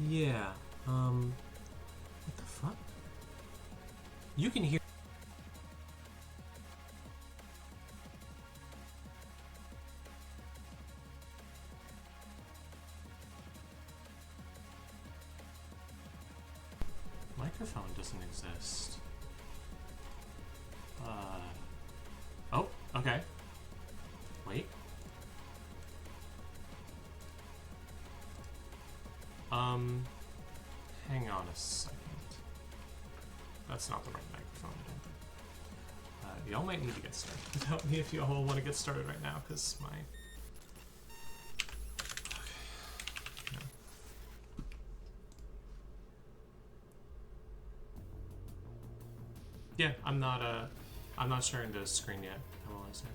Yeah. What the fuck? You can hear. Microphone doesn't exist. Oh, okay. Wait. Hang on a second. That's not the right microphone, I don't think. Y'all might need to get started without me if y'all want to get started right now, because my... Okay. Yeah, I'm not sharing the screen yet. How will I say?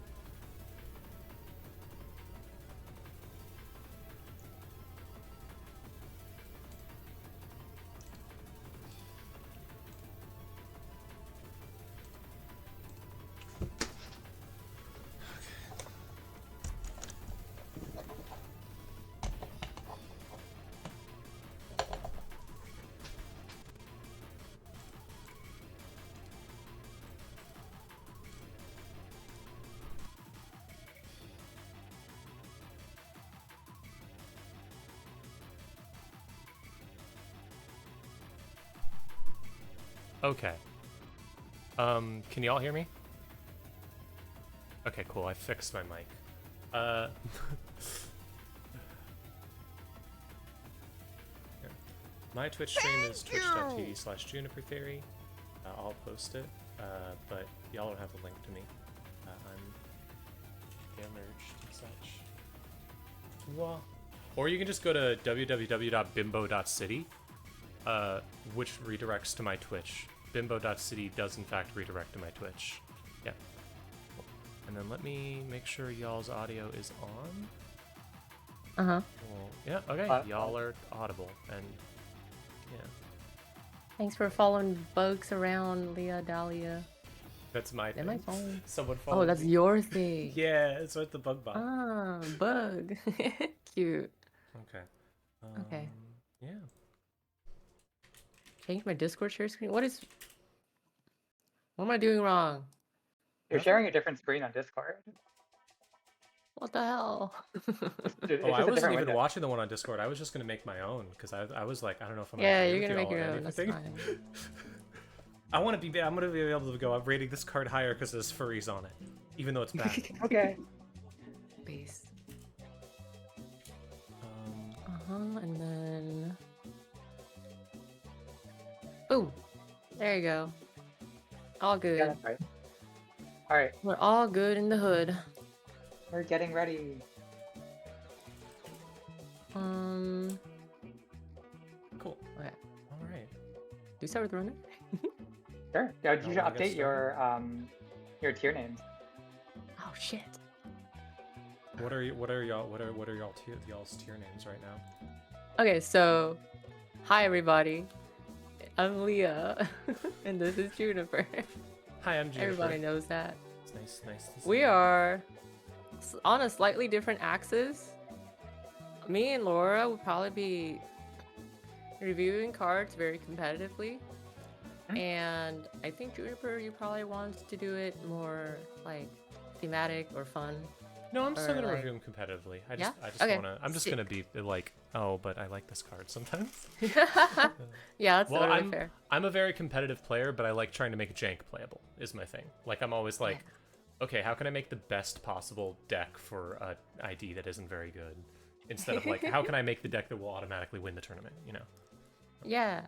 Okay. Can y'all hear me? Okay, cool. I fixed my mic. Yeah. My Twitch stream is twitch.tv/junipertheory. I'll post it, but y'all don't have the link to me. I'm merged and such. Wah. Or you can just go to www.bimbo.city. Which redirects to my Twitch. Bimbo.city does in fact redirect to my Twitch. Yeah. And then let me make sure y'all's audio is on. Uh-huh. Well, yeah, okay. Y'all are audible, and yeah. Thanks for following bugs around, Leah Dahlia. That's my thing. My phone. Someone followed Oh, that's me. your thing. Yeah, it's with the bug bot. Ah, bug. Cute. Okay. Okay. Yeah. Change my Discord share screen? What am I doing wrong? You're sharing a different screen on Discord. What the hell? It's I just a wasn't different even window. watching the one on Discord. I was just gonna make my own because I was like, I don't know if I'm Yeah, gonna you're gonna make your or own. That's anything. fine. I'm gonna be able to go. I'm rating this card higher because there's furries on it, even though it's bad. Okay. Base. And then. Oh, there you go. All good. Yeah, that's right. All right, We're all good in the hood. we're getting ready. Cool. Okay. All right. Do you start with runner? Sure. Yeah, you should wanna get update your tier names. Oh shit. What are y'all's tier names right now? Okay, so hi everybody. I'm Leah, and this is Juniper. Hi, I'm Juniper. Everybody knows that. It's nice to see We you. are on a slightly different axis. Me and Laura will probably be reviewing cards very competitively. And I think Juniper, you probably want to do it more like thematic or fun. No, I'm still or gonna like- review them competitively. I Yeah? just Okay, wanna. I'm just sick. gonna be like, oh, but I like this card sometimes. Yeah, that's Well, totally fair. I'm a very competitive player, but I like trying to make jank playable. Is my thing. Like I'm always like, okay, how can I make the best possible deck for a ID that isn't very good? Instead of like, how can I make the deck that will automatically win the tournament? You know? Yeah.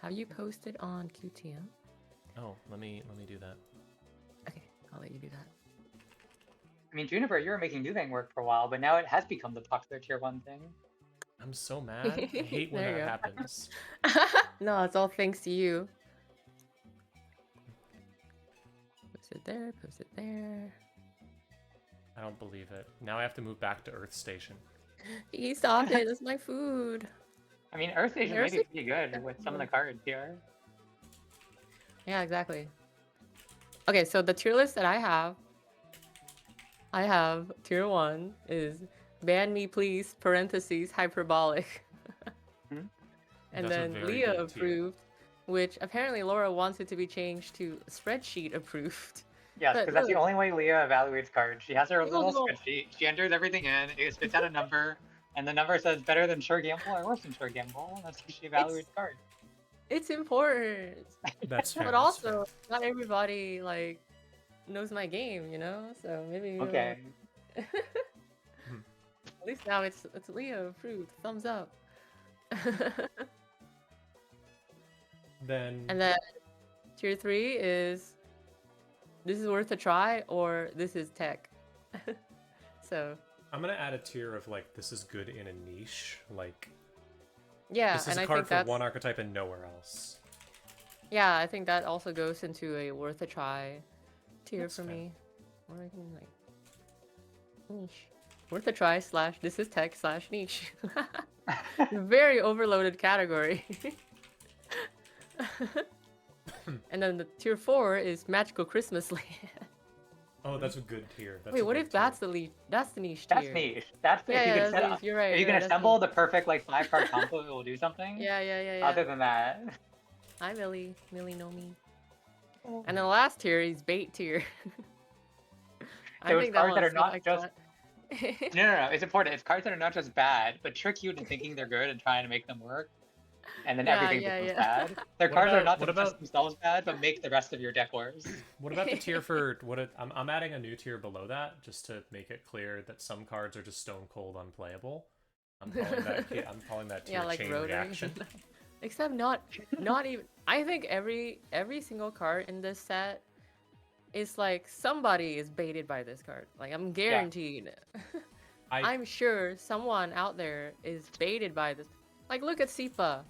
Have you posted on QTM? Oh, let me do that. Okay, I'll let you do that. I mean, Juniper, you were making new thing work for a while, but now it has become the popular tier 1 thing. I'm so mad. I hate when There you that go. happens. No, it's all thanks to you. Post it there, post it there. I don't believe it. Now I have to move back to Earth Station. He stopped it. That's my food. I mean, Earth Station Earth may be pretty good with some of the cards here. Yeah, exactly. Okay, so the tier list that I have tier 1 is ban me please, parentheses, hyperbolic. And That's a then very Leah good tier. approved, which apparently Laura wants it to be changed to spreadsheet approved. Yes, But because that's the look, only way Leah evaluates cards. She has her look, little look, spreadsheet. She enters everything in. It spits out a number, and the number says better than sure gamble or worse than sure gamble. That's how she evaluates cards. it's important. That's fair. But that's fair. also, not everybody like knows my game, you know. So maybe Okay. at least now it's Leah approved. Thumbs up. Then And then tier 3 is this is worth a try or this is tech. So I'm gonna add a tier of like this is good in a niche. Like yeah, this is and a I card think for that's one archetype and nowhere else. yeah, I think that also goes into a worth a try tier That's for fair. me. Or I can like niche. Worth a try / this is tech / niche. Very overloaded category. And then the tier 4 is magical Christmas land. Oh, that's a good tier. That's Wait, a what good if that's tier. that's the niche That's tier? niche. That's Yeah, if you yeah, can that's set niche. up. You're right. If you you're can right, that's assemble niche. the perfect like 5-card combo, it will do something. Yeah, yeah, yeah, yeah. Other than that, Hi, Millie. Millie know me. And then the last tier is bait tier. I those think that cards that one's are not like just no. It's important. It's cards that are not just bad, but trick you into thinking they're good and trying to make them work, and then Yeah, everything yeah, becomes yeah. bad. They're What cards that are about- not what just about- themselves bad, but make the rest of your deck worse. What about the tier for I'm adding a new tier below that just to make it clear that some cards are just stone cold unplayable. I'm calling that tier Yeah, like chain rotary. reaction. Except not even. I think every single card in this set is like somebody is baited by this card. Like I'm guaranteed. I'm sure someone out there is baited by this. Like look at Sipa.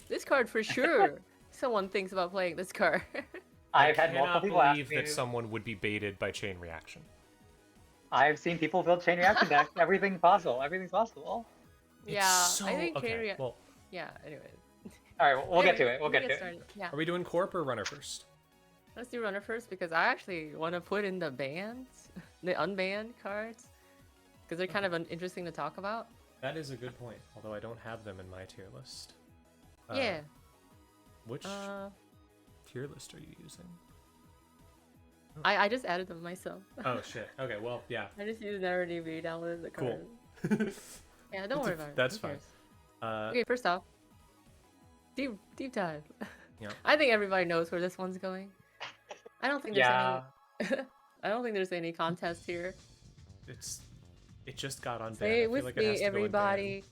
This card for sure. Someone thinks about playing this card. I've had multiple cannot people ask believe me. that someone would be baited by chain reaction. I've seen people build chain reaction decks. Everything's possible. Everything's possible. Yeah, I think chain okay. Well, yeah. Anyways. All right, we'll get to Anyway, it. We'll get to it. started. Yeah. are we doing corp or runner first? Let's do runner first because I actually want to put in the bans, the unbanned cards, because they're kind of interesting to talk about. That is a good point. Although I don't have them in my tier list. Yeah. Which tier list are you using? I just added them myself. Oh shit. Okay. Well, yeah. I just used NetRDB, downloaded the Cool. card. Yeah, don't worry about it. That's Who fine. cares? Okay, first off, deep dive. Yeah. I think everybody knows where this one's going. I don't think there's any. I don't think there's any contest here. It just got unbanned. Say I it feel with like it has me, to go unbanned. everybody.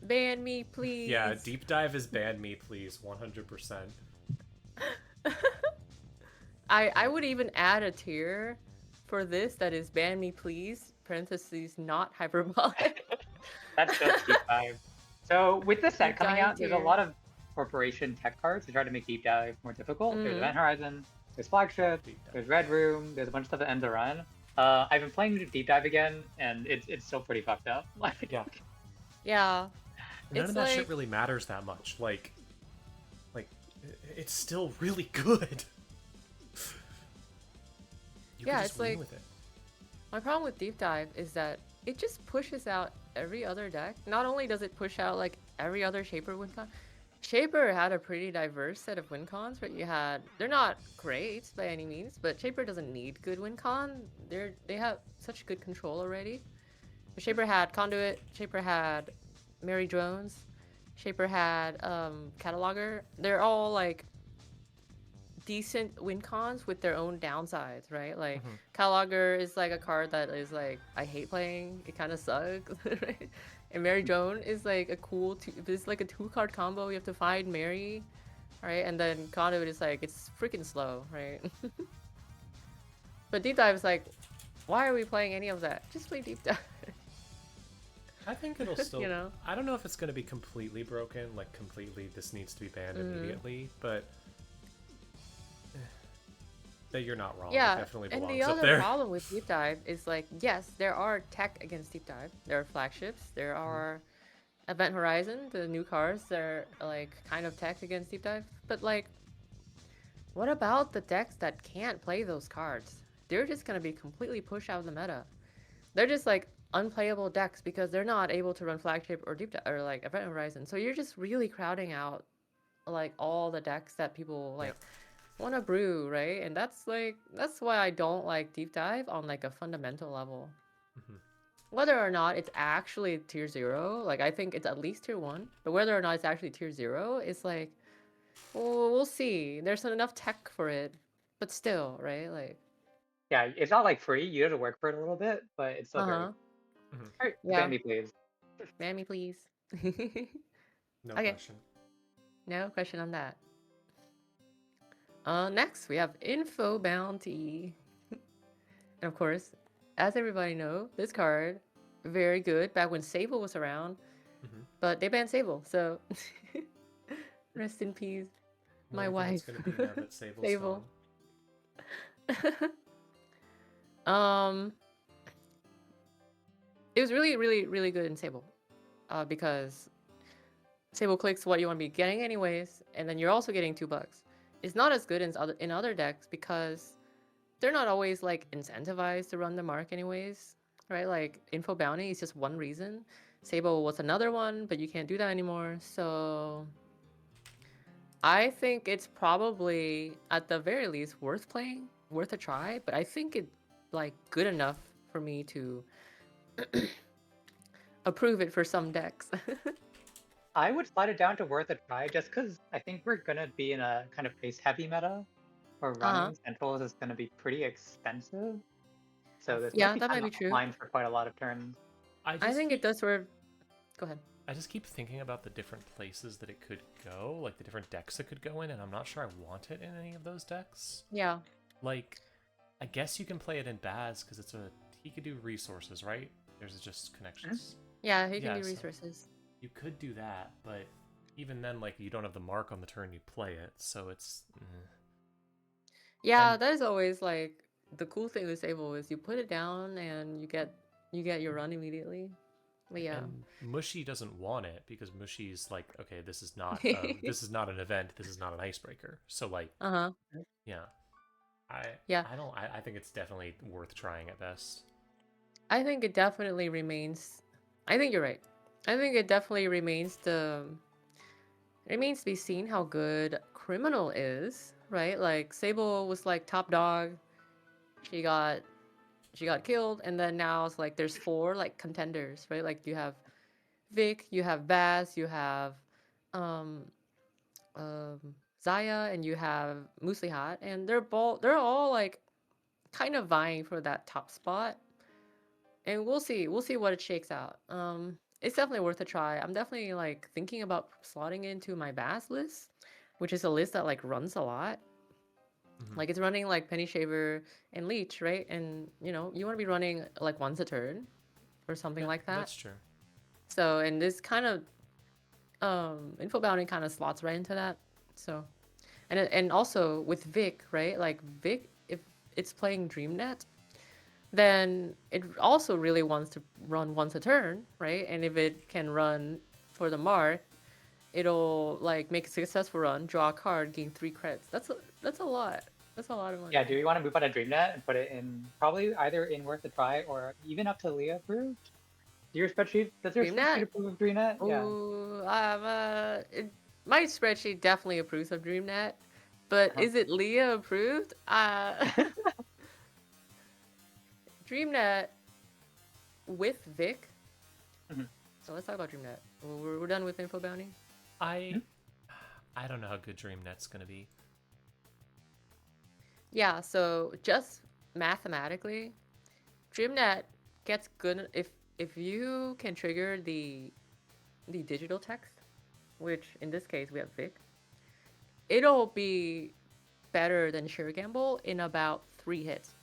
Ban me, please. Yeah, deep dive is ban me, please, 100%. I would even add a tier for this that is ban me, please. Parentheses not hyperbolic. That's just deep dive. So with this set Deep coming dive out, there's a tier. lot of corporation tech cards to try to make deep dive more difficult. There's Mhm. Event Horizon, there's Flagship, Deep dive. there's Red Room, there's a bunch of stuff that ends the run. I've been playing deep dive again, and it's still pretty fucked up. Like, Yeah. Yeah. None It's of that shit like- really matters that much. Like, it's still really good. You Yeah, can just it's win like- with it. My problem with deep dive is that it just pushes out every other deck. Not only does it push out like every other Shaper win con. Shaper had a pretty diverse set of win cons, but they're not great by any means, but Shaper doesn't need good win con. They have such good control already. But Shaper had Conduit, Shaper had Mary Drones, Shaper had Cataloger. They're all like decent win cons with their own downsides, right? Like Mhm. Cataloger is like a card that is like I hate playing. It kind of sucks, right? And Mary Joan is like a cool. It's like a 2-card combo. You have to find Mary, right? And then Conduit is like it's freaking slow, right? But Deep Dive is like, why are we playing any of that? Just play Deep Dive. I think it'll still. You know? I don't know if it's going to be completely broken, like completely. This needs to be banned Mhm. immediately, but that you're not wrong. It Yeah, definitely and belongs the up other there. problem with Deep Dive is like, yes, there are tech against Deep Dive. There are flagships. There are Event Horizon, the new cards. They're like kind of tech against Deep Dive. But like, what about the decks that can't play those cards? They're just gonna be completely pushed out of the meta. They're just like, unplayable decks because they're not able to run flagship or deep or like Event Horizon. So you're just really crowding out like all the decks that people like want to brew, right? And that's why I don't like deep dive on like a fundamental level. Mhm. Whether or not it's actually tier 0, like I think it's at least tier 1, but whether or not it's actually tier 0 is like, well, we'll see. There's not enough tech for it, but still, right? Like, Yeah, it's not like free. You have to work for it a little bit, but it's still great. uh-huh. Mhm. All right, Yeah. ban me, please. Ban me, please. No Okay. question. No question on that. Next we have Info Bounty. And of course, as everybody know, this card, very good back when Sable was around, Mhm. but they banned Sable, so rest in peace, What my do you think wife. it's gonna be now that Sable's Sable. gone? It was really, really, really good in Sable, because Sable clicks what you want to be getting anyways, and then you're also getting $2. It's not as good in other decks because they're not always like incentivized to run the mark anyways, right? Like Info Bounty is just one reason. Sable was another one, but you can't do that anymore. So I think it's probably at the very least worth playing, worth a try, but I think it like good enough for me to approve it for some decks. I would slide it down to worth a try just because I think we're gonna be in a kind of base heavy meta where Uh-huh. running centrals is gonna be pretty expensive. So this might Yeah, be that might kind be of true. offline for quite a lot of turns. I I just think it keep, does worth. Go ahead. I just keep thinking about the different places that it could go, like the different decks it could go in, and I'm not sure I want it in any of those decks. Yeah. Like, I guess you can play it in Baz because he could do resources, right? There's just connections. Yeah, he can Yeah, do so resources. you could do that, but even then, like, you don't have the mark on the turn you play it, so it's. Yeah, And- that is always like the cool thing with Sable is you put it down and you get your run immediately. But yeah. And Mushy doesn't want it because Mushy's like, okay, this is not an event, this is not an icebreaker. So like, Uh-huh. yeah, I Yeah. I don't I think it's definitely worth trying at best. I think it definitely remains. I think you're right. I think it definitely remains to be seen how good Criminal is, right? Like Sable was like top dog. She got killed, and then now it's like there's 4 like contenders, right? Like you have Vic, you have Baz, you have um um Zaya, and you have Muslihat, and they're all like kind of vying for that top spot. And we'll see what it shakes out. It's definitely worth a try. I'm definitely like thinking about slotting into my Bass list, which is a list that like runs a lot. Mhm. Like it's running like Penny Shaver and Leech, right? And you know, you want to be running like once a turn or something Yeah, like that. that's true. So, and this kind of Info Bounty kind of slots right into that. So, and also with Vic, right? Like Vic, if it's playing DreamNet, then it also really wants to run once a turn, right? And if it can run for the mark, it'll like make a successful run, draw a card, gain 3 credits. That's a lot. That's a lot of money. Yeah, do we want to move on to DreamNet and put it in probably either in worth a try or even up to Leah approved? Does your DreamNet? spreadsheet approve of DreamNet? Yeah. Ooh, my spreadsheet definitely approves of DreamNet, but Uh-huh. is it Leah approved? DreamNet with Vic. Mhm. So let's talk about DreamNet. We're done with Info Bounty. I don't know how good DreamNet's gonna be. Yeah, so just mathematically, DreamNet gets good if you can trigger the digital text, which in this case we have Vic. It'll be better than Sure Gamble in about 3 hits,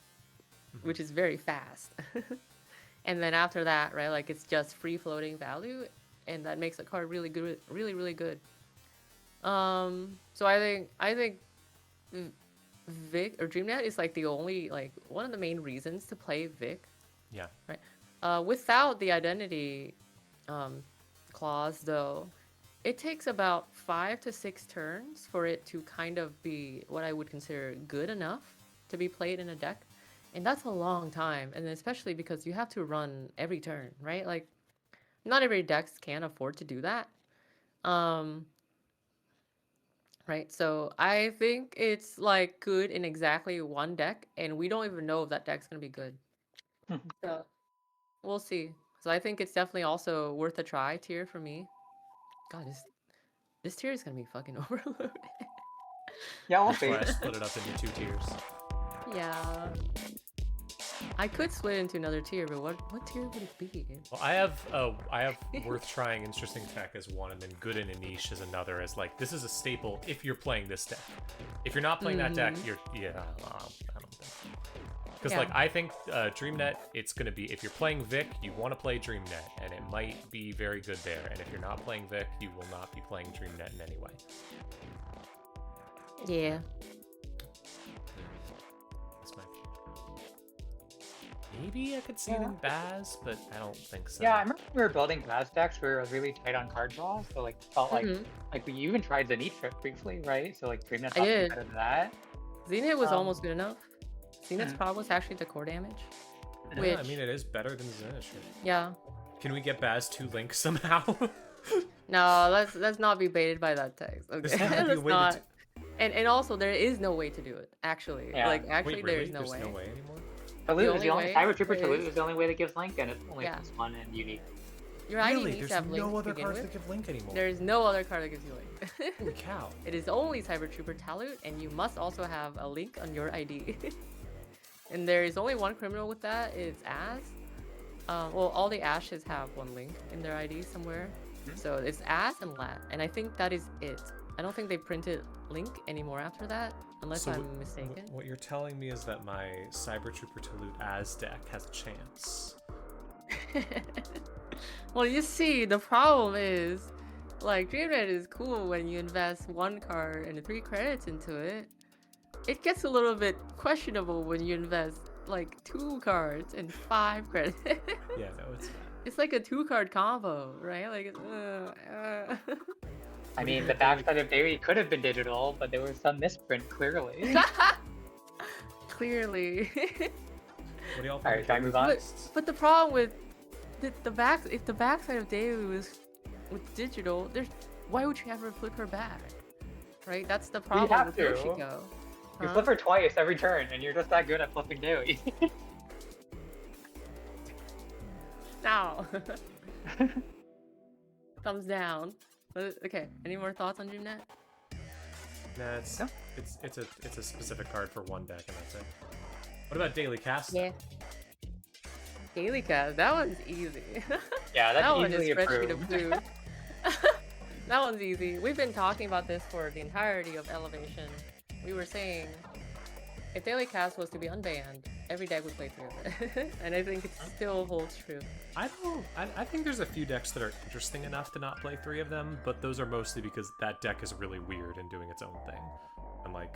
which is very fast. And then after that, right, like it's just free floating value, and that makes the card really good, really really good. So I think Vic or DreamNet is like the only like one of the main reasons to play Vic. Yeah. Right. Without the identity clause, though, it takes about 5 to 6 turns for it to kind of be what I would consider good enough to be played in a deck. And that's a long time, and especially because you have to run every turn, right? Like, not every decks can afford to do that. Um, right? So I think it's like good in exactly one deck, and we don't even know if that deck's gonna be good. So we'll see. So I think it's definitely also worth a try tier for me. God, this tier is gonna be fucking overloaded. Yeah, we'll That's see. why I split it up into 2 tiers. Yeah. I could split into another tier, but what tier would it be? Well, I have worth trying interesting tech as one, and then good in a niche as another. As like this is a staple if you're playing this deck. If you're not playing that deck, you're I don't think. Because like I think DreamNet, it's gonna be if you're playing Vic, you want to play DreamNet, and it might be very good there. And if you're not playing Vic, you will not be playing DreamNet in any way. Yeah. That's my view. Maybe I could see it in Baz, but I don't think so. Yeah, I remember we were building Baz decks. We were really tight on card draw, so like felt like we even tried the Zenith briefly, right? So like DreamNet's not better than that. Zenith was almost good enough. Zenith's problem was actually the core damage. Yeah, Which, I mean it is better than Zenith. yeah. Can we get Baz to Link somehow? No, let's not be baited by that text. Okay, let's not. And also there is no way to do it. Actually, like actually Wait, there really? is no There's way. no way anymore. Talute is the only Cyber Trooper is- Talute is the only way that gives Link, and it's only this one and unique. Your ID Really? needs There's to have Link no to other begin cards with. that give Link anymore. There is no other card that gives you Link. Holy cow. It is only Cyber Trooper Talute, and you must also have a Link on your ID. And there is only one criminal with that. It's As. Well, all the Ashes have one Link in their ID somewhere. So it's As and Lat, and I think that is it. I don't think they printed Link anymore after that, unless I'm mistaken. What you're telling me is that my Cyber Trooper Talute Az deck has a chance. Well, you see, the problem is, like, DreamNet is cool when you invest 1 card and 3 credits into it. It gets a little bit questionable when you invest, like, 2 cards and 5 credits. Yeah, no, it's not. It's like a 2-card combo, right? Like, I mean, the backside of Davy could have been digital, but there was some misprint clearly. Clearly. What do y'all think? Alright, can I move on? But the problem with the back, if the backside of Davy was with digital, why would you ever flip her back? Right? That's the problem have with to. Yoshiko. You flip her twice every turn, and you're just that good at flipping Davy. Now. Thumbs down. Okay, any more thoughts on DreamNet? Nah, it's a specific card for one deck, and that's it. What about Daily Cast? Yeah. Daily Cast, that one's easy. Yeah, that's that one is easily spreadsheet approved. approved. That one's easy. We've been talking about this for the entirety of Elevation. We were saying, if Daily Cast was to be unbanned, every deck would play through it. And I think it still holds true. I think there's a few decks that are interesting enough to not play 3 of them, but those are mostly because that deck is really weird and doing its own thing. And like,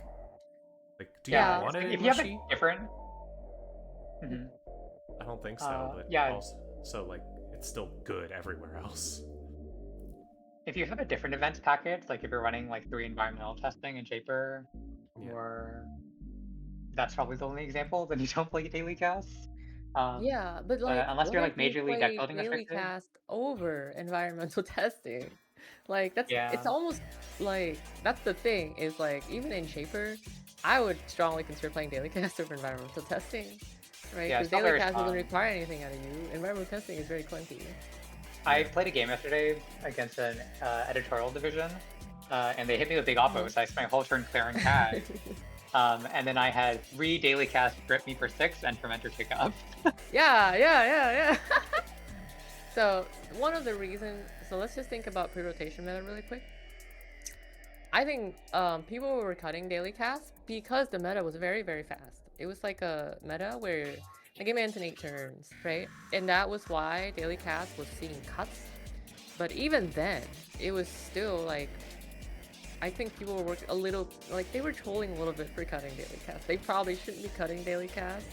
do you want it? If you have it different. I don't think so. But yeah. Also, like, it's still good everywhere else. If you have a different events package, like if you're running like 3 environmental testing in Juniper, or that's probably the only example, then you don't play Daily Cast. Yeah, but like unless you're like majorly deck building Daily restricted. Cast over environmental testing. Like it's almost like that's the thing, is like even in Shaper, I would strongly consider playing Daily Cast over environmental testing. Right? Yeah, Because it's not Daily very Cast doesn't fun. require anything out of you. Environmental testing is very clunky. I played a game yesterday against an editorial division, and they hit me with big oppos, so I spent a whole turn clearing tag. And then I had 3 Daily Cast grip me for 6 and fermenter kick up. Yeah. So one of the reasons, so let's just think about pre-rotation meta really quick. I think people were cutting Daily Cast because the meta was very, very fast. It was like a meta where the game ends in 8 turns, right? And that was why Daily Cast was seeing cuts. But even then, it was still like, I think people were a little, like they were trolling a little bit for cutting Daily Cast. They probably shouldn't be cutting Daily Cast.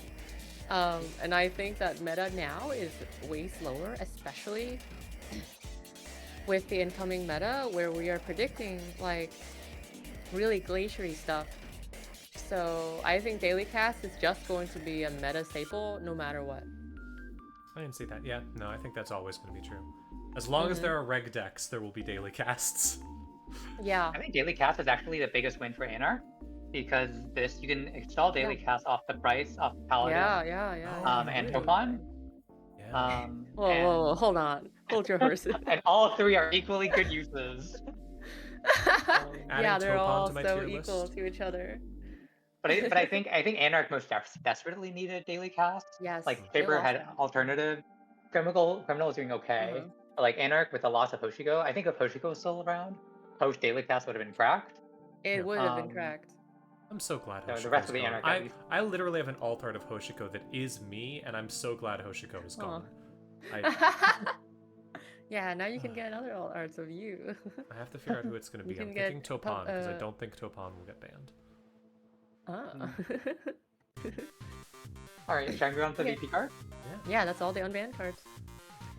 And I think that meta now is way slower, especially with the incoming meta where we are predicting like really glaciery stuff. So I think daily cast is just going to be a meta staple no matter what. I didn't see that. Yeah, no, I think that's always going to be true. As long as there are reg decks, there will be daily casts. Yeah. I think daily cast is actually the biggest win for Anarch because this you can install daily cast off the price, off Paladin, Yeah. and Really? Topon. Yeah. Whoa, hold on. Hold your horses. And all three are equally good uses. Yeah, they're Topon all to my so tier equal list. to each other. But I think Anarch most desperately needed daily cast. Yes. Like they Saber had lost that. alternative. Criminal is doing okay. But like Anarch with the loss of Hoshiko, I think if Hoshiko was still around, Hosh daily cast would have been cracked. It would have been cracked. I'm so glad No, Hoshiko's the rest of the gone. Anarch, at least. I literally have an alt art of Hoshiko that is me, and I'm so glad Hoshiko is gone. Yeah, now you can get other alt arts of you. I have to figure out who it's going to You be. I'm can thinking get Topon, because I don't think Topon will get banned. Alright, should I move on to the VP card? Yeah, that's all the unbanned cards.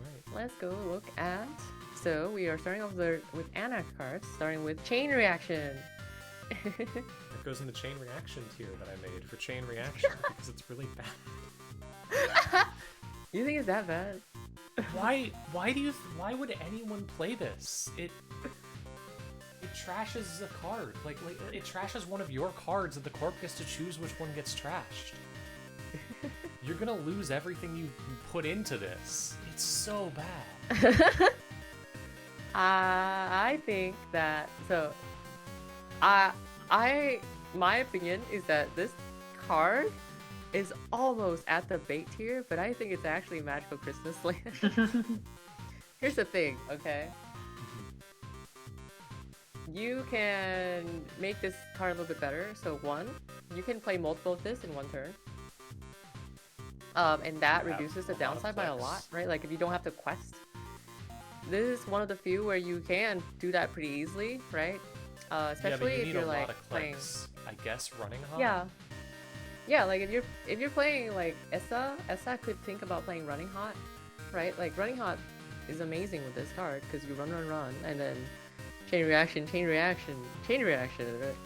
Right. Let's go look at. So we are starting off with Anarch cards, starting with Chain Reaction. It goes in the chain reaction tier that I made for chain reaction because it's really bad. You think it's that bad? Why would anyone play this? It trashes a card. Like it trashes one of your cards and the corp gets to choose which one gets trashed. You're gonna lose everything you put into this. It's so bad. I think that my opinion is that this card is almost at the bait tier, but I think it's actually Magical Christmas Land. Here's the thing, okay? You can make this card a little bit better. So one, you can play multiple of this in one turn. And that reduces the downside by a lot, right? Like if you don't have to quest. This is one of the few where you can do that pretty easily, right? Especially if you're like playing. I guess running hot. Yeah, like if you're playing like Essa could think about playing Running Hot, right? Like Running Hot is amazing with this card because you run, and then chain reaction, right?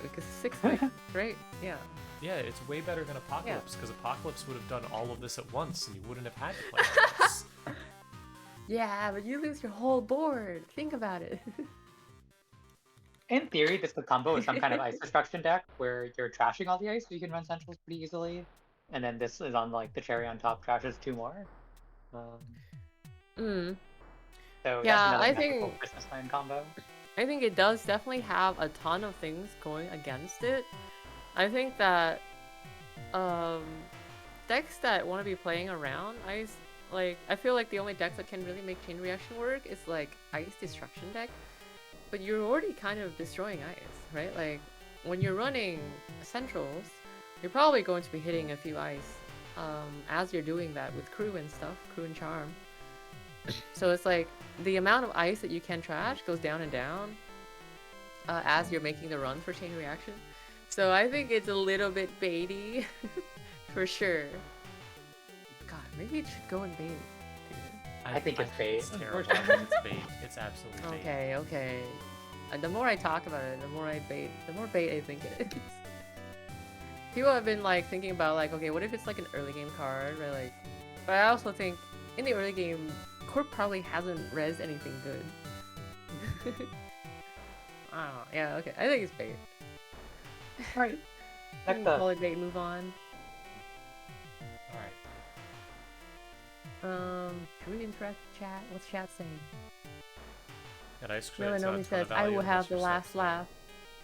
Because 6 life, right? Yeah. Yeah, it's way better than Apocalypse because Apocalypse would have done all of this at once and you wouldn't have had to play this. Yeah, but you lose your whole board. Think about it. In theory, this could combo with some kind of ice destruction deck where you're trashing all the ice, so you can run centrals pretty easily. And then this is on like the cherry on top, trashes 2 more. So yeah, that's I another think Christmas Land combo. I think it does definitely have a ton of things going against it. I think that decks that want to be playing around ice, like I feel like the only decks that can really make chain reaction work is like ice destruction deck. But you're already kind of destroying ice, right? Like when you're running centrals, you're probably going to be hitting a few ice as you're doing that with crew and stuff, crew and charm. So it's like the amount of ice that you can trash goes down and down as you're making the run for chain reaction. So I think it's a little bit baity for sure. God, maybe it should go in bait. I think it's bait. It's terrible. It's bait. It's absolutely bait. Okay. The more I talk about it, the more bait I think it is. People have been like thinking about like, okay, what if it's like an early game card, right? Like, but I also think in the early game, Corp probably hasn't rezzed anything good. I don't know. Yeah, okay. I think it's bait. Alright. Next Call up. it bait, move on. Alright. Should we interact with chat? What's chat saying? At Ice Cream Melanomi says, I will have the last laugh.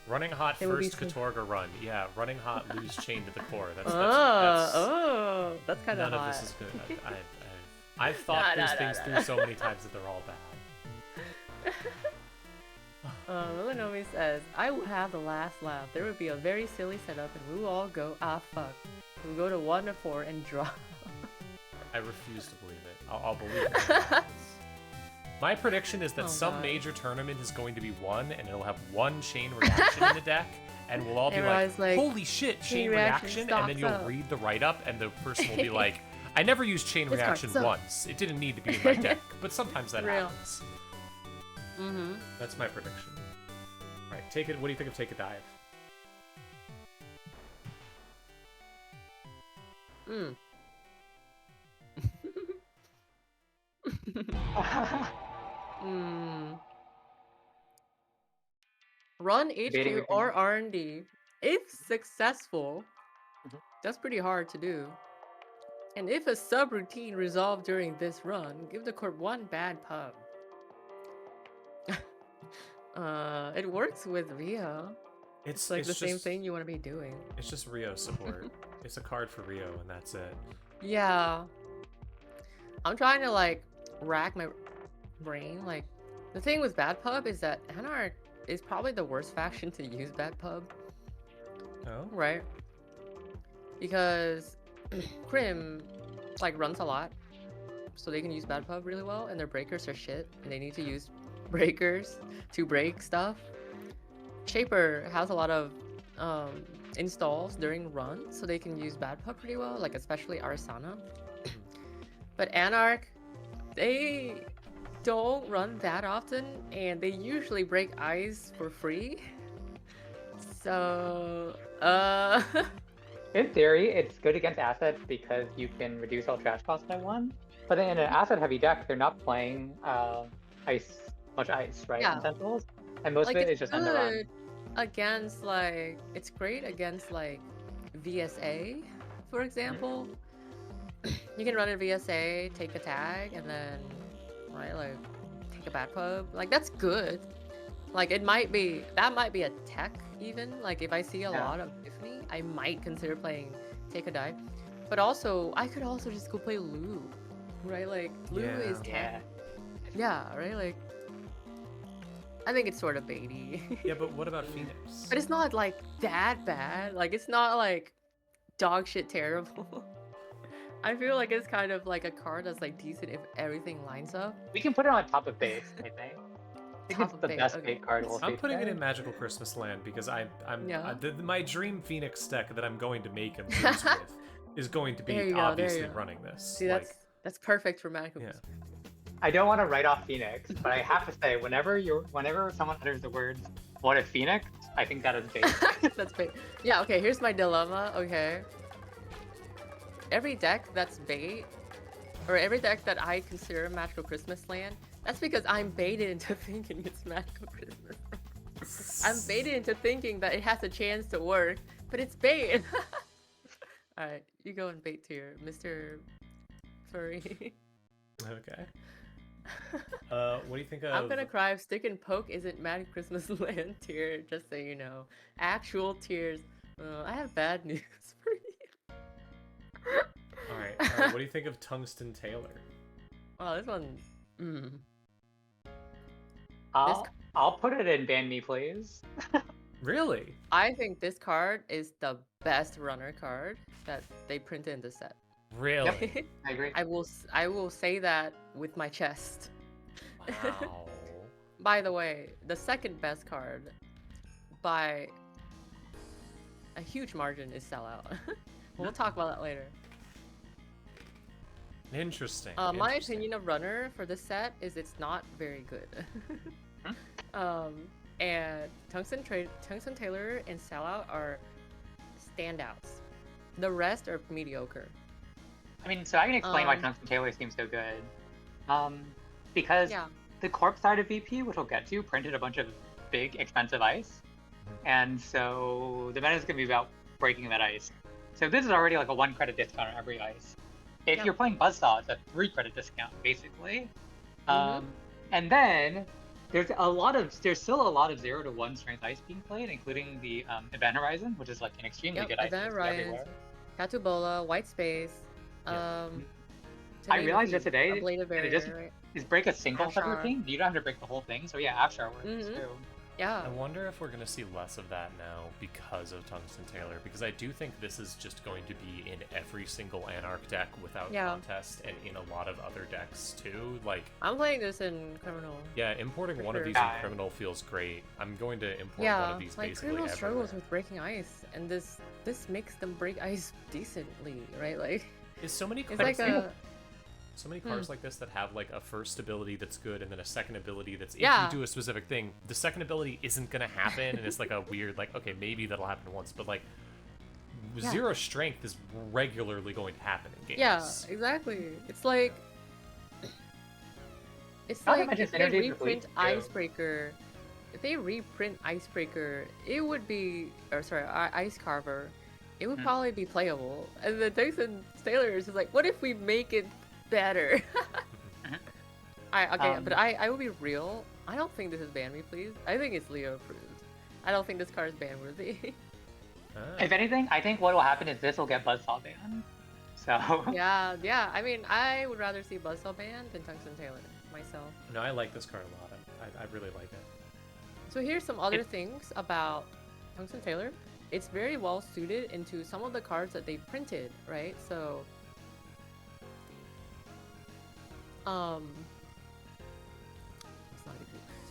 Running hot There will be first Katorga run. Yeah, running hot lose chain to the core. That's kind of hot. None of this is good. I've thought these things through so many times that they're all bad. Melanomi says, I will have the last laugh. There would be a very silly setup and we will all go, ah fuck. We'll go to 1 to 4 and draw. I refuse to believe it. I'll believe it. My prediction is that some major tournament is going to be won, and it'll have one chain reaction in the deck, and we'll all be like, holy shit, chain reaction, and then you'll read the write-up, and the person will be like, I never used chain reaction once. It didn't need to be in my deck, but sometimes that happens. That's my prediction. Alright, take it. What do you think of Take a Dive? Mm. mm. Run Debating HQ between. or R&D. If successful, Mhm. that's pretty hard to do. And if a subroutine resolved during this run, give the corp one bad pub. It works with Rio. It's like the same thing you want to be doing. It's just Rio support. It's a card for Rio, and that's it. Yeah. I'm trying to like rack my brain. Like the thing with bad pub is that Anarch is probably the worst faction to use bad pub. Oh? Right. Because Crim like runs a lot. So they can use bad pub really well, and their breakers are shit, and they need to use breakers to break stuff. Shaper has a lot of installs during runs, so they can use bad pub pretty well, like especially Arsana. But Anarch, they don't run that often, and they usually break ice for free. So, In theory, it's good against assets because you can reduce all trash costs by 1. But then in an asset-heavy deck, they're not playing much ice, right? Yeah. In Sentinels, and most like of it it's is just end the run. good against like it's great against like VSA, for example. You can run a VSA, take a tag, and then like take a bad pub. Like that's good. Like that might be a tech even. Like if I see a lot of Epiphany, I might consider playing take a dive. But also I could also just go play Lou, right? Like Lou is tech. Yeah, right? Like I think it's sort of baity. Yeah, but what about Phoenix? But it's not like that bad. Like it's not like dog shit terrible. I feel like it's kind of like a card that's like decent if everything lines up. We can put it on top of base, I think. I think it's the best bait card we'll see. I'm putting it in Magical Christmas Land because my dream Phoenix deck that I'm going to make and lose with is going to be obviously running this. See, that's perfect for Magical Christmas. I don't want to write off Phoenix, but I have to say, whenever someone utters the words "what if Phoenix," I think that is bait. That's bait. Yeah. Okay. Here's my dilemma. Okay. Every deck that's bait, or every deck that I consider Magical Christmas Land, that's because I'm baited into thinking it's Magical Christmas Land. I'm baited into thinking that it has a chance to work, but it's bait. All right, you go and bait tier, Mr. Furry. Okay. What do you think of... I'm gonna cry if Stick and Poke isn't Magic Christmas Land tier, just so you know. Actual tiers. I have bad news for you. Alright, what do you think of Tungsten Tailor? Oh, this one... I'll put it in Ban Me Please. Really? I think this card is the best runner card that they printed in the set. Really? Yep, I agree. I will say that with my chest. Wow. By the way, the second best card by a huge margin is Sellout. We'll talk about that later. Interesting. My opinion of runner for this set is it's not very good. And Tungsten Tailor and Sellout are standouts. The rest are mediocre. I mean, so I can explain why Tungsten Tailor seems so good. Because the corp side of VP, which we'll get to, printed a bunch of big, expensive ice. And so the meta is going to be about breaking that ice. So this is already like a 1 credit discount on every ice. If you're playing Buzzsaw, it's a 3 credit discount, basically. And then there's still a lot of 0 to 1 strength ice being played, including the Event Horizon, which is like an extremely good ice. Event Horizon, Tatubola, White Space. I realized that today, it just is break a single Afshar. subroutine. You don't have to break the whole thing. So yeah, Afshar works too. Yeah. I wonder if we're going to see less of that now because of Tungsten Tailor, because I do think this is just going to be in every single Anarch deck without contest, and in a lot of other decks too. Like I'm playing this in Criminal. Yeah, importing one of these in Criminal feels great. I'm going to import one of these like basically Criminal everywhere. struggles with breaking ice, and this makes them break ice decently, right? Like is so many it's like so many cards like this that have like a first ability that's good and then a second ability that's if Yeah. you do a specific thing, the second ability isn't gonna happen and it's like a weird like okay maybe that'll happen once, but like Yeah. 0 strength is regularly going to happen in games. Yeah, exactly. It's like Not to if mention they synergies with reprint Leech, too. Icebreaker. If they reprint Icebreaker, it would be, or sorry, Ice Carver, it would probably be playable. And the Tungsten Sailors is like, what if we make it better? But I will be real. I don't think this is ban me, please. I think it's Leo approved. I don't think this card is ban worthy. If anything, I think what will happen is this will get Buzzsaw banned. So yeah. I mean, I would rather see Buzzsaw banned than Tungsten Tailor myself. No, I like this card a lot. I really like it. So here's some other things about Tungsten Tailor. It's very well suited into some of the cards that they printed, right? So, so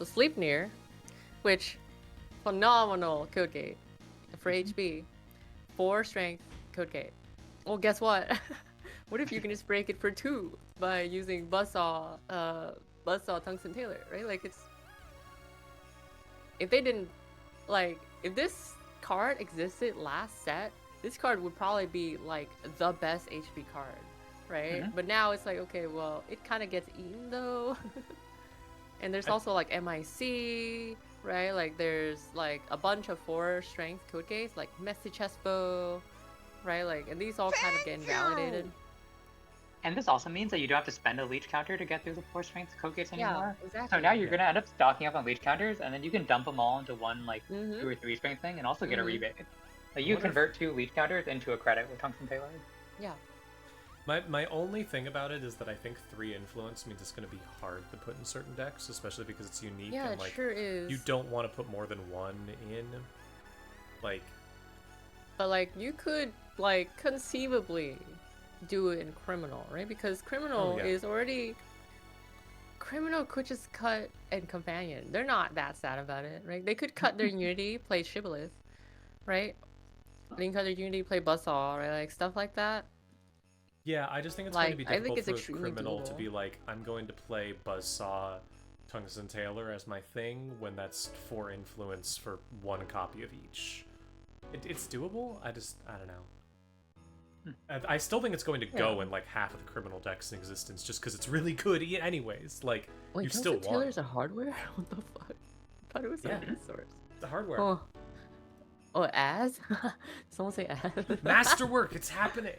Sleipnir, which phenomenal code gate for HB, 4 strength code gate. Well, guess what? What if you can just break it for 2 by using Buzzsaw Tungsten Tailor, right? Like if they didn't, like, if this card existed last set, this card would probably be like the best HP card, right? But now it's like, okay, well, it kind of gets eaten though. And there's also like MIC, right? Like there's like a bunch of 4 strength code gates, like Message Chessbow, right? Like, and these all kind of get invalidated. And this also means that you don't have to spend a leech counter to get through the 4 strength code gates anymore. Yeah, exactly. So now you're gonna end up stocking up on leech counters, and then you can dump them all into one like 2 or 3 strength thing, and also get a rebate. Like you convert 2 leech counters into a credit with Tungsten Tailor. Yeah. My only thing about it is that I think 3 influence means it's going to be hard to put in certain decks, especially because it's unique. Yeah, and, like, it sure is. You don't want to put more than 1 in, like. But like you could like conceivably do it in Criminal, right? Because Criminal is already. Criminal could just cut and Companion. They're not that sad about it, right? They could cut their Unity, play Shibboleth, right? They can cut their Unity, play Buzzsaw, right? Like stuff like that. Yeah, I just think it's Like, going to be I think difficult it's for extremely Criminal to doable. be like, I'm going to play Buzzsaw, Tungsten Tailor as my thing when that's 4 influence for 1 copy of each. It's doable. I don't know. I still think it's going to go in like half of the Criminal decks in existence just because it's really good anyways. Like, Wait, you still Tungsten want Tailor's a hardware? What the fuck? I thought it was a resource. the hardware. Oh, as? Someone say as? Masterwork, it's happening.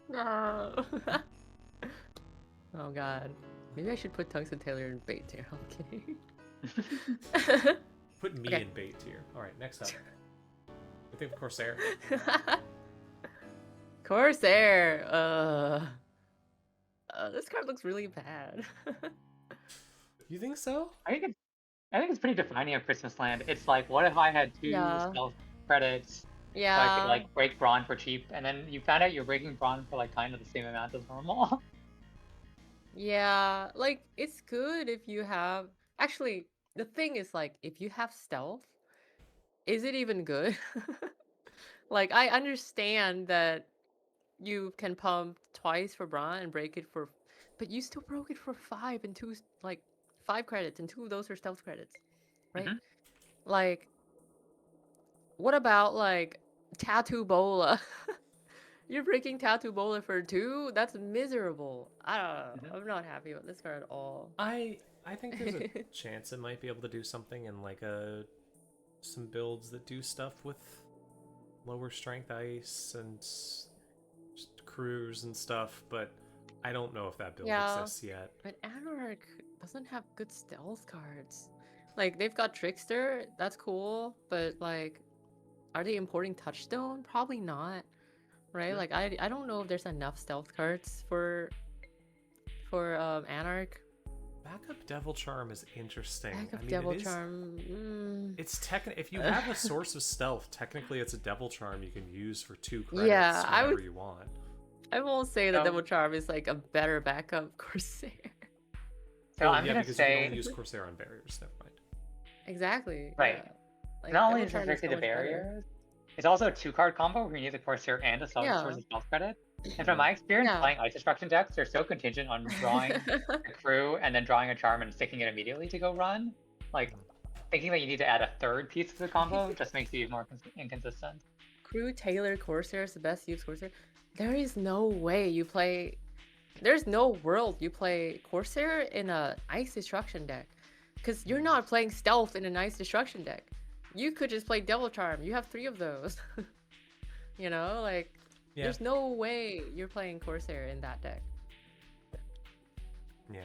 No. Oh god. Maybe I should put Tungsten Tailor in bait tier. I'm kidding. Put me in bait tier. Alright, next up. I think Corsair. Corsair. This card looks really bad. You think so? I think it's pretty defining of Christmas Land. It's like, what if I had 2 stealth credits? Yeah. So I could like break Brawn for cheap, and then you found out you're breaking Brawn for like kind of the same amount as normal. Yeah, like it's good if you have. Actually, the thing is like if you have stealth, is it even good? Like I understand that you can pump twice for Brawn and break it for, but you still broke it for 5 and 2, like 5 credits, and 2 of those are stealth credits, right? Like, what about like Tattoo Bola? You're breaking Tattoo Bola for 2? That's miserable. I don't know. I'm not happy with this card at all. I think there's a chance it might be able to do something in like some builds that do stuff with lower strength ice and just crews and stuff, but I don't know if that build exists yet. But Anarch doesn't have good stealth cards. Like they've got Trickster, that's cool, but like, are they importing Touchstone? Probably not. Right? Like I don't know if there's enough stealth cards for Anarch. Backup Devil Charm is interesting. Backup Devil Charm. It's if you have a source of stealth, technically it's a Devil Charm you can use for 2 credits whenever you want. I won't say that Devil Charm is like a better backup Corsair. So I'm gonna because say you can only use Corsair on barriers. Never mind. Exactly. Right. Yeah. Like, Not only Devil is it Charm restricted so to much better. barriers, it's also a 2-card combo where you need the Corsair and a source of stealth credit. And from my experience playing Ice Destruction decks, they're so contingent on drawing a crew and then drawing a charm and sticking it immediately to go run. Like, thinking that you need to add a 3rd piece to the combo just makes you more inconsistent. Crew Taylor Corsair is the best used Corsair. There is no way you play. There's no world you play Corsair in a Ice Destruction deck, because you're not playing Stealth in an Ice Destruction deck. You could just play Devil Charm. You have 3 of those. You know, like, there's no way you're playing Corsair in that deck. Yeah,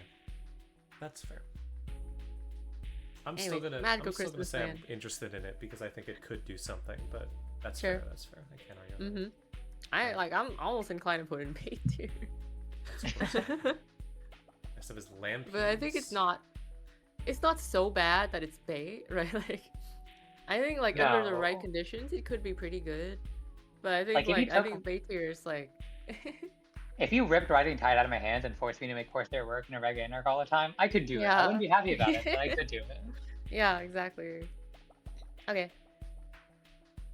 that's fair. I'm Anyway, still gonna Magical say Christmas I'm Land. interested in it because I think it could do something, but that's Sure. fair. That's fair. I can't argue. Mm-hmm. I'm almost inclined to put in bait tier. Next up is Lamp. But I think it's not so bad that it's bait, right? Like, I think like under the right No. conditions it could be pretty good. But I think Like, if you I took- think bait tier is like If you ripped Riding Tide out of my hands and forced me to make Corsair work in a regular Anarch all the time, I could do it. I wouldn't be happy about it, but I could do it. yeah, exactly. Okay.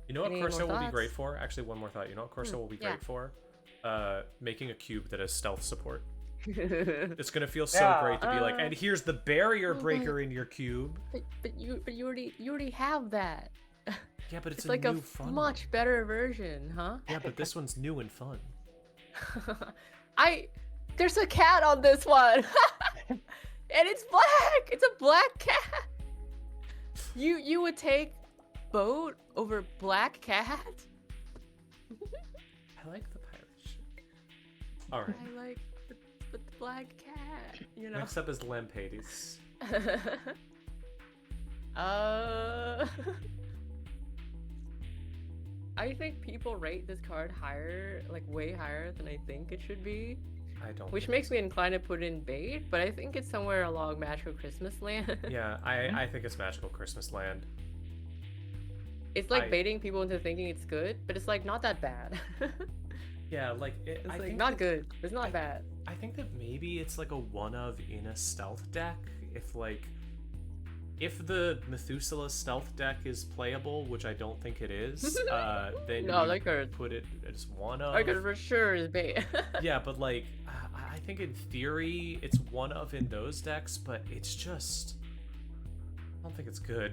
You know what Any more Corsair will be thoughts? great for? Actually, one more thought. You know what Corsair will be yeah. great for? Making a cube that has stealth support. It's gonna feel so Yeah. great to be like, and here's the barrier Oh, breaker in your cube. but you already have that. Yeah, but it's a like new a fun much better version, huh? one. Yeah, but this one's new and fun. There's a cat on this one. And it's black. It's a black cat. You would take boat over black cat? I like the pirate ship. All right. I like the black cat, you know. Next up is Lampades. I think people rate this card higher, like way higher than I think it should be, I don't. which think makes me inclined to put in bait, but I think it's somewhere along Magical Christmas Land. Yeah, I think it's Magical Christmas Land. It's like I- baiting people into thinking it's good, but it's like not that bad. Yeah, like it, It's I like think not that- good. It's not bad. I think that maybe it's like a one of in a stealth deck. If the Methuselah stealth deck is playable, which I don't think it is, then No, you that card. put it as one of. I could for sure is bait. Yeah, but like I think in theory it's one of in those decks, but it's just I don't think it's good.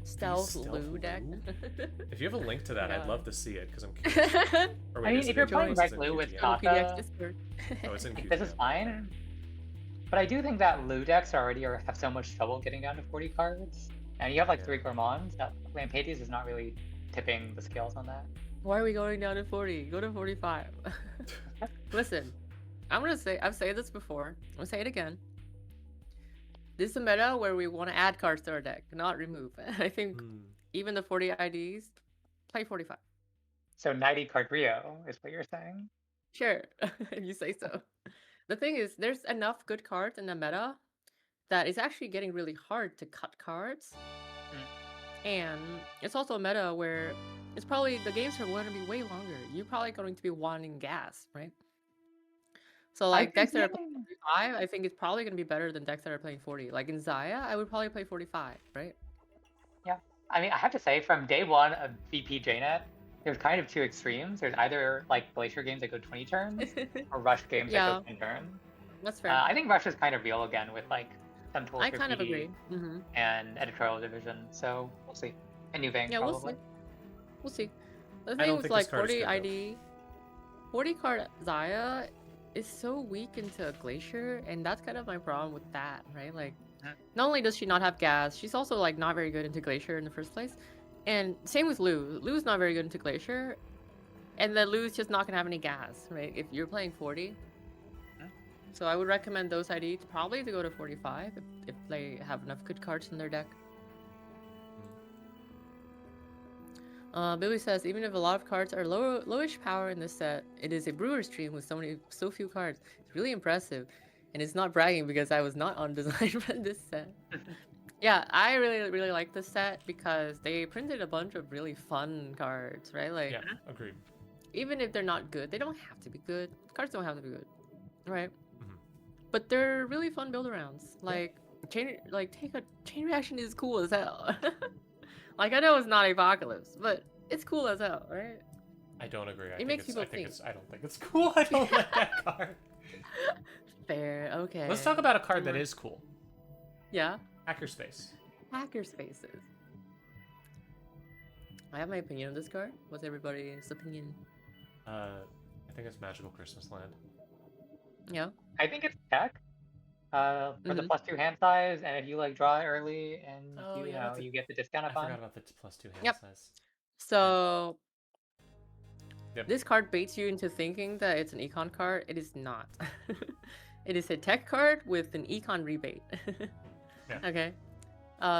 Stealth Stealth Lou deck. If you have a link to that, Yeah. I'd love to see it because I'm curious. Or I mean, is if it you're in- playing is Red it in Blue with QTM? Kata, PDX Discord. Oh, it's in like, QTM. this is fine. But I do think that Lou decks have so much trouble getting down to 40 cards. And you have like Yeah. 3 Gormons. That Lampades is not really tipping the scales on that. Why are we going down to 40? Go to 45. Listen, I've said this before. I'm gonna say it again. This is a meta where we want to add cards to our deck, not remove. I think Hmm. even the 40 IDs, play 45. So 90 card Rio is what you're saying? Sure, if you say so. The thing is, there's enough good cards in the meta that it's actually getting really hard to cut cards. And it's also a meta where it's probably the games are going to be way longer. You're probably going to be wanting gas, right? So like decks that are playing 45, I think it's probably going to be better than decks that are playing 40. Like in Zaya, I would probably play 45, right? I mean, I have to say, from day one of VP JNet, there's kind of 2 extremes. There's either like Glacier games that go 20 turns, or Rush games that Yeah. go 10 turns. That's fair. I think Rush is kind of real again with like some tools I for kind of PD agree. Hmm. and editorial division. So we'll see. And New Bank Yeah, probably. we'll see. The I thing don't with think like this card is 40 good, though. ID, 40 card Zaya is so weak into Glacier, and that's kind of my problem with that, right? Like, not only does she not have gas, she's also like not very good into Glacier in the first place. And same with Lou. Lou's not very good into Glacier, and then Lou's just not gonna have any gas, right? If you're playing 40. So I would recommend those IDs probably to go to 45 if they have enough good cards in their deck. Billy says, even if a lot of cards are lowish power in this set, it is a brewer's dream with so few cards. It's really impressive. And it's not bragging because I was not on design for this set. Yeah, I really like this set because they printed a bunch of really fun cards, right? Like, Yeah, agreed. even if they're not good, they don't have to be good. Cards don't have to be good, right? Mhm. But they're really fun build arounds. Like, chain reaction is cool as hell. Like, I know it's not Apocalypse, but it's cool as hell, right? I don't agree. It makes people I think think. it's. I don't think it's cool. I don't like that card. Fair, okay. Let's talk about a card that Sure. is cool. Yeah, Hackerspace. hacker spaces. I have my opinion on this card. What's everybody's opinion? I think it's Magical Christmas Land. Yeah. I think it's tech. For the Mhm. +2 hand size, and if you like draw it early and Oh, you yeah, know that's a- you get the discount I up on. forgot about the +2 hand Yep. size. So Yep. this card baits you into thinking that it's an econ card. It is not. It is a tech card with an econ rebate. Yeah. Okay.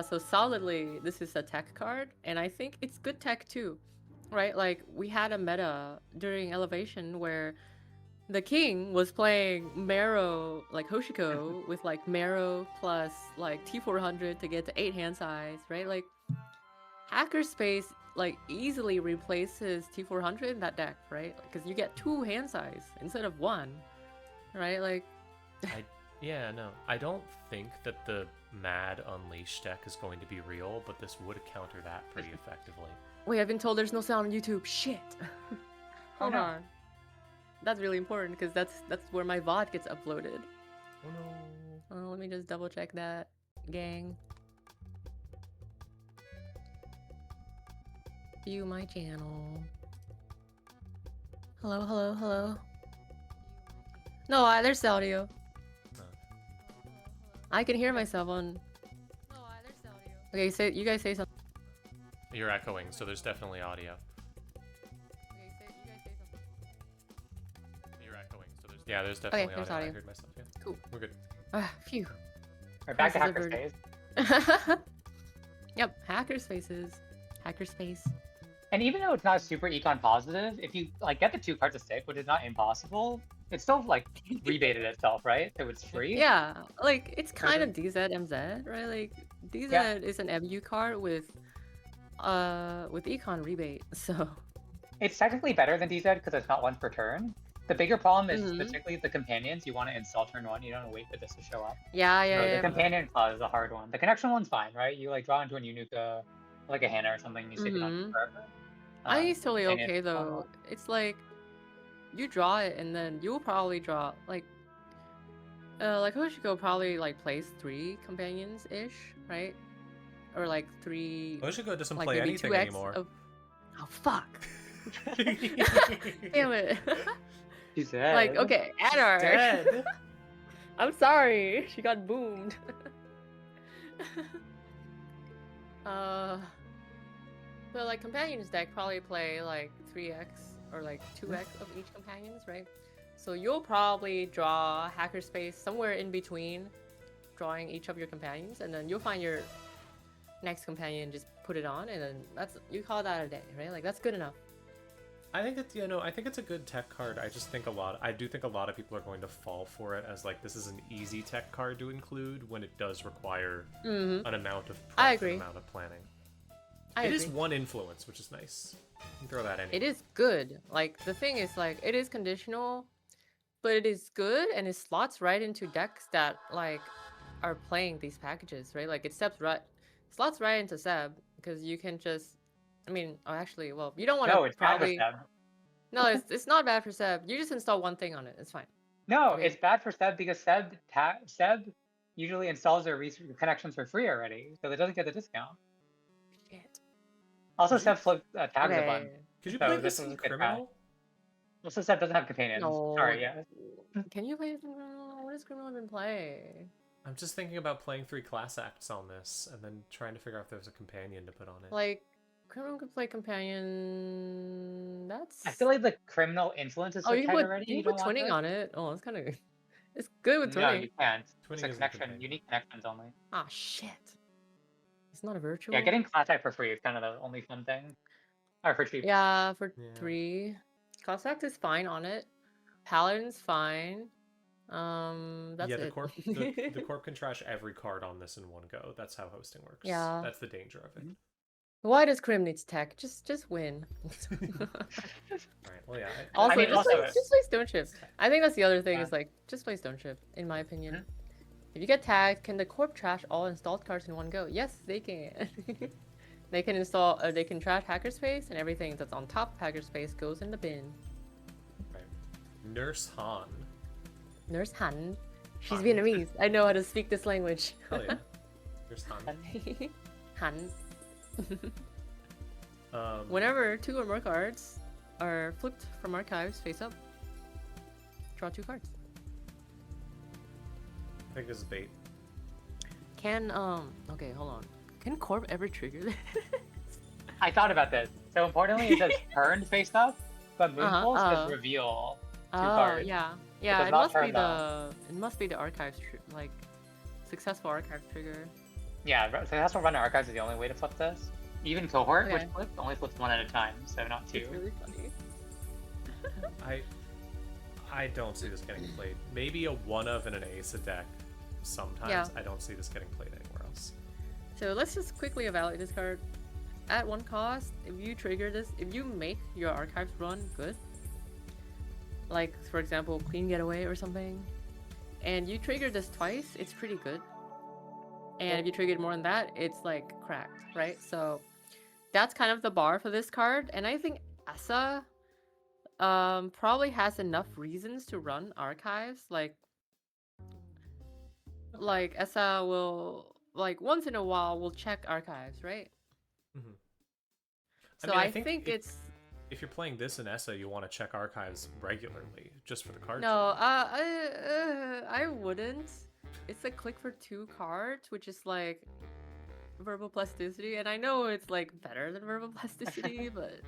So solidly, this is a tech card, and I think it's good tech too, right? Like we had a meta during Elevation where the king was playing Marrow, like Hoshiko, with like Marrow plus like T400 to get to 8 hand size, right? Like Hackerspace like easily replaces T400 in that deck, right? Because you get 2 hand size instead of 1, right? Like, Yeah, no. I don't think that the Mad Unleashed deck is going to be real, but this would counter that pretty effectively. wait, I've been told there's no sound on YouTube. Shit. Hold no. on. That's really important because that's where my VOD gets uploaded. Oh no. Let me just double check that, gang. View my channel. Hello, hello, hello. No, there's the audio. Oh. I can hear myself on. Okay, say you guys say something. You're echoing, so there's definitely audio. You're echoing, so there's definitely there's audio. I audio. heard myself. Yeah. Cool. We're good. Phew. Right, back to This is a bird. Hackerspace. Yep, Hackerspaces. Hackerspace. And even though it's not super econ positive, if you like get the 2 cards to stick, which is not impossible, it's still like rebated itself, right? So it's free. Yeah, like it's kind of DZ MZ, right? Like DZ Yeah. is an MU card with econ rebate, so It's technically better than DZ because it's not 1 per turn. The bigger problem is Mhm. particularly the companions. You want to install turn 1. You don't want to wait for this to show up. yeah, So the companion clause is a hard one. The connection one's fine, right? You like draw into a Unuka, like a Hannah or something. You stick it on Mhm. forever. I think it's totally companion okay is fine. though. It's like you draw it and then you'll probably draw like Hoshiko probably like plays 3 companions ish, right? Or like 3 Hoshiko doesn't like play maybe anything 2x anymore. of Oh fuck. Damn it. She's dead. Like okay, Adar. Dead. I'm sorry. She got boomed. But like companions deck probably play like 3x or like 2x of each companions, right? So you'll probably draw Hackerspace somewhere in between drawing each of your companions, and then you'll find your next companion, just put it on, and then you call that a day, right? Like that's good enough. I think it's I think it's a good tech card. I do think a lot of people are going to fall for it as like this is an easy tech card to include when it does require an amount of prep, I agree. an amount of planning. I It agree. is 1 influence, which is nice. You can throw that in. It is good. Like the thing is like it is conditional, but it is good and it slots right into decks that like are playing these packages, right? Like it slots right into Seb because you can just actually, well, you don't want to No, it's probably bad for Seb. No, it's not bad for Seb. You just install one thing on it. It's fine. No, Okay. it's bad for Seb because Seb usually installs their connections for free already, so it doesn't get the discount. Shit. Also, Seb flips tags a bunch. Okay. Could you So play this this is in a good Criminal? Also, Seb doesn't have companions. No. Sorry, yeah. Can you play Criminal? What does Criminal even play? I'm just thinking about playing 3 class acts on this and then trying to figure out if there's a companion to put on it. Like Criminal could play companion. That's. I feel like the criminal influence is so you tight can already. put don't want twinning this. on it. Oh, it's kind of. It's good with No, twinning. you can't. Twinning It's a isn't connection. companion. Unique connections only. Ah, shit. It's not a virtual. Yeah, getting class act for free is kind of the only fun thing. Or for cheap. Yeah, for Yeah. 3. Class Act is fine on it. Paladin's fine. That's yeah, the it. corp the corp can trash every card on this in one go. That's how hosting works. Yeah. That's the danger of it. Why does Crim needs tech? Just win. Right. Well, yeah. Also, mean, just play Stone Chip. I think that's the other thing Yeah. is like just play Stone Chip. In my opinion, if you get tagged, can the corp trash all installed cards in one go? Yes, they can. They can install. They can trash Hackerspace, and everything that's on top of Hackerspace goes in the bin. Right. Nurse Han. Nurse Han. She's Han. Vietnamese. I know how to speak this language. Hell yeah. Nurse Han. Han. Whenever 2 or more cards are flipped from archives face up, draw 2 cards. I think this is bait. Can okay, hold on. Can Corp ever trigger this? I thought about this. So importantly, it says turn face up, but Moonpulse says reveal 2 cards. Yeah. It Yeah, does it not must be turn though. it must be the archives like successful archive trigger. Yeah, successful run archives is the only way to flip this. Even cohort, Okay. which flips, only flips 1 at a time, so not 2. It's really funny. I don't see this getting played. Maybe a one of and an ace a deck. Sometimes Yeah. I don't see this getting played anywhere else. So let's just quickly evaluate this card. At 1 cost, if you trigger this, if you make your archives run good, like for example, clean getaway or something, and you trigger this twice, it's pretty good. And if you triggered more than that, it's like cracked, right? So that's kind of the bar for this card. And I think Essa probably has enough reasons to run archives. Like Essa will, like once in a while, will check archives, right? Mm-hmm. So I think it's... If you're playing this in ESA, you want to check archives regularly, just for the card. No, I wouldn't. It's a click for 2 cards, which is like verbal plasticity, and I know it's like better than verbal plasticity, but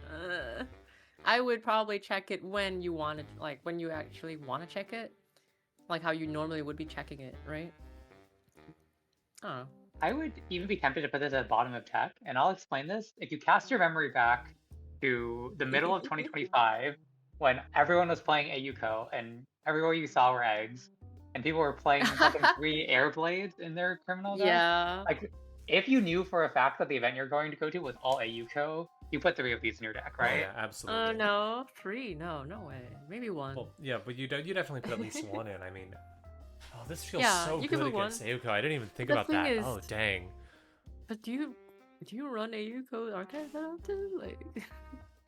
I would probably check it when you want to, like when you actually want to check it, like how you normally would be checking it, right? I don't know. I would even be tempted to put this at the bottom of tech, and I'll explain this. If you cast your memory back to the middle of 2025, when everyone was playing AUCO, and everywhere you saw were eggs, and people were playing fucking 3 air blades in their criminal deck. Yeah. Like, if you knew for a fact that the event you're going to go to was all AUCO, you put 3 of these in your deck, right? Oh, yeah, absolutely. No, 3. No way. Maybe 1. Well, yeah, but you definitely put at least 1 in. I mean, oh, this feels Yeah, so you can good put against 1. AUCO. I didn't even think The about thing that. is- Oh, dang. But do you run AUCO archive that often? Like,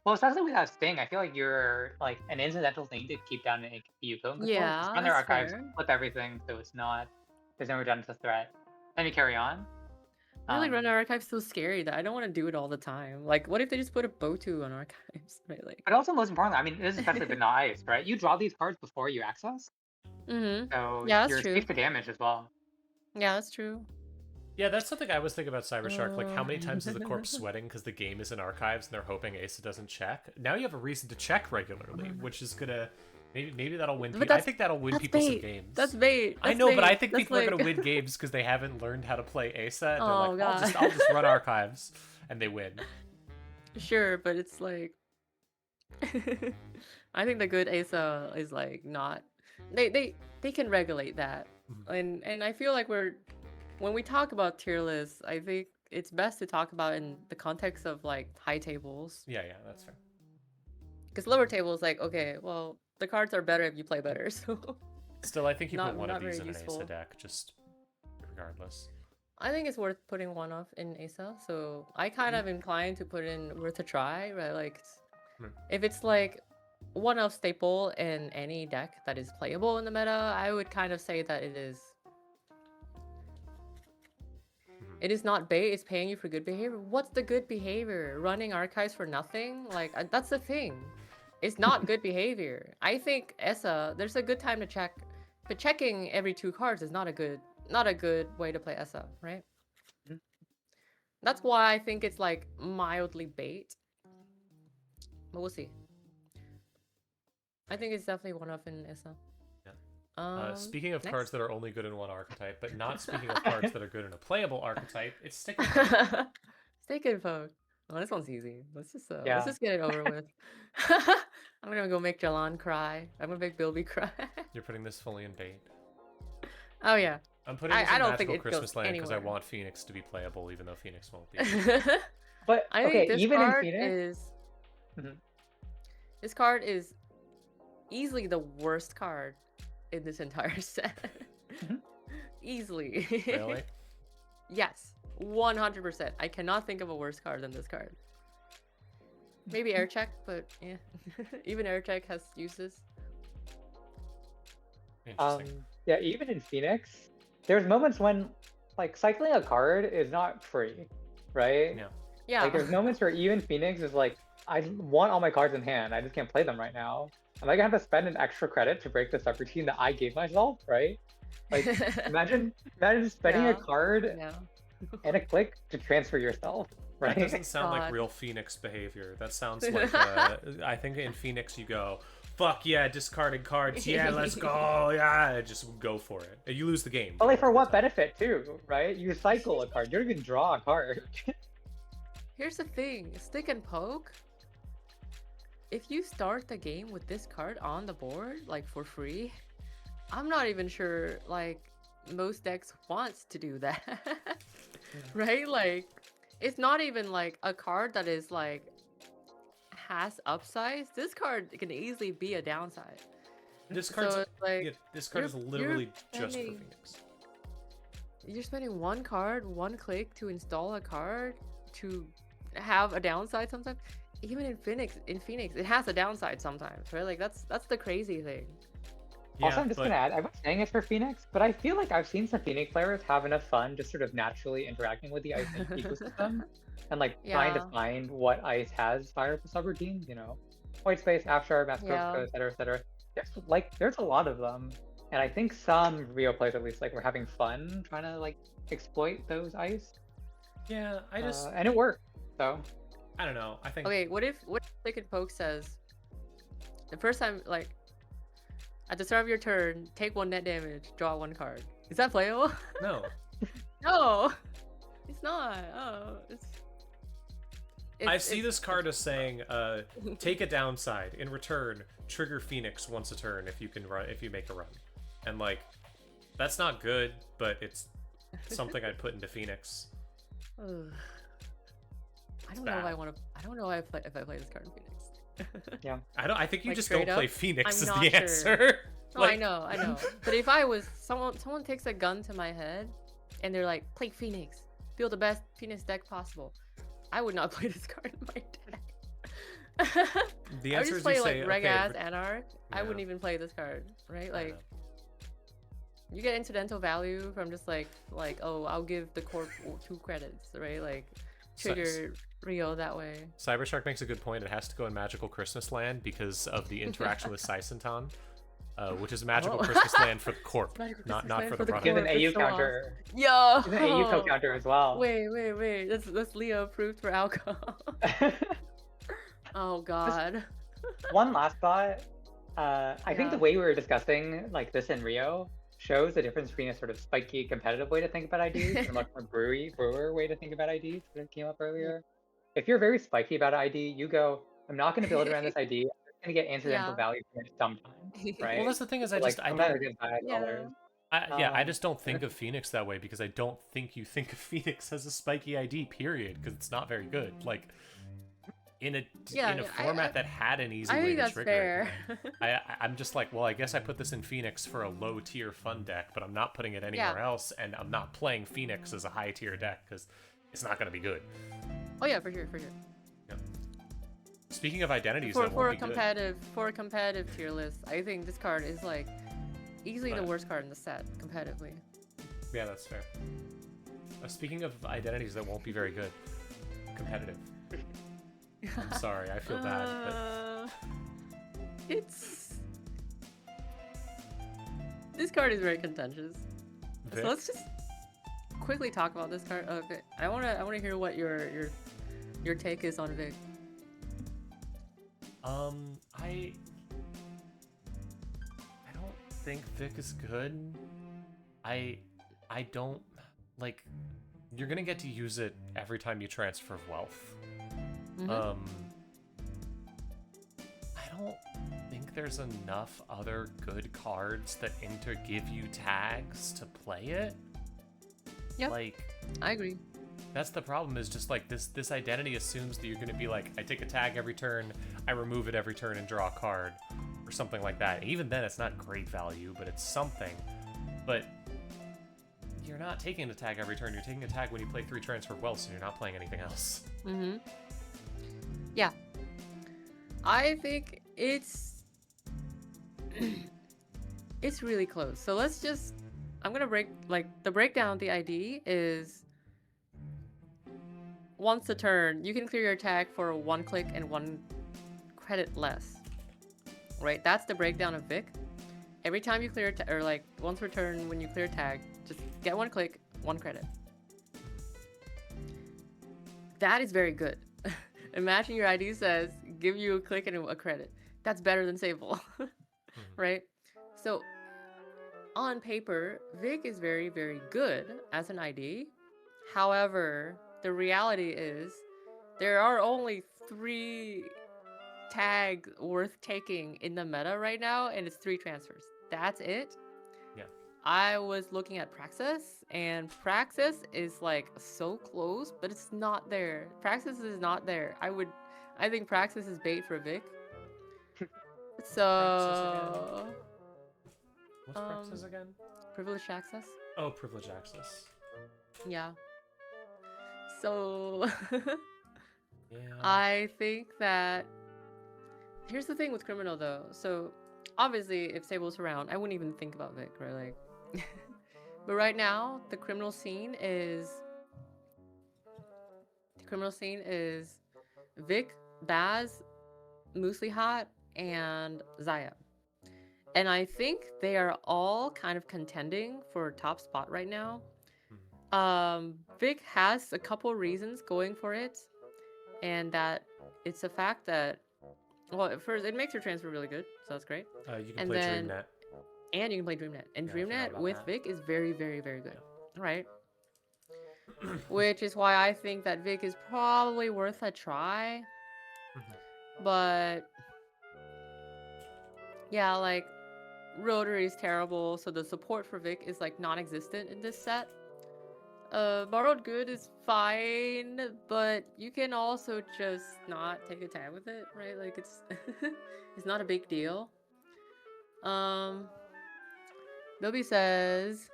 Well, especially with that Sting, I feel like you're like an incidental thing to keep down an AUCO control. Yeah, Just run their that's archives, fair. flip everything, so it's not, there's no redundant threat. Then you carry on. really, run archive's so scary that I don't want to do it all the time. Like, what if they just put a Botu on archives? Right, like. But also, most importantly, I mean, this is especially vanilla ice, right? You draw these cards before you access, Mm-hmm. so Yeah, that's you're true. safe to damage as well. Yeah, that's true. Yeah, that's something I was thinking about Cybershark. Like, how many times is the corpse sweating because the game is in archives and they're hoping Asa doesn't check? Now you have a reason to check regularly, which is gonna maybe that'll win. But I think that'll win that's people some bait. games. That's bait. I That's know, but I bait. think That's people are like- gonna win games because they haven't learned how to play Asa. And they're Oh, like, God. I'll just run archives, and they win. Sure, but it's like. I think the good Asa is like not. They can regulate that, and I feel like when we talk about tier lists, I think it's best to talk about in the context of like high tables. Yeah, that's fair. Because lower tables, like, okay, well, the cards are better if you play better. So Still, I think you put Not- one not of these very in an useful. Asa deck, just regardless. I think it's worth putting one off in Asa. So I kind of inclined to put in worth a try, right? Like, if it's like one of staple in any deck that is playable in the meta, I would kind of say that it is. It is not bait, it's paying you for good behavior. What's the good behavior? Running archives for nothing? Like, that's the thing. It's not good behavior. I think Essa, there's a good time to check, but checking every 2 cards is not a good way to play Essa, right? That's why I think it's like mildly bait. But we'll see. I think it's definitely one off in Essa. Speaking of next. cards that are only good in one archetype, but not speaking of cards that are good in a playable archetype, it's Stick. Steak and Poke. Oh, this one's easy. Let's just Yeah. get it over with. I'm gonna go make Jalan cry. I'm gonna make Bilby cry. You're putting this fully in bait. Oh yeah. I'm putting I- this I in don't think Magical it goes Christmas Land because I anywhere. want Phoenix to be playable, even though Phoenix won't be. But I okay, think this even card in Phoenix, is. Mhm. This card is easily the worst card in this entire set. Mhm. Easily. Really? Yes, 100%. I cannot think of a worse card than this card. Maybe air check, but yeah. Even air check has uses. Interesting. yeah, even in Phoenix, there's moments when like cycling a card is not free, right? Yeah. Yeah. Like there's moments where even Phoenix is like, I want all my cards in hand. I just can't play them right now. Am I gonna have to spend an extra credit to break the subroutine that I gave myself, right? Like imagine spending a Yeah. card Yeah. and a click to transfer yourself, That right? doesn't sound like God. real Phoenix behavior. That sounds like I think in Phoenix you go, fuck yeah, discarding cards, yeah, let's go, yeah, just go for it. You lose the game. But like for every what time. benefit too, right? You cycle a card. You don't even draw a card. Here's the thing, stick and poke. If you start the game with this card on the board, like for free, I'm not even sure like most decks wants to do that. Right? Like it's not even like a card that is like has upsides. This card can easily be a downside. This card's So it's like yeah, this card is you're literally just for spending- Phoenix. you're spending one card, one click to install a card to have a downside sometimes. Even in Phoenix, it has a downside sometimes, right? Like that's the crazy thing. Also, Yeah, I'm just but gonna add, I was saying it's for Phoenix, but I feel like I've seen some Phoenix players have enough fun just sort of naturally interacting with the Ice ecosystem and like trying to Yeah. find what Ice has fired for subroutines, you know, White Space, Afshar, Yeah. et cetera, et cetera. There's a lot of them, and I think some Rio players at least like were having fun trying to like exploit those Ice, yeah, I just and it worked. So I don't know. I think Okay, what if Stick and Poke says the first time, like at the start of your turn, take 1 net damage, draw 1 card. Is that playable? no. No, it's not. Oh, I see this card as saying, take a downside. In return, trigger Phoenix once a turn if you can run if you make a run. And like that's not good, but it's something I'd put into Phoenix. Ugh. I don't bad. know if I want to. I don't know if I play this card in Phoenix. yeah, I think you Like, just straight don't play up, Phoenix I'm is not the sure. answer. No, I know. But if I was someone takes a gun to my head, and they're like, play Phoenix, build the best Phoenix deck possible, I would not play this card in my deck. The I would answer just is play you like say, reg okay, ass Anarch. I Yeah. wouldn't even play this card, right? I Like know. you get incidental value from just like oh, I'll give the corp 2 credits, right? Like trigger Rio that way. Cybershark makes a good point. It has to go in Magical Christmas Land because of the interaction with Saisentan, which is Magical Oh. Christmas Land for the corp, Magical not Christmas Land for for the the product. give an Corp AU is so counter, Yo. give an AU counter as well. Wait. That's Leo approved for alcohol. Oh God. One last thought. I think the Yeah. way we were discussing like this in Rio shows the difference between a sort of spiky competitive way to think about IDs and a much more brewer way to think about IDs that came up earlier. If you're very spiky about an ID, you go, I'm not going to build around this ID. I'm just going to get incidental Yeah. value from it sometimes, right? Well, that's the thing is, I Like just I sometimes don't. it's bad Yeah. dollars. I just don't think of Phoenix that way because I don't think you think of Phoenix as a spiky ID. Period, because it's not very good. Like in a format that had an easy I way think to that's trigger fair. it. I'm just like, well, I guess I put this in Phoenix for a low tier fun deck, but I'm not putting it anywhere else, and I'm not playing Phoenix as a high tier deck because it's not going to be good. Oh yeah, for sure. Yeah. Speaking of identities, For that a won't be good. competitive tier list, I think this card is like easily the But- worst card in the set competitively. Yeah, that's fair. Speaking of identities that won't be very good, competitive. I'm sorry, I feel bad. It's this card is very contentious. But So let's just quickly talk about this card. Okay, I wanna hear what your take is on Vic. I don't think Vic is good. I don't like. You're gonna get to use it every time you transfer wealth. Mhm. I don't think there's enough other good cards that give you tags to play it. Yep. Like, I agree. that's the problem, is just like this identity assumes that you're going to be like, I take a tag every turn, I remove it every turn and draw a card, or something like that. Even then, it's not great value, but it's something. But you're not taking a tag every turn, you're taking a tag when you play 3 transfer wealth, so you're not playing anything else. Mm-hmm. Yeah. I think it's it's really close. So let's just I'm gonna break the breakdown of the ID is once a turn, you can clear your tag for 1 click and 1 credit less. Right? That's the breakdown of Vic. Every time you clear or like once per turn when you clear a tag, just get 1 click, 1 credit. That is very good. Imagine your ID says give you a click and a credit. That's better than Sable. Right? So on paper, Vic is very, very good as an ID. However, the reality is there are only 3 tags worth taking in the meta right now, and it's 3 transfers. That's it. Yeah. I was looking at Praxis, and Praxis is like so close, but it's not there. Praxis is not there. I think Praxis is bait for Vic. So What's Praxis again? Privileged access. Oh, privilege access. Yeah. So Yeah. I think that here's the thing with Criminal though. So obviously if Sable's around, I wouldn't even think about Vic, right? Like but right now the criminal scene is Vic, Baz, Moosely Hot, and Zaya. And I think they are all kind of contending for top spot right now. Vic has a couple reasons going for it, and that it's a fact that, well, at first it makes your transfer really good, so that's great. You can play DreamNet. And you can play DreamNet, and DreamNet with Vic is very, very, very good, right? Which is why I think that Vic is probably worth a try. But yeah, like Rotary is terrible, so the support for Vic is like non-existent in this set. Borrowed Good is fine, but you can also just not take a tag with it, right? Like it's it's not a big deal. Bilby says,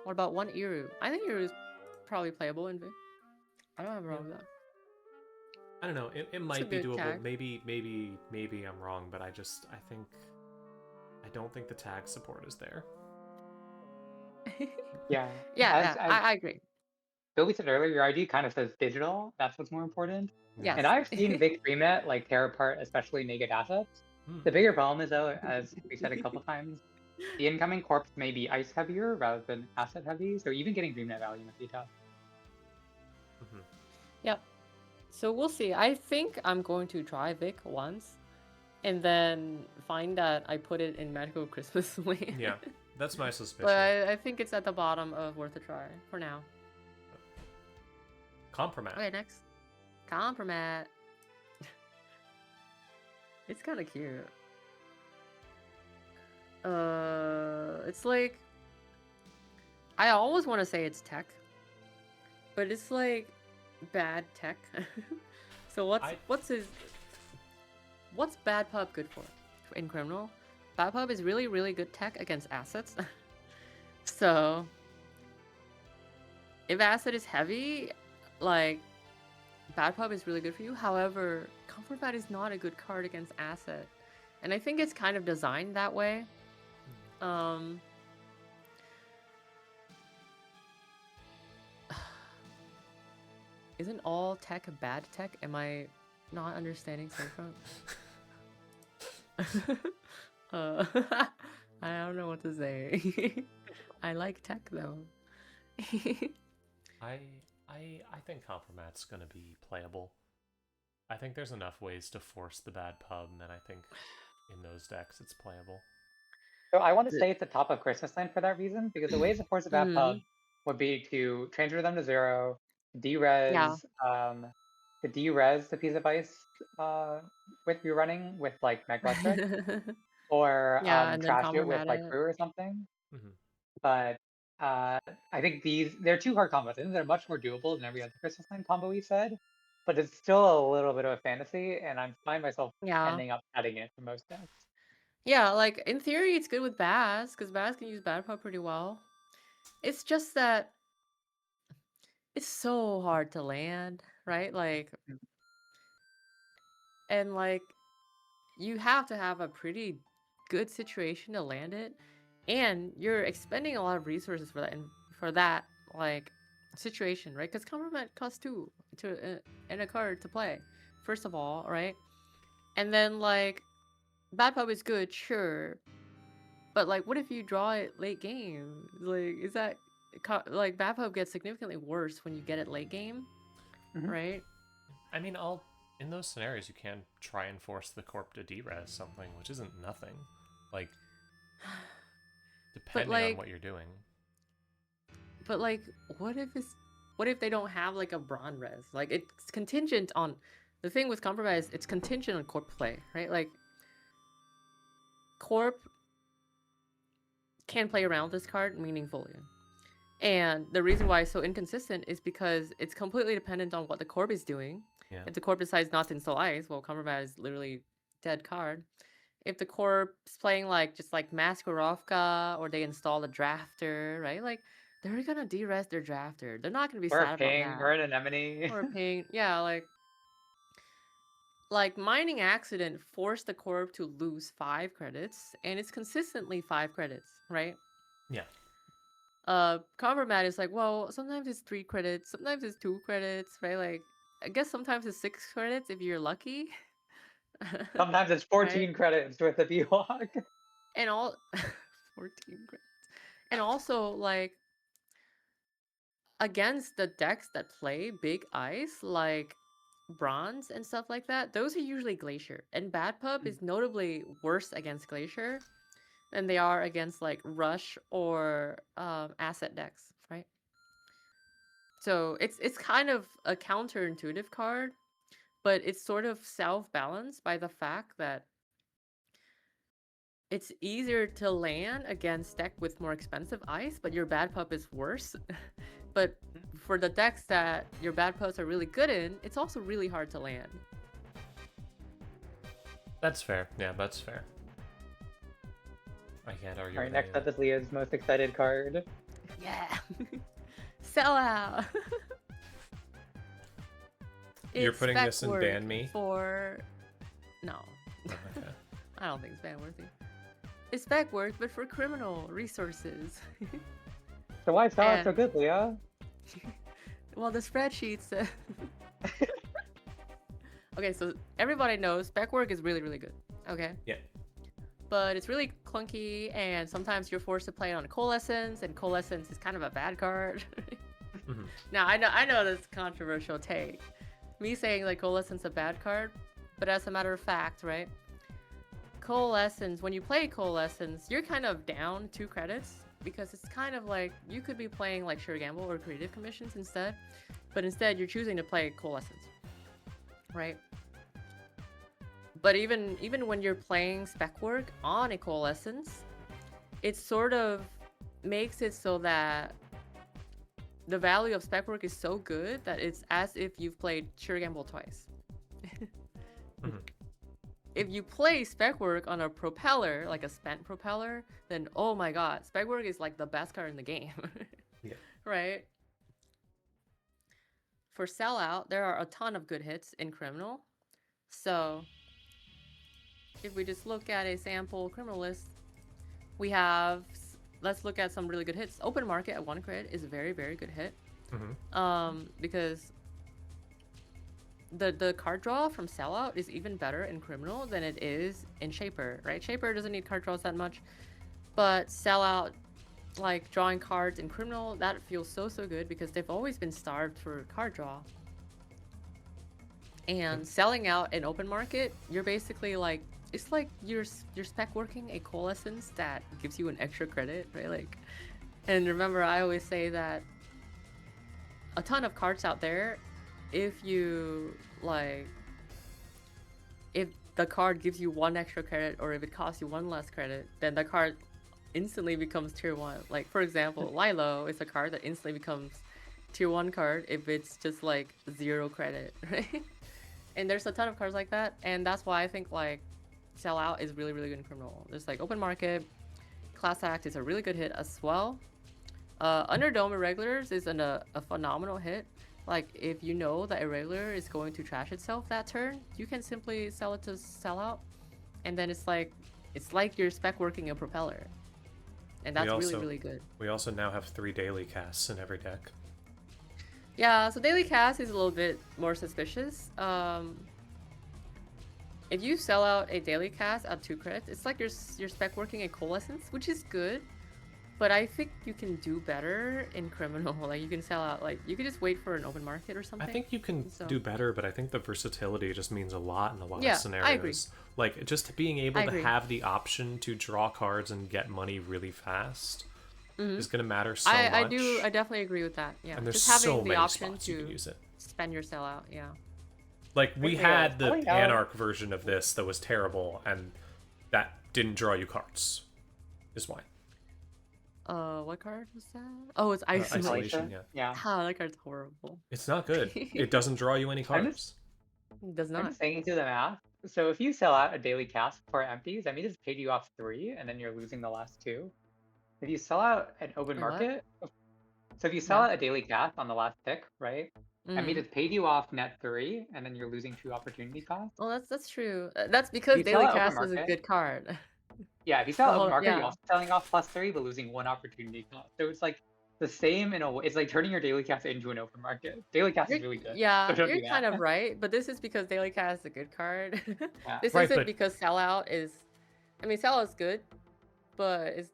what about 1 Iru? I think Iru is probably playable in Vic. I don't have a problem with that. I don't know. It might be doable. Tag. Maybe I'm wrong, but I don't think the tag support is there. Yeah. I agree. Billy said earlier, your ID kind of says digital. That's what's more important. Yes. And I've seen Vic DreamNet like tear apart, especially naked assets. The bigger problem is though, as we said a couple times, the incoming corpse may be ice heavier rather than asset heavy, so even getting DreamNet value might be tough. Yep. So we'll see. I think I'm going to try Vic once, and then find that I put it in Magical Christmas Lane. Yeah, that's my suspicion. But I think it's at the bottom of worth a try for now. Compromat. Okay, next. Compromat. It's kind of cute. It's like, I always want to say it's tech, but it's like bad tech. So what's Bad Pub good for in Criminal? Bad Pub is really, really good tech against assets. So if asset is heavy, like Bad Pub is really good for you. However, Comfort Mat is not a good card against asset, and I think it's kind of designed that way. Isn't all tech bad tech? Am I not understanding Storefront? I don't know what to say. I like tech though. I think Compromat's gonna be playable. I think there's enough ways to force the Bad Pub, and then I think in those decks it's playable. So I want to say it's the top of Christmas Land for that reason, because the ways to force a Bad Pub would be to transfer them to 0, derez, to derez the piece of ice with you running with like Meglectric, or trash it with like Brew or something. But I think they're 2 hard combos. I think they're much more doable than every other Christmas Land combo we said, but it's still a little bit of a fantasy, and I find myself ending up cutting it for most decks. Yeah, like in theory it's good with Baz, because Baz can use Bad Pub pretty well. It's just that it's so hard to land, right? Like, and like you have to have a pretty good situation to land it, and you're expending a lot of resources for that. And for that, like, situation, right? Because Compromat costs 2 to and a card to play, first of all, right? And then like Bad Pub is good, sure, but like, what if you draw it late game? Like, is that like Bad Pub gets significantly worse when you get it late game, right? I mean, in those scenarios, you can try and force the corp to derez something, which isn't nothing. Like, depending on what you're doing. But like, what if they don't have like a Bron res? Like, it's contingent on the thing with compromise. It's contingent on corp play, right? Like, corp can play around this card meaningfully. And the reason why it's so inconsistent is because it's completely dependent on what the corp is doing. Yeah. If the corp decides not to install ice, well, compromise is literally dead card. If the corp's playing like just like Maskarovka, or they install a drafter, right? Like, they're gonna derez their drafter. They're not gonna be Or sad a ping, about that. or an anemone. Or a ping. Yeah, like mining accident forced the corp to lose 5 credits, and it's consistently 5 credits, right? Yeah. Compromat is like, well, sometimes it's 3 credits, sometimes it's 2 credits, right? Like, I guess sometimes it's 6 credits if you're lucky. Sometimes it's 14 credits with a B-Walk. And all 14 credits. And also, like, against the decks that play big ice, like Bronze and stuff like that, those are usually Glacier. And Bad Pub is notably worse against Glacier than they are against like Rush or Asset decks, right? So it's kind of a counterintuitive card, but it's sort of self-balanced by the fact that it's easier to land against deck with more expensive ice, but your Bad Pup is worse. But for the decks that your Bad Pups are really good in, it's also really hard to land. That's fair. Yeah, that's fair. I can't argue. Alright, next up is Leah's most excited card. Yeah. Sell out. You're putting this in Spec ban me? For... No. Okay. I don't think it's ban worthy. It's spec work, but for criminal resources. So why is that so good, Leah? Well, the spreadsheet says... Okay, so everybody knows spec work is really, really good. Okay? Yeah. But it's really clunky, and sometimes you're forced to play it on Coalescence, and Coalescence is kind of a bad card. Now, I know this controversial take. Me saying like Coalescence is a bad card, but as a matter of fact, right? Coalescence, when you play Coalescence, you're kind of down 2 credits, because it's kind of like you could be playing like Sure Gamble or Creative Commissions instead, but instead you're choosing to play Coalescence, right? But even when you're playing spec work on a Coalescence, it sort of makes it so that the value of spec work is so good that it's as if you've played Sure Gamble twice. If you play spec work on a propeller, like a spent propeller, then oh my god, spec work is like the best card in the game. Yeah. Right? For sellout, there are a ton of good hits in criminal. So if we just look at a sample criminal list, we have, let's look at some really good hits. Open Market at 1 crit is a very, very good hit. Because the card draw from sellout is even better in criminal than it is in Shaper, right? Shaper doesn't need card draws that much, but sellout, like drawing cards in criminal, that feels so good because they've always been starved for card draw. And selling out in open market, you're basically like, it's like you're spec working a Coalescence that gives you an extra credit, right? Like, and remember, I always say that a ton of cards out there, if you like, if the card gives you 1 extra credit or if it costs you 1 less credit, then the card instantly becomes tier 1. Like, for example, Lilo is a card that instantly becomes tier 1 card if it's just like 0 credit, right? And there's a ton of cards like that, and that's why I think like sellout is really, really good in criminal. There's like open market, class act is a really good hit as well. Underdome irregulars is a phenomenal hit. Like, if you know that irregular is going to trash itself that turn, you can simply sell it to sellout, and then it's like you're spec working a propeller, and that's really, really good. We also now have 3 daily casts in every deck. Yeah, so daily cast is a little bit more suspicious. If you sell out a daily cast at 2 credits, it's like you're spec working a coalescence, which is good. But I think you can do better in criminal. Like you can sell out, like you could just wait for an open market or something. I think you can do better, but I think the versatility just means a lot in a lot Yeah, of scenarios. I agree. Like just being able I to agree. have the option to draw cards and get money really fast Mhm. is going to matter so I much. I definitely agree with that. Yeah, And there's just having so the many option spots you to can use it. spend your sellout. Yeah. Like we Yeah, had the selling out- Anarch version of this that was terrible, and that didn't draw you cards. Is why. What card was that? Oh, it's isolation. Isolation, yeah. Yeah. Ah, that card's horrible. It's not good. It doesn't draw you any I'm cards. just- It does I'm not. just thinking through the math. So if you sell out a daily cast for empties, that means it's paid you off 3, and then you're losing the last 2. If you sell out an open Wait, what? market, so if you sell Yeah. out a daily cast on the last pick, right? That means Mm. it's paid you off net 3, and then you're losing 2 opportunity costs. Well, that's true. That's because You sell daily it open cast is a market. good card. Yeah, if you sell The open whole- market, yeah. you're also selling off +3, but losing 1 opportunity cost. So it's like the same in a way. It's like turning your daily cast into an open market. Daily cast is really good. Yeah, So don't you're do kind that. of right, but this is because daily cast is a good card. Yeah. This Right, isn't but- because sellout is. I mean, sellout is good, but it's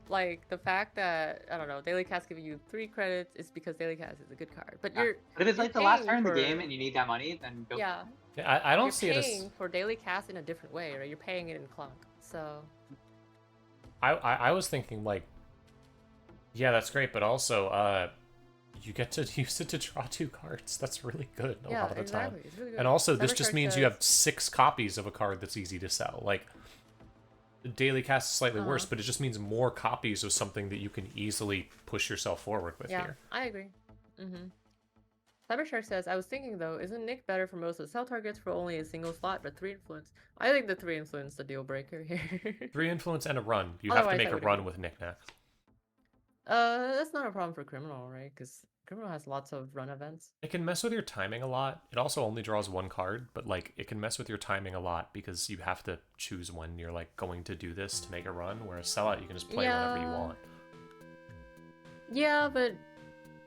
like the fact that I don't know, daily cast giving you 3 credits is because daily cast is a good card. But Yeah. you're But if it's you're like the last paying turn of the for- game and you need that money, then go. yeah, Yeah, I don't you're see it paying as. for daily cast in a different way, right? You're paying it in clunk. So I was thinking like, yeah, that's great, but also you get to use it to draw 2 cards. That's really good a yeah, lot of the exactly. time. It's really good. And also, this Cyber just Shark means you says- have 6 copies of a card that's easy to sell. Like, the daily cast is slightly worse, Uh-huh. but it just means more copies of something that you can easily push yourself forward with Yeah, here. I agree. Cybershark says, I was thinking though, isn't Nick better for most of the cell targets for only a single slot, but 3 influence? I think the 3 influence the deal breaker here. 3 influence and a run. You have to Otherwise, make I a would run agree. with knickknacks. That's not a problem for criminal, right? Because criminal has lots of run events. It can mess with your timing a lot. It also only draws 1 card, but like it can mess with your timing a lot because you have to choose when you're like going to do this to make a run, whereas sellout you can just play whenever you Yeah. want. Yeah, but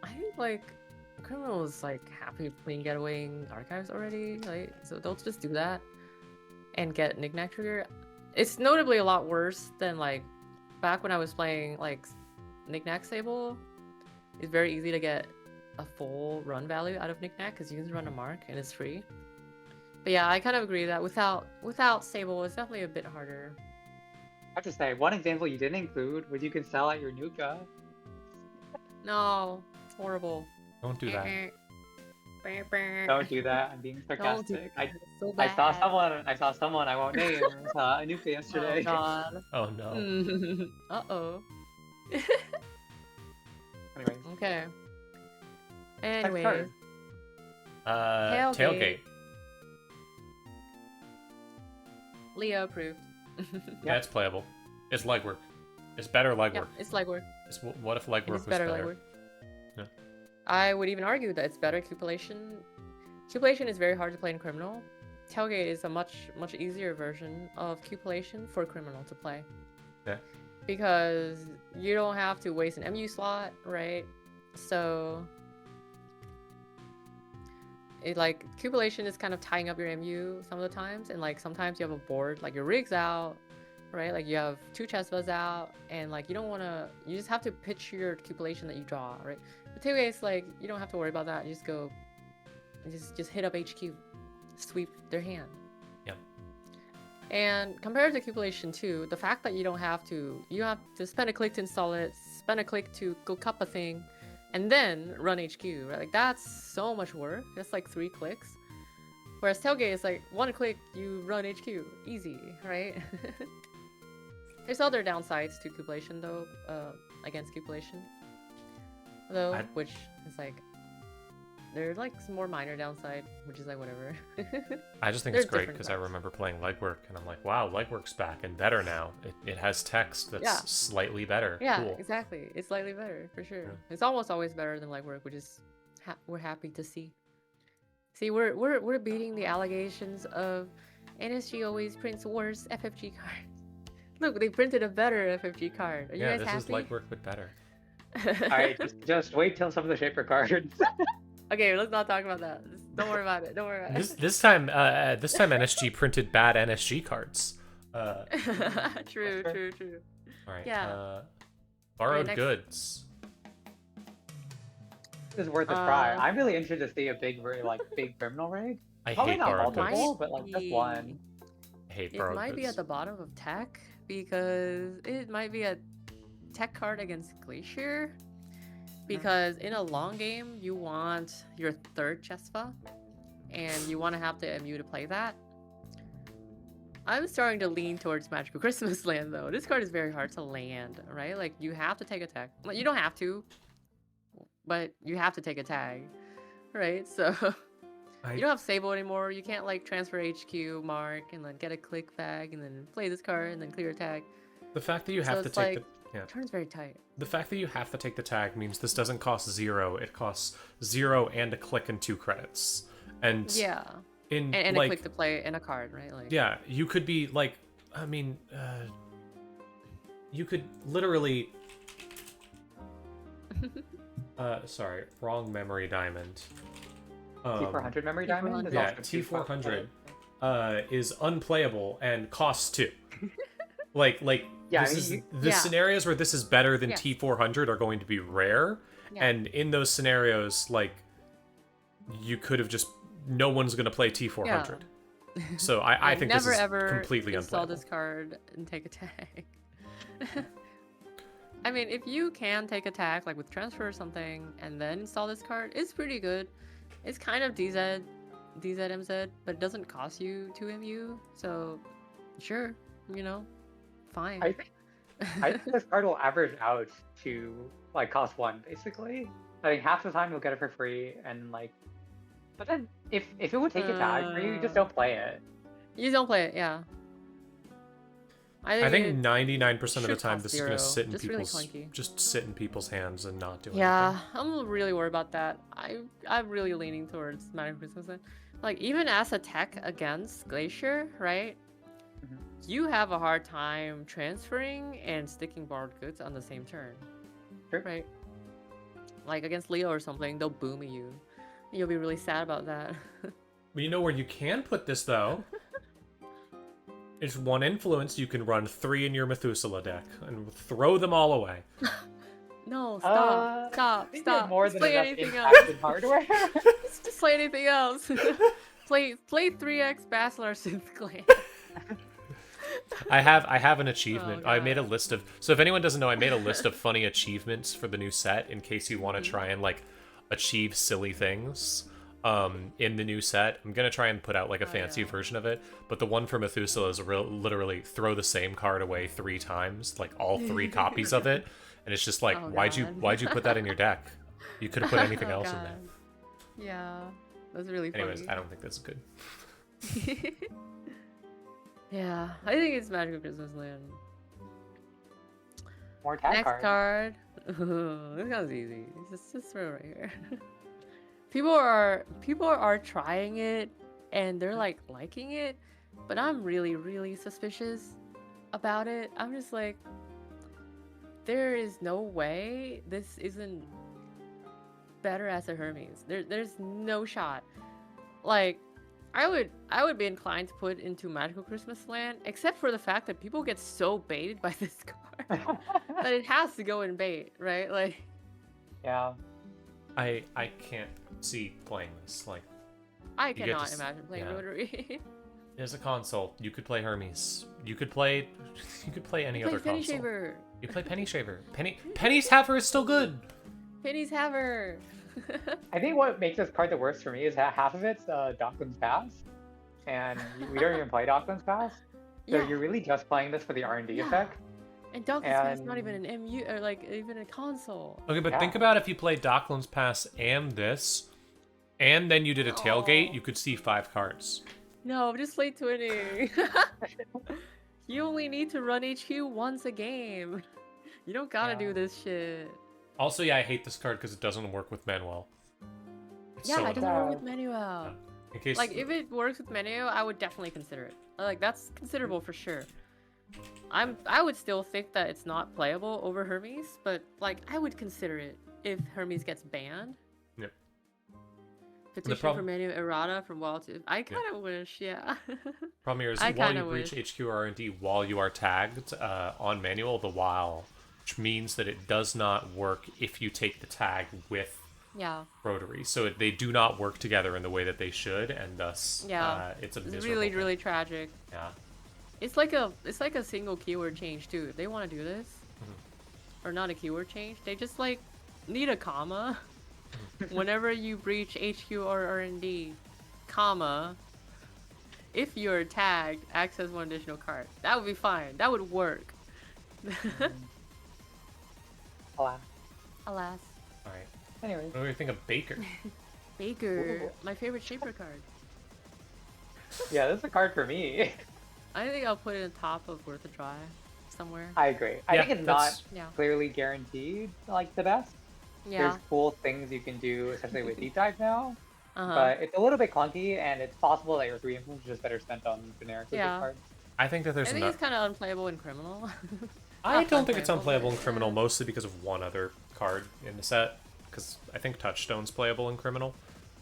I think like criminal is like happy playing getawaying archives already, like so they'll just do that and get knickknack trigger. It's notably a lot worse than like back when I was playing like knickknack sable. It's very easy to get a full run value out of knickknack because you can run a mark and it's free. But yeah, I kind of agree that without sable, it's definitely a bit harder. I have to say, one example you didn't include was you can sell out your Nuka. No, it's horrible. Don't do that. Don't do that. I'm being Don't do sarcastic. that. It's so I saw bad. someone I won't name saw a Nuka yesterday. Oh god. Oh no. Uh-oh. Anyways, Okay. next Anyways. card. Tailgate. Leah approved. Yeah, it's playable. It's legwork. It's better legwork. Yeah, it's legwork. What if legwork It was is better better? legwork. Yeah. I would even argue that it's better cupulation. Cupulation is very hard to play in criminal. Tailgate is a much easier version of cupulation for criminal to play. Yeah. Because you don't have to waste an MU slot, right? So it like cupulation is kind of tying up your MU some of the times, and like sometimes you have a board like your rig's out, right? Like you have 2 chest buds out, and like you don't want to. You just have to pitch your cupulation that you draw, right? But tailgate's like you don't have to worry about that. You just go, just hit up HQ, sweep their hand. Yeah. And compared to cupulation 2, the fact that you have to spend a click to install it, spend a click to go cup a thing, and then run HQ, right? Like that's so much work. That's like 3 clicks. Whereas tailgate is like 1 click, you run HQ, easy, right? There's other downsides to cupulation though, against cupulation, though, which is like there's like some more minor downside, which is like whatever. I just think There's it's great different because I sides. remember playing legwork and I'm like, wow, legwork's back and better now. It has text that's Yeah. slightly better. Yeah, Cool. exactly. It's slightly better for sure. Yeah. It's almost always better than legwork, which is we're happy to see. See, we're beating the allegations of NSG always prints worse FFG cards. Look, they printed a better FFG card. Are you Yeah, guys this happy? is legwork but better. Alright, just wait till some of the shaper cards. Okay, let's not talk about that. Don't worry about it. Don't worry about it. This time NSG printed bad NSG cards. True. All right. Yeah. Borrowed next. goods. This is worth a try. I'm really interested to see a big criminal rig. I Probably hate not borrowed multiple, goods. but like just one. I hate It borrowed might be goods. at the bottom of tech because it might be a tech card against Glacier. Because in a long game, you want your third Chespa, and you want to have the MU to play that. I'm starting to lean towards Magical Christmas Land though. This card is very hard to land, right? Like you have to take a tag. Like, you don't have to, but you have to take a tag, right? So you don't have Sable anymore. You can't like transfer HQ, mark, and then get a click bag, and then play this card, and then clear a tag. The fact that you have to it's take like, turn's very tight. the fact that you have to take the tag means this doesn't cost 0. It costs 0 and a click and 2 credits. And Yeah. in And like a click to play in a card, right? Like yeah, you could be like, I mean, you could literally. Sorry, wrong memory diamond. T400 memory diamond? Is Yeah, also two T400 credits. is unplayable and costs 2. like Yeah, this I mean, is the scenarios where this is better than Yeah. T400 are going to be rare, Yeah. and in those scenarios, like you could have just no one's gonna play T400. So I think never this is ever completely install unplayable. this card and take a tag. I mean, if you can take a tag, like with transfer or something, and then install this card, it's pretty good. It's kind of DZMZ, but it doesn't cost you 2 MU, so sure, fine. I think this card will average out to like cost 1 basically. I think half the time you'll get it for free, and like, but then if it would take a tag for you, you just don't play it. You don't play it, yeah. I think it 99% of the should time cost this is gonna 0, sit in just really people's clunky. just sit in people's hands and not do Yeah, anything. I'm really worried about that. I'm really leaning towards Magic Christmas Land. Like even as a tech against Glacier, right? Mhm. You have a hard time transferring and sticking borrowed goods on the same turn. Sure. Right? Like against Leo or something, they'll boom at you. You'll be really sad about that. But you know where you can put this though? It's 1 influence. You can run 3 in your Methuselah deck and throw them all away. No, stop, I think you have stop. more Just than play enough anything impact else. in hardware. Just play anything else. play 3x Bachelor Synth Clan. I have an achievement. Oh, I made a God. list of. So if anyone doesn't know, I made a list of funny achievements for the new set in case you want to try and like achieve silly things. In the new set, I'm gonna try and put out like a fancy yeah. version of it. But the one for Methuselah is literally throw the same card away 3 times, like all 3 copies of it, and it's just like, Oh, why'd God. you put that in your deck? You could have put anything else in there. God. Yeah, that's really funny. Anyways, I don't think that's good. Yeah, I think it's Magical Christmas Land. More tag Next cards. card. This one's easy. Just throw it right here. People are trying it and they're like liking it, but I'm really suspicious about it. I'm just like, there is no way this isn't better as a Hermes. There's no shot. Like, I would be inclined to put into Magical Christmas Land, except for the fact that people get so baited by this card that it has to go in bait, right? Like, Yeah. I can't see playing this. Like, I You get cannot to imagine playing yeah. Rotary. there's a console. You could play Hermes. You could play any Play other Penny console. Shaver. You play Penny Shaver. Penny's Haver is still good. Penny's Haver. I think what makes this card the worst for me is that half of it's Docklands Pass, and we don't even play Docklands Pass. So Yeah. you're really just playing this for the R&D Yeah. effect. And Donkey's Pass is not And- even an MU or like even a console. Okay, but Yeah. think about if you played Docklands Pass and this, and then you did a tailgate, Oh. you could see 5 cards. No, just late twinning. You only need to run HQ once a game. You don't gotta Yeah. do this shit. Also, yeah, I hate this card because it doesn't work with Manuel. It's Yeah, so it doesn't annoying. work with Manuel. In case, Like if it works with Manuel, I would definitely consider it. Like that's considerable for sure. I would still think that it's not playable over Hermes, but like I would consider it if Hermes gets banned. Yep. Petition for problem- manual errata from Wild 2. I kind of wish, yeah. Problem here is I while you kinda breach wish. HQ or R&D while you are tagged on manual, the while, which means that it does not work if you take the tag with Yeah. rotary. So they do not work together in the way that they should, and thus Yeah. it's a It's miserable really, thing. really tragic. Yeah. It's like a single keyword change too. If they want to do this, or not a keyword change, they just like need a comma. Whenever you breach HQ or R&D, comma, if you're tagged, access one additional card. That would be fine. That would work. Alas. Alas. All right. Anyways. What do you think of Baker? Baker, Ooh. my favorite Shaper card. Yeah, this is a card for me. I think I'll put it on top of Worth a Try somewhere. I agree. I Yeah, think it's not that's- Yeah. clearly guaranteed like the best. Yeah. There's cool things you can do, especially with deep dive now. Uh-huh. But it's a little bit clunky, and it's possible that your 3 influence is just better spent on generic Yeah. cards. I think that I there's think enough. it's kind of unplayable in Criminal. I Not don't think it's unplayable, unplayable in but, Criminal, yeah. mostly because of one other card in the set. Because I think Touchstone's playable in Criminal.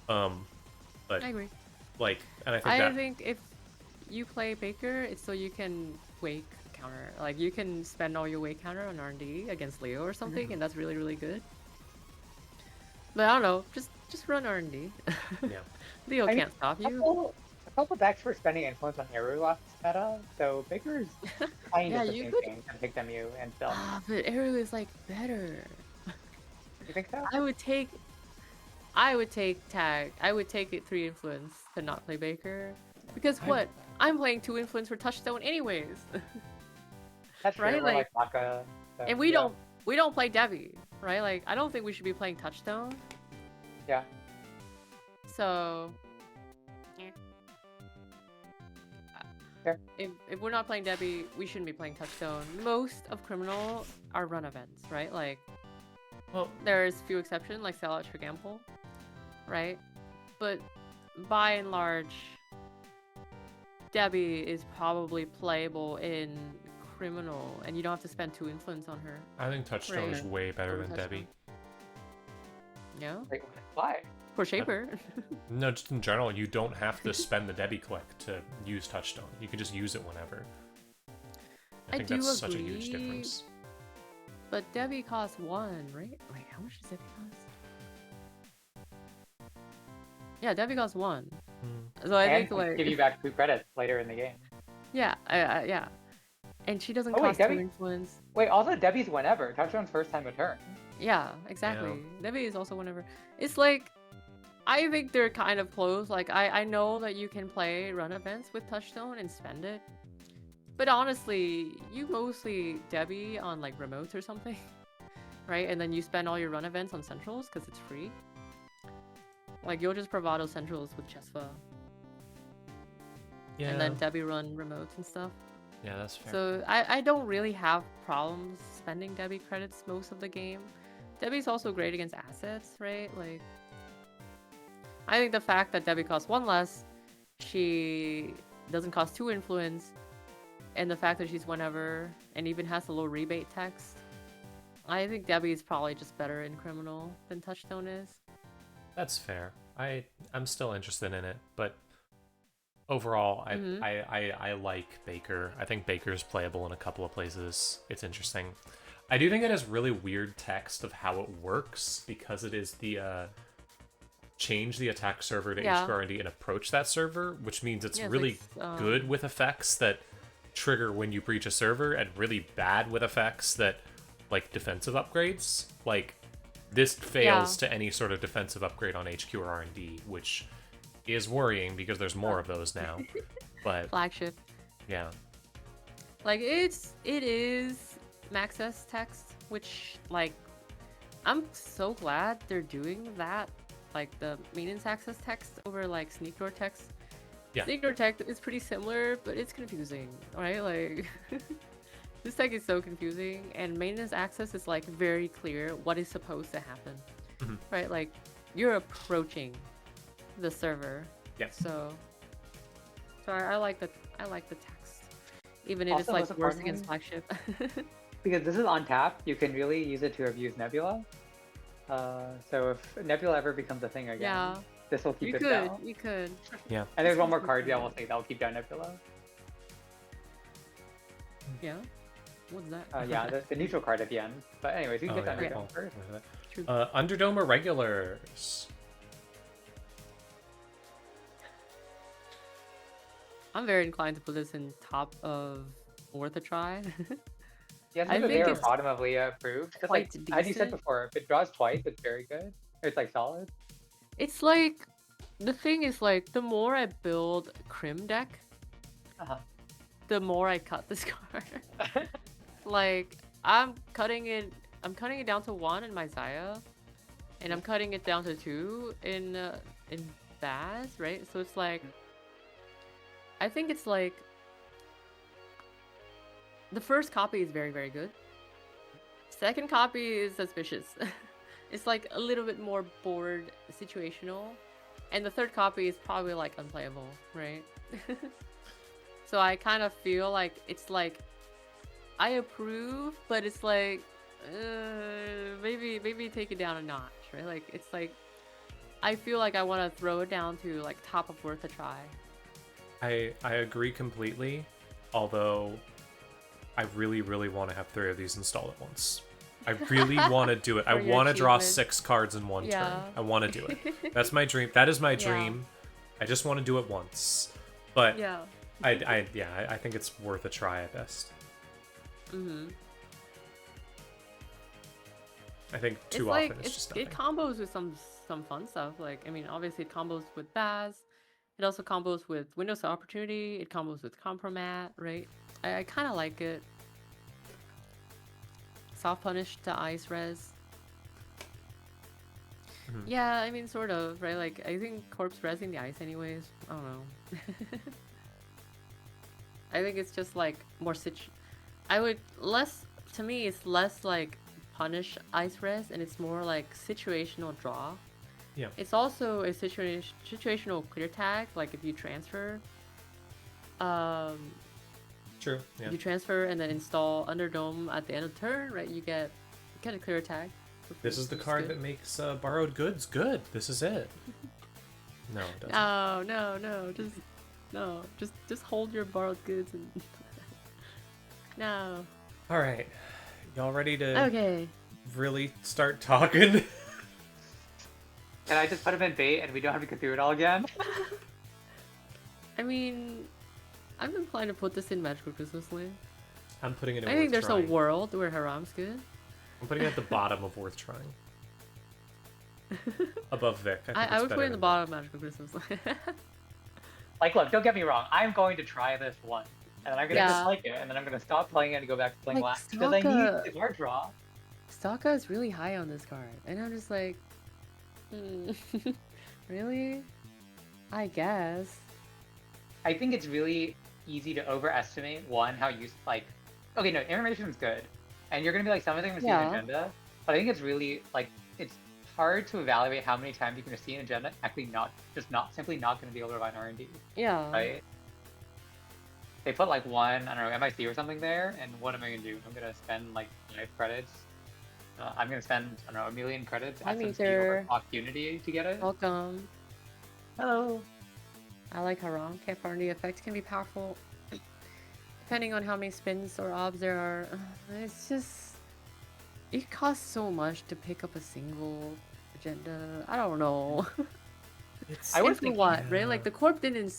But I agree. like, and I think I that think if you play Baker, it's so you can wake counter. Like you can spend all your wake counter on R&D against Leo or something, and that's really, really good. But I don't know, just run R&D. yeah. Leo I mean, can't stop you. A couple decks were spending influence on Eru last meta, so Baker's kind Yeah, of the you same could- thing and pick them you and still. Ah, but Eru is like better. You think so? I would take tag. I would take it 3 influence to not play Baker. Because what? I'm playing 2 influence for Touchstone anyways. That's true. right, We're like- like Maka. So, And we yeah. don't play Debbie, right? Like I don't think we should be playing Touchstone. Yeah. So yeah. Fair. If we're not playing Debbie, we shouldn't be playing Touchstone. Most of Criminal are run events, right? Like Well, there's few exceptions, like Sellout, for example, right? But by and large, Debbie is probably playable in Criminal, and you don't have to spend 2 influence on her. I think Touchstone is Right. way better Over than Touchstone. Debbie. Yeah, Wait, why? for Shaper. No, just in general, you don't have to spend the Debbie click to use Touchstone. You can just use it whenever. I I think do that's such a huge agree. difference. But Debbie costs 1, right? Wait, how much does Debbie cost? Yeah, Debbie costs 1. So I And think like give you back 2 credits later in the game. yeah, yeah. And she doesn't Oh, wait, cost 2 Debbie- influence. Wait, also Debbie's whenever. Touchdown's first time return. Yeah, exactly. Debbie is also whenever. It's like I think they're kind of close. Like I know that you can play run events with Touchstone and spend it. But honestly, you mostly Debbie on like remotes or something. Right? And then you spend all your run events on centrals because it's free. Like you'll just bravado centrals with Chesfa. Yeah, And then Debbie run remotes and stuff. yeah, that's fair. So I don't really have problems spending Debbie credits most of the game. Debbie's also great against assets, right? Like, I think the fact that Debbie costs 1 less, she doesn't cost 2 influence, and the fact that she's whenever and even has a little rebate text, I think Debbie is probably just better in Criminal than Touchstone is. That's fair. I'm still interested in it, but overall, I like Baker. I think Baker's playable in a couple of places. It's interesting. I do think it has really weird text of how it works because it is the change the attack server to Yeah. HQRD and approach that server, which means it's Yeah, it's really like, good with effects that trigger when you breach a server and really bad with effects that like defensive upgrades. Like this fails to any sort of defensive upgrade on HQ or R&D, which is worrying because there's more of those now. But Flagship. yeah. Like it is Max S text, which like I'm so glad they're doing that. Like the maintenance access text over like sneak door text. Yeah. Sneak door text is pretty similar, but it's confusing, right? Like this tech is so confusing, and maintenance access is like very clear what is supposed to happen. Mhm. Right? Like you're approaching the server. Yeah. So I like the text. even if Also, it's like most worse against importantly- flagship. Because this is on tap, you can really use it to abuse Nebula. So if Nebula ever becomes a thing again, Yeah, this will keep you it could, down. you could. Yeah. And there's one more This card is that will say that will keep down Nebula. Yeah. What's that? Yeah, the neutral card at the end. But anyways, you can Oh, get the yeah. Underdome Oh, first. look at that. True. Underdome or regulars? I'm very inclined to put this in top of worth a try. Yeah, it's I either think there or it's bottomly approved. Because like quite as you said decent. before, if it draws twice, it's very good. It's like solid. It's like the thing is like the more I build Crim deck, Uh-huh. the more I cut this card. Like I'm cutting it down to 1 in my Zaya, and I'm cutting it down to 2 in Baz, right? So it's like I think it's like the first copy is very, very good. Second copy is suspicious. It's like a little bit more board situational. And the third copy is probably like unplayable, right? So I kind of feel like it's like I approve, but it's like maybe take it down a notch, right? Like it's like I feel like I want to throw it down to like top of worth a try. I agree completely, although I really, really want to have 3 of these installed at once. I really want to do it. I For your want to draw achievement. 6 cards in one turn. Yeah. I want to do it. That's my dream. That is my Yeah. dream. I just want to do it once. But Yeah. I think it's worth a try at best. Mm-hmm. I think It's too like often it's just it nothing. combos with some fun stuff. Like I mean, obviously it combos with Baz. It also combos with Windows of Opportunity. It combos with Compromat, right? I kind of like it. Soft punish to ice res. Mhm. Yeah, I mean, sort of, right? Like I think corpse resing the ice, anyways. I don't know. I think it's just like more to me, it's less like punish ice res, and it's more like situational draw. Yeah. It's also a situational clear tag, like if you transfer. True. Yeah. You transfer and then install Underdome at the end of the turn, right? You get a clear tag. This is the card that makes borrowed goods good. This is it. No, it doesn't. No, just hold your borrowed goods and no. All right, y'all ready to Okay. really start talking? Can I just put him in bait and we don't have to go through it all again? I mean, I'm inclined to put this in Magical Christmas Land. I'm putting it in I worth think there's trying. a world where Haram's good. I'm putting it at the bottom of worth trying. Above Vic. I would put it in the bottom of Magical Christmas Land. Like, look, don't get me wrong. I'm going to try this once, and then I'm gonna Yeah. dislike it, and then I'm gonna stop playing it and go back to playing Like, last because I Stalker. need the card draw. Stalker is really high on this card, and I'm just like, really? I guess. I think it's really easy to overestimate how you like. Okay, no, information is good, and you're gonna be like some of them see an Yeah. agenda, but I think it's really like it's hard to evaluate how many times you're gonna see an agenda actually simply not gonna be able to run R&D, Yeah. right? They put like one, I don't know, MIC or something there, and what am I gonna do? I'm gonna spend like 5 credits. I'm gonna spend, I don't know, 1 million credits Hi, at some Meter. Clock Unity to get it. Welcome. Hello. I like Haram. Can't find the effect can be powerful depending on how many spins or obs there are. It's just it costs so much to pick up a single agenda. I don't know. I was And for thinking, what, right? Like the corp didn't.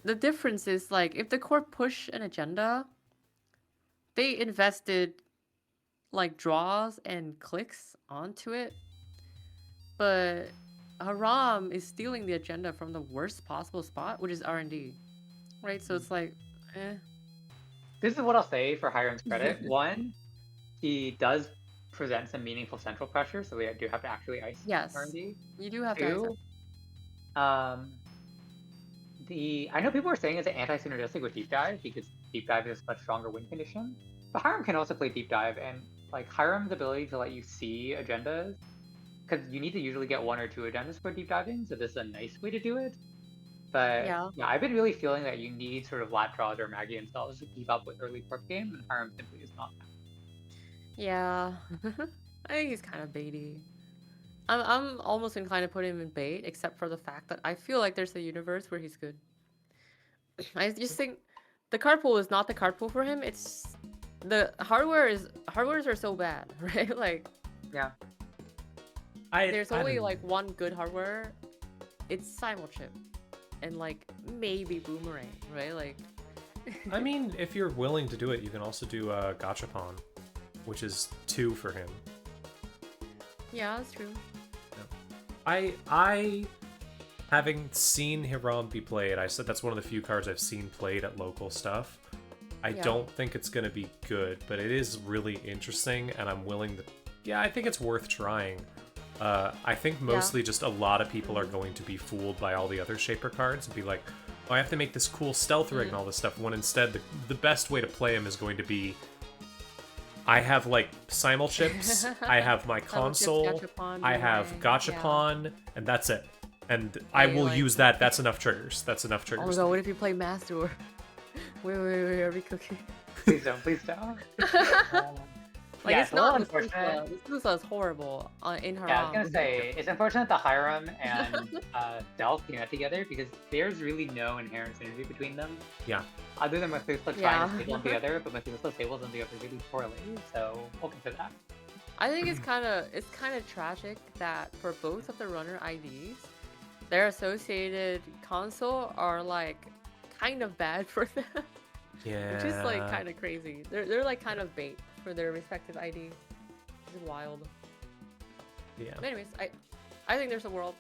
The difference is like if the corp push an agenda, they invested like draws and clicks onto it, but Haram is stealing the agenda from the worst possible spot, which is R&D, right? So it's like, this is what I'll say for Hiram's credit. One, he does present some meaningful central pressure, so we do have to actually ice Yes. R&D. You do have to. Two, I know people are saying it's anti-synergistic with deep dive because deep dive is much stronger win condition, but Hiram can also play deep dive, and like Hiram's ability to let you see agendas, because you need to usually get 1 or 2 agendas for deep diving, so this is a nice way to do it. But Yeah. yeah, I've been really feeling that you need sort of lap draws or Maggie installs to keep up with early corp game, and Harem simply is not. Yeah. I think he's kind of baity. I'm almost inclined to put him in bait, except for the fact that I feel like there's a universe where he's good. I just think the card pool is not the card pool for him. It's the hardwares are so bad, right? Like Yeah. there's I only don't- like one good hardware. It's Simulchip, and like maybe Boomerang, right? Like I mean, if you're willing to do it, you can also do Gachapon, which is 2 for him. yeah, that's true. I having seen Hiram be played, I said that's one of the few cards I've seen played at local stuff. I Yeah. don't think it's going to be good, but it is really interesting, and I'm willing to... Yeah, I think it's worth trying. I think mostly just a lot of people are going to be fooled by all the other Shaper cards and be like, oh, I have to make this cool stealth rig and all this stuff, when instead the best way to play him is going to be, I have like Simulchips, I have my console, Gachapon, I have Boomerang, Gachapon, and that's it. And I Hey, will like- use that. That's enough triggers. That's enough Oh my triggers. god, what if you play Master War? Wait, are we cooking? Please don't. Please don't. Like Yeah, it's a little not unfortunate. Medusa is horrible in Haram. Yeah, I was gonna say it's unfortunate that Hiram and Stealth came out together because there's really no inherent synergy between them. Yeah. Other than Methuselah trying Yeah. to stable them together, but Methuselah stables them together really poorly. So we'll consider that. I think it's kind of tragic that for both of the runner IDs, their associated console are like kind of bad for them, Yeah. which is like kind of crazy. They're like kind of bait for their respective ID. It's wild. Yeah. But anyways, I think there's a world.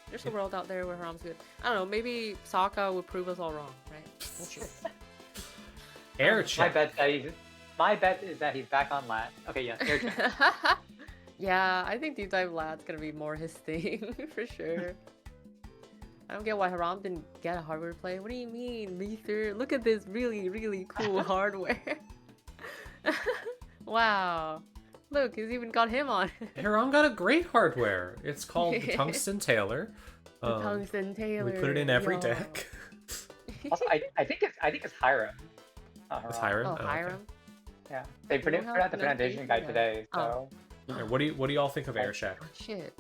There's a world out there where Haram's good. I don't know. Maybe Sokka would prove us all wrong, right? We'll see. Air My check. my bet is that he's back on lat. Okay, yes, air check. Yeah, I think Deep Dive Lad's gonna be more his thing for sure. I don't get why Haram didn't get a hardware play. What do you mean, Lether? Look at this really, really cool hardware. Wow. Look, he's even got him on. Hiram got a great hardware. It's called the Tungsten Tailor. The Tungsten Tailor. We put it in every yo. deck. Also, I think it's Hiram. Not It's Hiram. Hiram. Oh, okay. Hiram. Yeah, they put don't have out the pronunciation guide pronunciation today. Oh. So Alright, what do y'all think of air check? Oh, shit.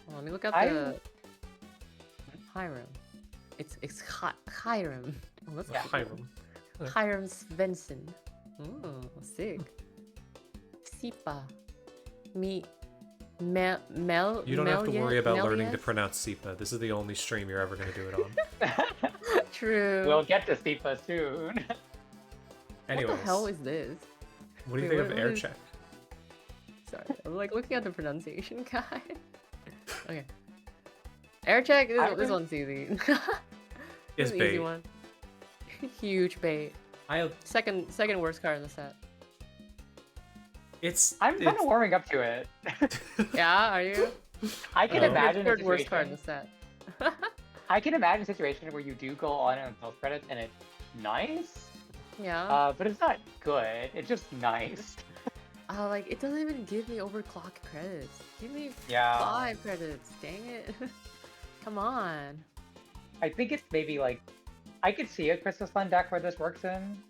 Well, let me look up I- the Hiram. It's Hiram. Oh, that's Yeah. cool. Hiram. Hiram Svensson. Oh, sick. Sipa. Mel. You don't have to worry about learning to Melius? pronounce SIPA. This is the only stream you're ever going to do it on. True. we'll get to Sipa soon. Anyways, What the hell is this? what do you wait, think of what air is- check? Sorry, I'm like looking at the pronunciation guide. Okay. Air check. This Hiram? one's easy. Is This is an easy bait. one. Huge bait. Second worst card in the set. I'm kind of warming up to it. Yeah, are you? I can Oh. imagine a Third worst card in situation. the set. I can imagine a situation where you do go on health credits and it's nice, Yeah. but it's not good. It's just nice. Like it doesn't even give me overclock credits. Give me Yeah. 5 credits. Dang it. Come on. I think it's maybe like I could see a Crystal Sun deck where this works in,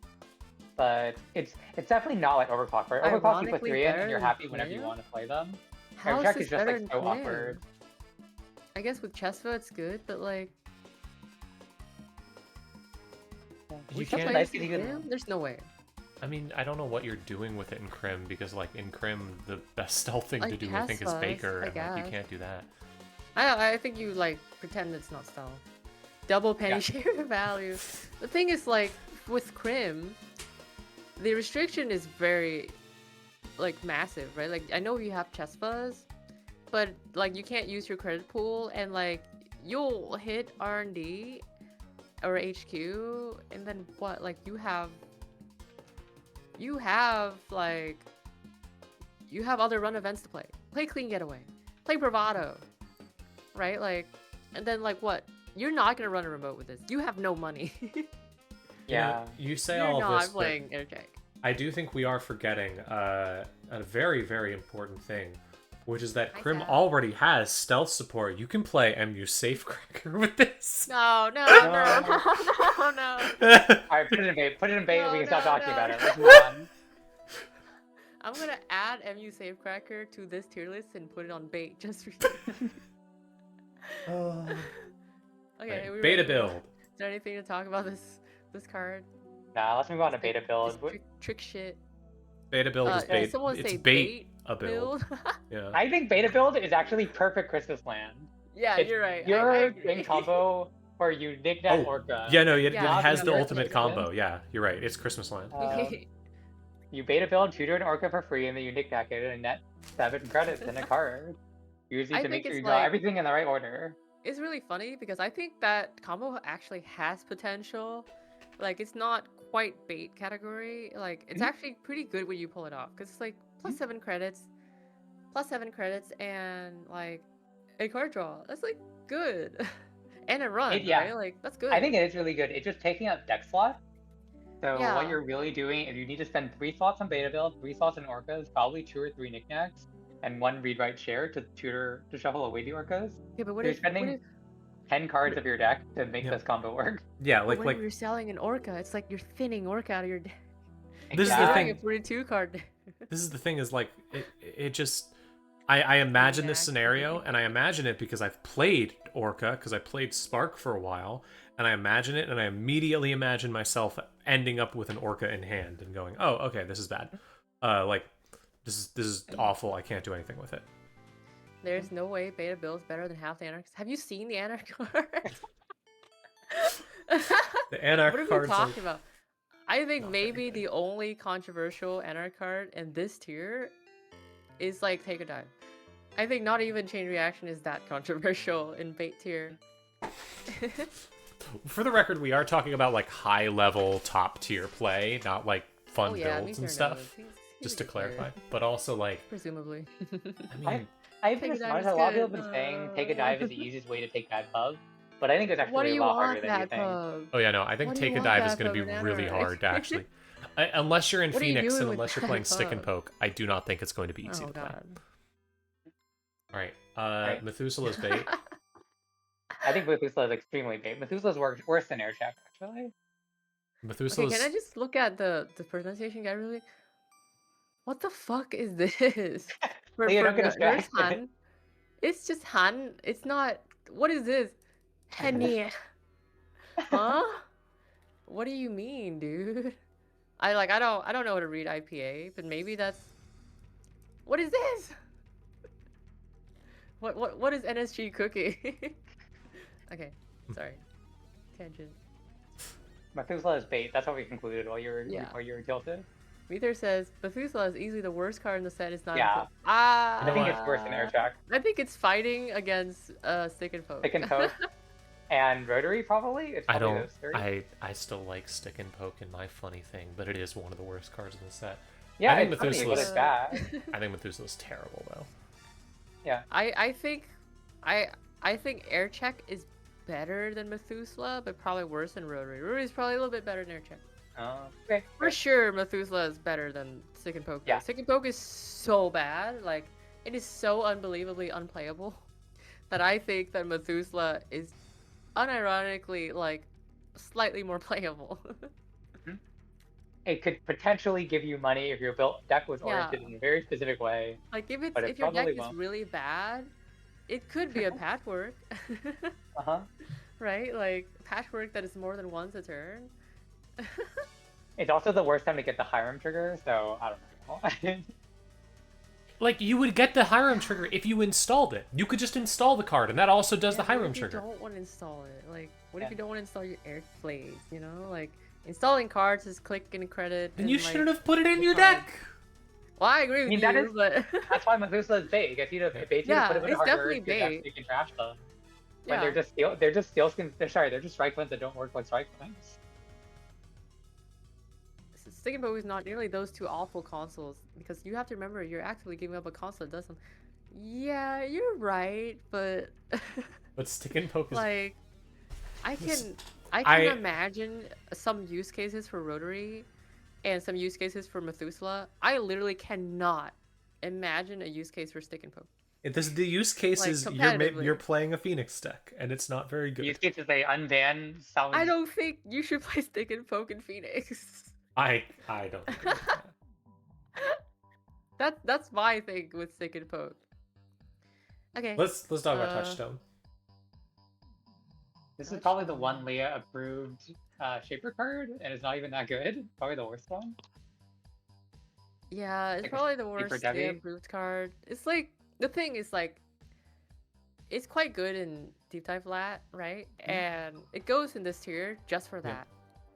but it's definitely not like Overclock. Right? Overclock you put Ironically 3 in better and you're than happy whenever you Quinn? want to play them. How is Check this is just better like than so Quinn? awkward. I guess with Chesva it's good, but like You It's just can't- nice plays 'cause you can- Crim? There's no way. I mean, I don't know what you're doing with it in Crim, because like in Crim, the best stealth thing to Like do, I think, is Teslas, Baker, I and like you guess. can't do that. I think you like pretend it's not stealth. Double penny Yeah. share value. The thing is like with Crim, the restriction is very like massive, right? Like I know you have chest fuzz, but like you can't use your credit pool and like you'll hit R&D or HQ and then what? Like you have like you have other run events to play. Play Clean Getaway. Play Bravado. Right? Like and then like what? You're not gonna run a remote with this. You have no money. Yeah. You say You're all not this, but playing air check. I do think we are forgetting a very, very important thing. which is that Hi, Crim Sab. already has stealth support. You can play MU Safecracker with this. No, no, No. no, no, no. Alright, put it in bait. Put it in bait. No, We can stop no, talking no, about it. no. Let's move on. I'm gonna add MU Safecracker to this tier list and put it on bait just for you. Okay, Right, we beta ready to move on? build. Is there anything to talk about this card? Nah, let's move on to It's like- beta build. it's trick shit. Beta build is Did bait. someone It's say bait a build. Yeah. I think beta build is actually perfect Christmas land. Yeah, It's you're right. I Your agree. in combo for you knick-knack Oh, orca. yeah, no, it Yeah, has the yeah, ultimate yeah. combo. Yeah, you're right. It's Christmas Land. You beta build, tutor an orca for free, and then you knick-knack it and net 7 credits in a card. Usually I to make think sure you it's draw like- everything in the right order. It's really funny because I think that combo actually has potential. Like, it's not quite bait category. Like, it's Mhm. actually pretty good when you pull it off because it's like plus 7 credits, and like a card draw. That's like good, and a run. Yeah. Right? Like that's good. I think it is really good. It's just taking up deck slots. So Yeah. what you're really doing, if you need to spend 3 slots on beta build, 3 slots on orcas, probably 2 or 3 knickknacks, and 1 read-write share to shuffle away the orcas. Yeah, but what You're if spending 10 cards of your deck to make Yeah. this combo work. Yeah, but like when you're selling an orca, it's like you're thinning orca out of your deck. This is the You're thing. doing a 42 card deck. this is the thing is like it just I imagine this Yeah. scenario, and I imagine it because I've played Orca, because I played Spark for a while, and I imagine it, and I immediately imagine myself ending up with an Orca in hand and going, oh, okay, this is bad. Like this is awful. I can't do anything with it. There's no way beta build's better than half the anarchs. Have you seen the anarch card? The Anarch What are we cards are talking about? I think not very maybe good. the only controversial anarch card in this tier is like Take a Dive. I think not even Chain Reaction is that controversial in bait tier. For the record, we are talking about like high level top tier play, not like fun oh yeah, builds Meteor and stuff. knows. He's Just a to good player, clarify, but also like presumably. I mean, I think Take a it's dive smart. is A lot of people have good. been saying take a dive is the easiest way to take that pub, but I think it's What do actually a you lot harder want than you that think. pub? oh yeah, no, I think What do you Take a want Dive is that going to from be an really anarch? hard to actually. Unless you're in What are you Phoenix doing and with unless you're that playing Stick and pub? Poke, I do not think it's going to be easy Oh to play. god. All right, Right. Methuselah's bait. I think Methuselah is extremely big. Methuselah's worse than Air Check, actually. Okay, Methuselah's. can I just look at the pronunciation guide really? What the fuck is this? Leo, don't get Nurse distracted. Han. It's just Han. It's not. What is this? Henny. Huh? What do you mean, dude? I don't know how to read IPA, but maybe that's. What is this? What is NSG cookie? Okay, sorry. Tangent. Methuselah is bait. That's what we concluded while you Yeah. were tilted. Meter says Methuselah is easily the worst card in the set. It's not. Yeah. Ah. I think it's worse than Air Check. I think it's fighting against Stick and Poke. Stick and Poke. And Rotary, probably? It's I probably don't. those three. I still like Stick and Poke in my funny thing, but it is one of the worst cards in the set. Yeah, I think it's funny, but Methuselah's- it's bad. I think Methuselah's terrible though. I think Air Check is better than Methuselah, but probably worse than Rotary. Rotary is probably a little bit better than Air Check. Okay. For sure, Methuselah is better than Stick and Poke. Yeah. Stick and Poke is so bad, like it is so unbelievably unplayable, that I think that Methuselah is unironically like slightly more playable. It could potentially give you money if your deck was Yeah. oriented in a very specific way. Like if But it if your deck probably is won't. really bad, it could be a patchwork. Uh-huh. Right? Like patchwork that is more than once a turn. It's also the worst time to get the Hiram trigger, so I don't know. Like you would get the Hiram trigger if you installed it. You could just install the card, and that also does the Yeah, but Hiram if you trigger. don't want to install it? Like, what Yeah. if you don't want to install your air plays? You know, like installing cards is click and credit. Then and, you like, shouldn't have put it in the your card. deck. Well, I agree with mean, you, that is- but That's why Methuselah is bait. It gets you to bait you Yeah, to put them in it's harder definitely because bait. you can trash them. When yeah. they're just steel skins. They're just strike points that don't work like strike points. Stick and Poke is not nearly those two awful consoles because you have to remember you're actively giving up a console that does some. Yeah, you're right, but But Stick and Poke is like, I This- can I- imagine some use cases for Rotary, and some use cases for Methuselah. I literally cannot imagine a use case for stick and poke. The use case Like, is competitively. you're playing a Phoenix deck, and it's not very good. Use cases they unban sound. I don't think you should play stick and poke in Phoenix. I don't agree with that. That's my thing with stick and poke. Okay. Let's talk about Touchstone. This is probably the one Leah approved Shaper card, and it's not even that good. Probably the worst one. Yeah, it's Like, probably the Super worst Debbie? approved card. It's like the thing is like it's quite good in deep dive lat, right? And it goes in this tier just for that,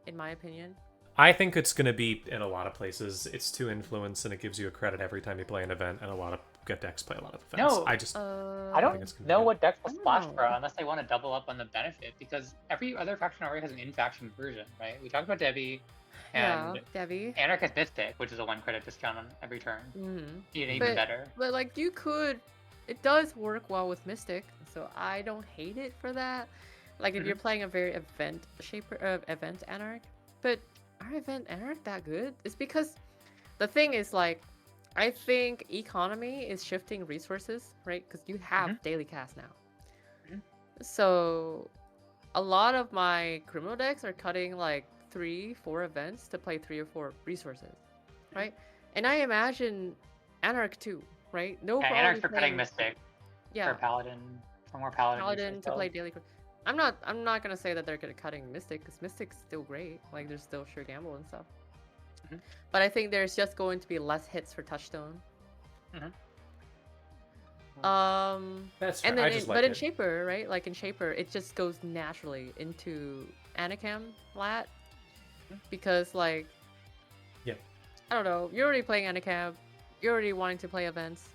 in my opinion. I think it's going to be in a lot of places. It's 2 influence, and it gives you a credit every time you play an event, and a lot of good decks play a lot of events. No, I just I don't think it's gonna know be- what decks will I don't splash know. for unless they want to double up on the benefit, because every other faction already has an in-faction version, right? We talked about Debbie, and Yeah, Debbie. Anarchist Mystic, which is a 1 credit discount on every turn. Mm-hmm. Even But- better. But like you could, it does work well with Mystic, so I don't hate it for that. Like if you're playing a very event shaper, event Anarch, but are event Anarch that good? It's because the thing is like, I think economy is shifting resources, right? Because you have daily cast now, so a lot of my criminal decks are cutting like 3-4 events to play 3 or 4 resources, right? And I imagine Anarch too, right? No Yeah, problem. Anarch's for cutting Mystic, Yeah, for Paladin, for more Paladin. Paladin resource to play builds. daily. I'm not gonna say that they're gonna cutting Mystic because Mystic's still great. Like there's still sure gamble and stuff. Mhm. But I think there's just going to be less hits for Touchstone. That's fair. And then I just like but in it. Shaper, right? Like in Shaper, it just goes naturally into Anacam lat because like Yeah. I don't know, you're already playing Anacam, you're already wanting to play events,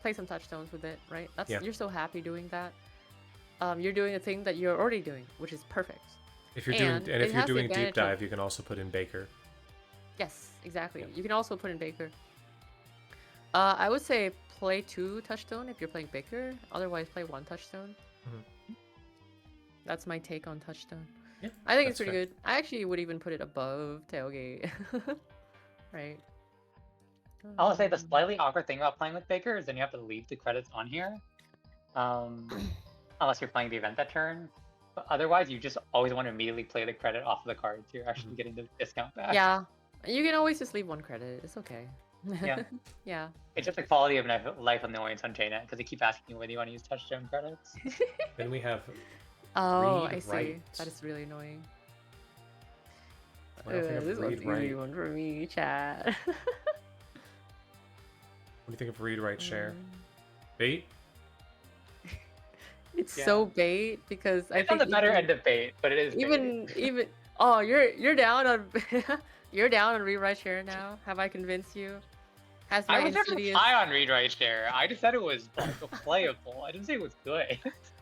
play some touchstones with it, right? That's Yeah. you're so happy doing that. You're doing a thing that you're already doing, which is perfect. If you're and doing, and it if you're has the doing deep advantage of- dive, you can also put in Baker. Yes, exactly. Yeah. You can also put in Baker. I would say play 2 touchstone if you're playing Baker. Otherwise, play 1 touchstone. That's my take on touchstone. Yeah, I think it's that's pretty good. I actually would even put it above tailgate. Right. I'll say the slightly awkward thing about playing with Baker is then you have to leave the credits on here. Unless you're playing the event that turn. But otherwise, you just always want to immediately play the credit off of the card, so you're actually getting the discount back. Yeah. You can always just leave 1 credit. It's okay. Yeah. Yeah. It's just a quality of life annoyance on JNet, because they keep asking you whether you want to use touchstone credits. Then we have. Oh, Read I see. right. That is really annoying. I don't think of This one's read an right. easy one for me, chat. What do you think of read right share? Bait? It's Yeah. so bait because I It's on think the better even- end of bait, but it is bait. even oh you're down on you're down on rewrite share now. Have I convinced you? Has my I was never insidious high on read right share. I just said it was playable. I didn't say it was good.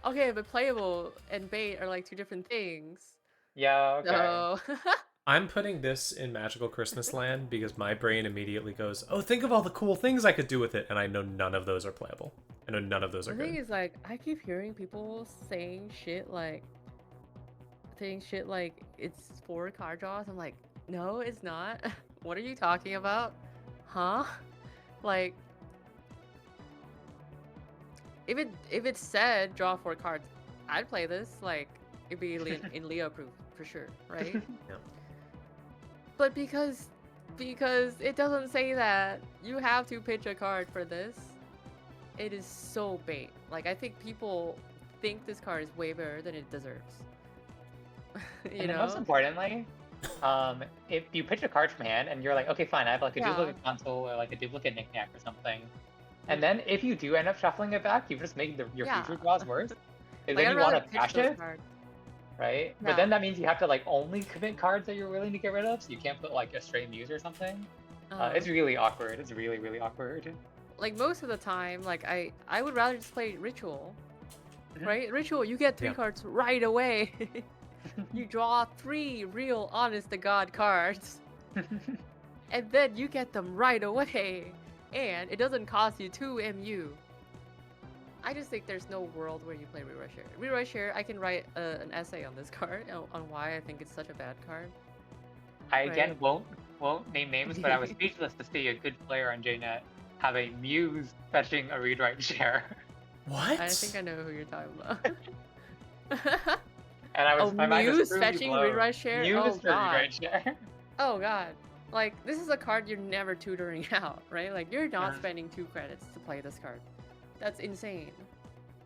okay, but playable and bait are like 2 different things. Yeah, okay. So I'm putting this in Magical Christmas Land because my brain immediately goes, "Oh, think of all the cool things I could do with it," and I know none of those are playable. I know none of those are the thing good. is like I keep hearing people saying shit like it's 4 card draws. I'm like, no, it's not. What are you talking about? Huh? Like if it said draw 4 cards, I'd play this. Like it'd be in Leo proof for sure, right? Yeah. But because it doesn't say that, you have to pitch a card for this. It is so bait. Like I think people think this card is way better than it deserves. You And then know? most importantly, if you pitch a card from hand and you're like, okay, fine, I have like a Yeah. duplicate console or like a duplicate knickknack or something, and then if you do end up shuffling it back, you've just made your Yeah. future draws worse. Like, Because then I'd you rather want to pitch cash those it, cards. right? Yeah. But then that means you have to like only commit cards that you're willing to get rid of, so you can't put like a stray muse or something. It's really awkward. It's really, really awkward. Like most of the time, like I would rather just play Ritual. Mhm. Right? Ritual, you get 3 Yeah. cards right away. You draw 3 real honest to God cards. And then you get them right away. And it doesn't cost you 2 MU. I just think there's no world where you play Rewrite Share. Rewrite Share, I can write an essay on this card, on why I think it's such a bad card. I again Right. won't name names, but I was speechless to see a good player on JNet have a Muse fetching a read-write share. What? I think I know who you're talking about. And I was, Oh, my mind was Muse truly fetching blown. read-write share? Muse Oh, for God. read-write share. Oh god. Like, this is a card you're never tutoring out, right? Like, you're not Mhm. spending 2 credits to play this card. That's insane.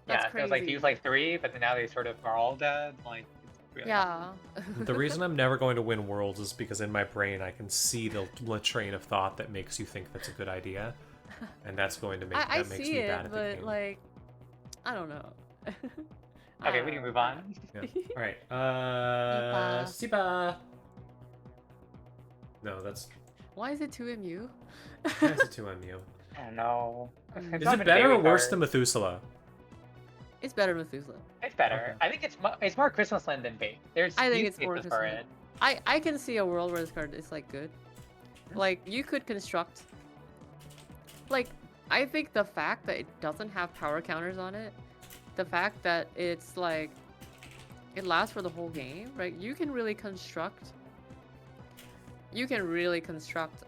That's Yeah, it crazy. was like use like 3, but then now they sort of are all dead. Like, it's really Yeah. The reason I'm never going to win Worlds is because in my brain I can see the train of thought that makes you think that's a good idea, and that's going to make I that makes see me it, bad at the but game. like, I don't know. I Okay, don't we can know. move on. Yeah. All right. Sipa. No, that's Why is it 2MU? that's a 2MU. I don't know. Mm. It's Is not it even better or daily worse card. than Methuselah? It's better than Methuselah. It's better. Okay. I think it's more Christmas land than bait. There's I think use it's more cases for Christmas it. I can see a world where this card is like good. Like, you could construct, like, I think the fact that it doesn't have power counters on it, the fact that it's like, it lasts for the whole game, right? You can really construct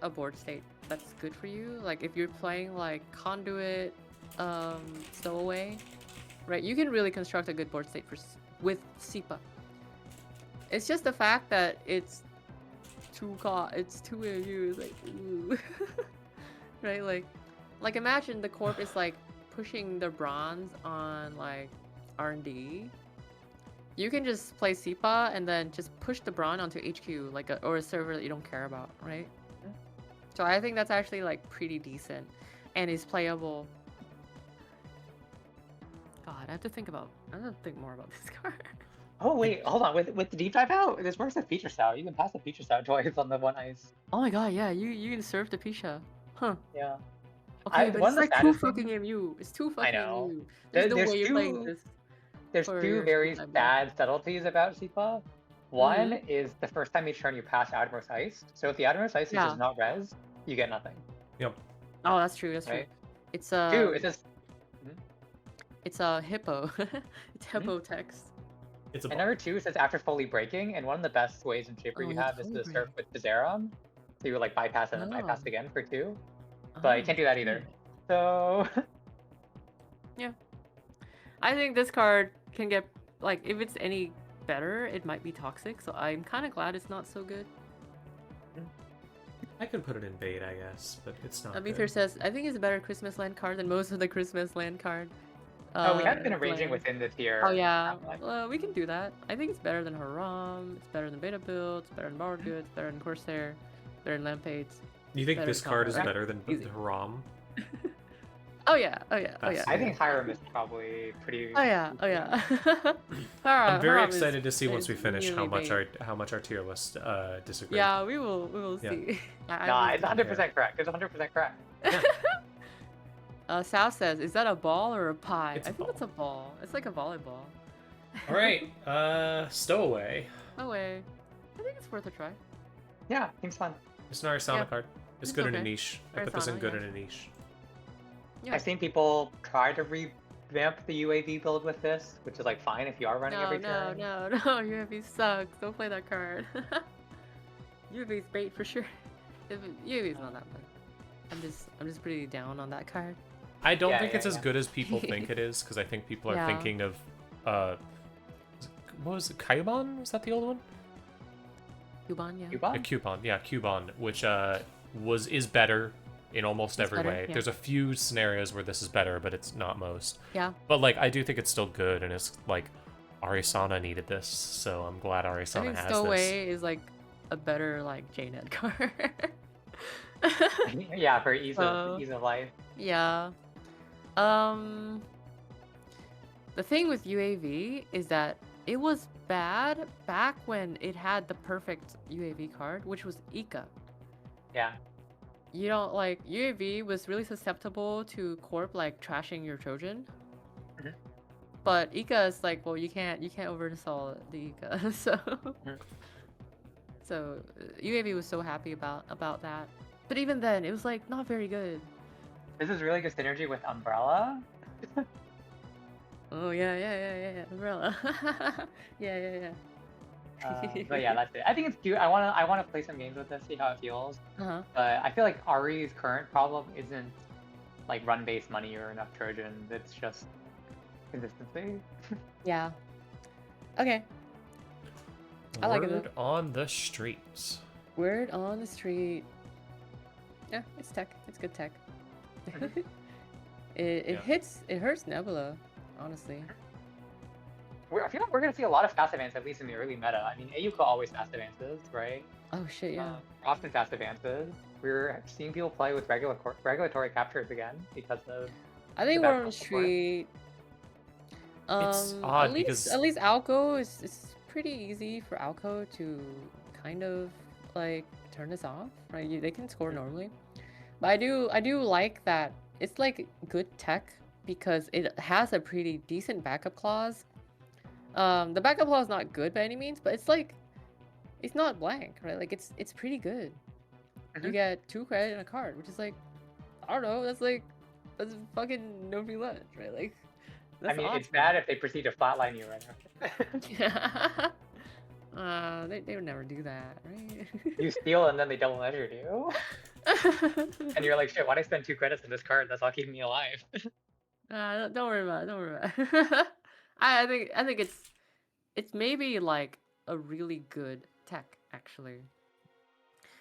a board state that's good for you. Like, if you're playing like Conduit, Stowaway, right? You can really construct a good board state with SIPA. It's just the fact that it's 2MU, like, ooh. Right? Like imagine the corp is like pushing the bronze on like R&D. You can just play SIPA and then just push the bronze onto HQ, like or a server that you don't care about, right? So I think that's actually like pretty decent and is playable. God, I have to think more about this card. Oh wait, hold on. With the deep dive out, this works with feature style. You can pass the feature style twice on the one ice. Oh my god, yeah, you can surf the Pisha. Huh. Yeah. Okay, but one it's of the like 2 saddest things- fucking MU. It's 2 I fucking know. MU. There's no There's way you're playing two- this. There's for 2 your very deep dive build. bad subtleties about SIPA. One is the first time each turn you pass Admiral's Ice. So if the Admiral's Ice Yeah. does not res, you get nothing. Yep. Oh, that's true. That's true. Right? It's 2, it says it's a hippo. It's hippo text. It's a and number 2 says after fully breaking, and one of the best ways in Shaper Oh, you yeah, have is fully to surf with Viserum. So you like bypass and then bypass Oh. again for 2. But you can't do that either. So I think this card can get, like, if it's any better, it might be toxic. So I'm kind of glad it's not so good. I could put it in bait, I guess, but it's not. Amether good. says, I think it's a better Christmas land card than most of the Christmas land card. we have been arranging players. within the tier. Oh yeah, timeline. we can do that. I think it's better than Haram. It's better than Beta Build. It's better than Borrowed Goods. It's better than Corsair. Better than Lampades. You think better this than card is combo. better than Easy. the Haram? Oh yeah. Oh yeah. Oh yeah. I think Hiram is probably pretty. Oh yeah. Oh yeah. I'm very Haram is- excited to see once is we finish how really much big. our tier list disagree. Yeah, we will Yeah. see. Nah, it's 100% correct. It's 100% correct. Sal says, is that a ball or a pie? It's a I think it's a ball. It's like a volleyball. All right, Stowaway. No way. I think it's worth a try. Yeah, seems fun. It's an Arisana Yeah. card. It's It's good in a okay. niche. I put this in Arisana, good yeah. in a niche. Yeah. I've seen people try to revamp the UAV build with this, which is like fine if you are running every turn. No. UAV sucks. Don't play that card. UAV's bait for sure. UAV's not that bad. I'm just pretty down on that card. I don't Yeah, think yeah, it's as yeah. good as people think it is, because I think people are Yeah. thinking of, what was it, Kaiban? Was that the old one? Cuban, yeah. Cuban? Cubon, yeah, Cubon, which is better in almost It's every better, way. yeah. There's a few scenarios where this is better, but it's not most. Yeah. But like, I do think it's still good, and it's like, Arisana needed this, so I'm glad I Arisana think has Stowaway is like a better like JNet card. Yeah, for ease of life. Yeah. The thing with UAV is that it was bad back when it had the perfect UAV card, which was Ika. Yeah. You know, like UAV was really susceptible to Corp like trashing your Trojan. Mhm. But Ika is like, well, you can't overinstall the Ika, so so UAV was so happy about that. But even then, it was like not very good. This is really good synergy with Umbrella. Oh yeah, umbrella. yeah. But yeah, that's it. I think it's cute. I wanna play some games with this, see how it feels. Uh-huh. But I feel like Ari's current problem isn't like run-based money or enough Trojan. It's just consistency. Yeah. Okay. I like it Word on the streets. Word on the street. Yeah, it's tech. It's good tech. It hurts Nebula, honestly. I feel like we're gonna see a lot of fast advance, at least in the early meta. I mean, AUCO always fast advances, right? Oh shit, yeah. Often fast advances. We're seeing people play with regulatory captures again because of. I think the we're back on the and forth. street. It's odd because at least Alco is it's pretty easy for Alco to kind of like turn this off, right? They can score normally, but I do like that it's like good tech because it has a pretty decent backup clause. The backup clause is not good by any means, but it's like it's not blank, right? Like it's pretty good. You get 2 credit and a card, which is like I don't know, that's fucking no free lunch, right? Like I mean, it's bad if they proceed to flatline you right now. They would never do that, right? You steal and then they double measured you. And you're like, shit, why'd I spend 2 credits on this card? That's all keeping me alive. Don't worry about it. Don't worry about it. I think it's maybe like a really good tech actually.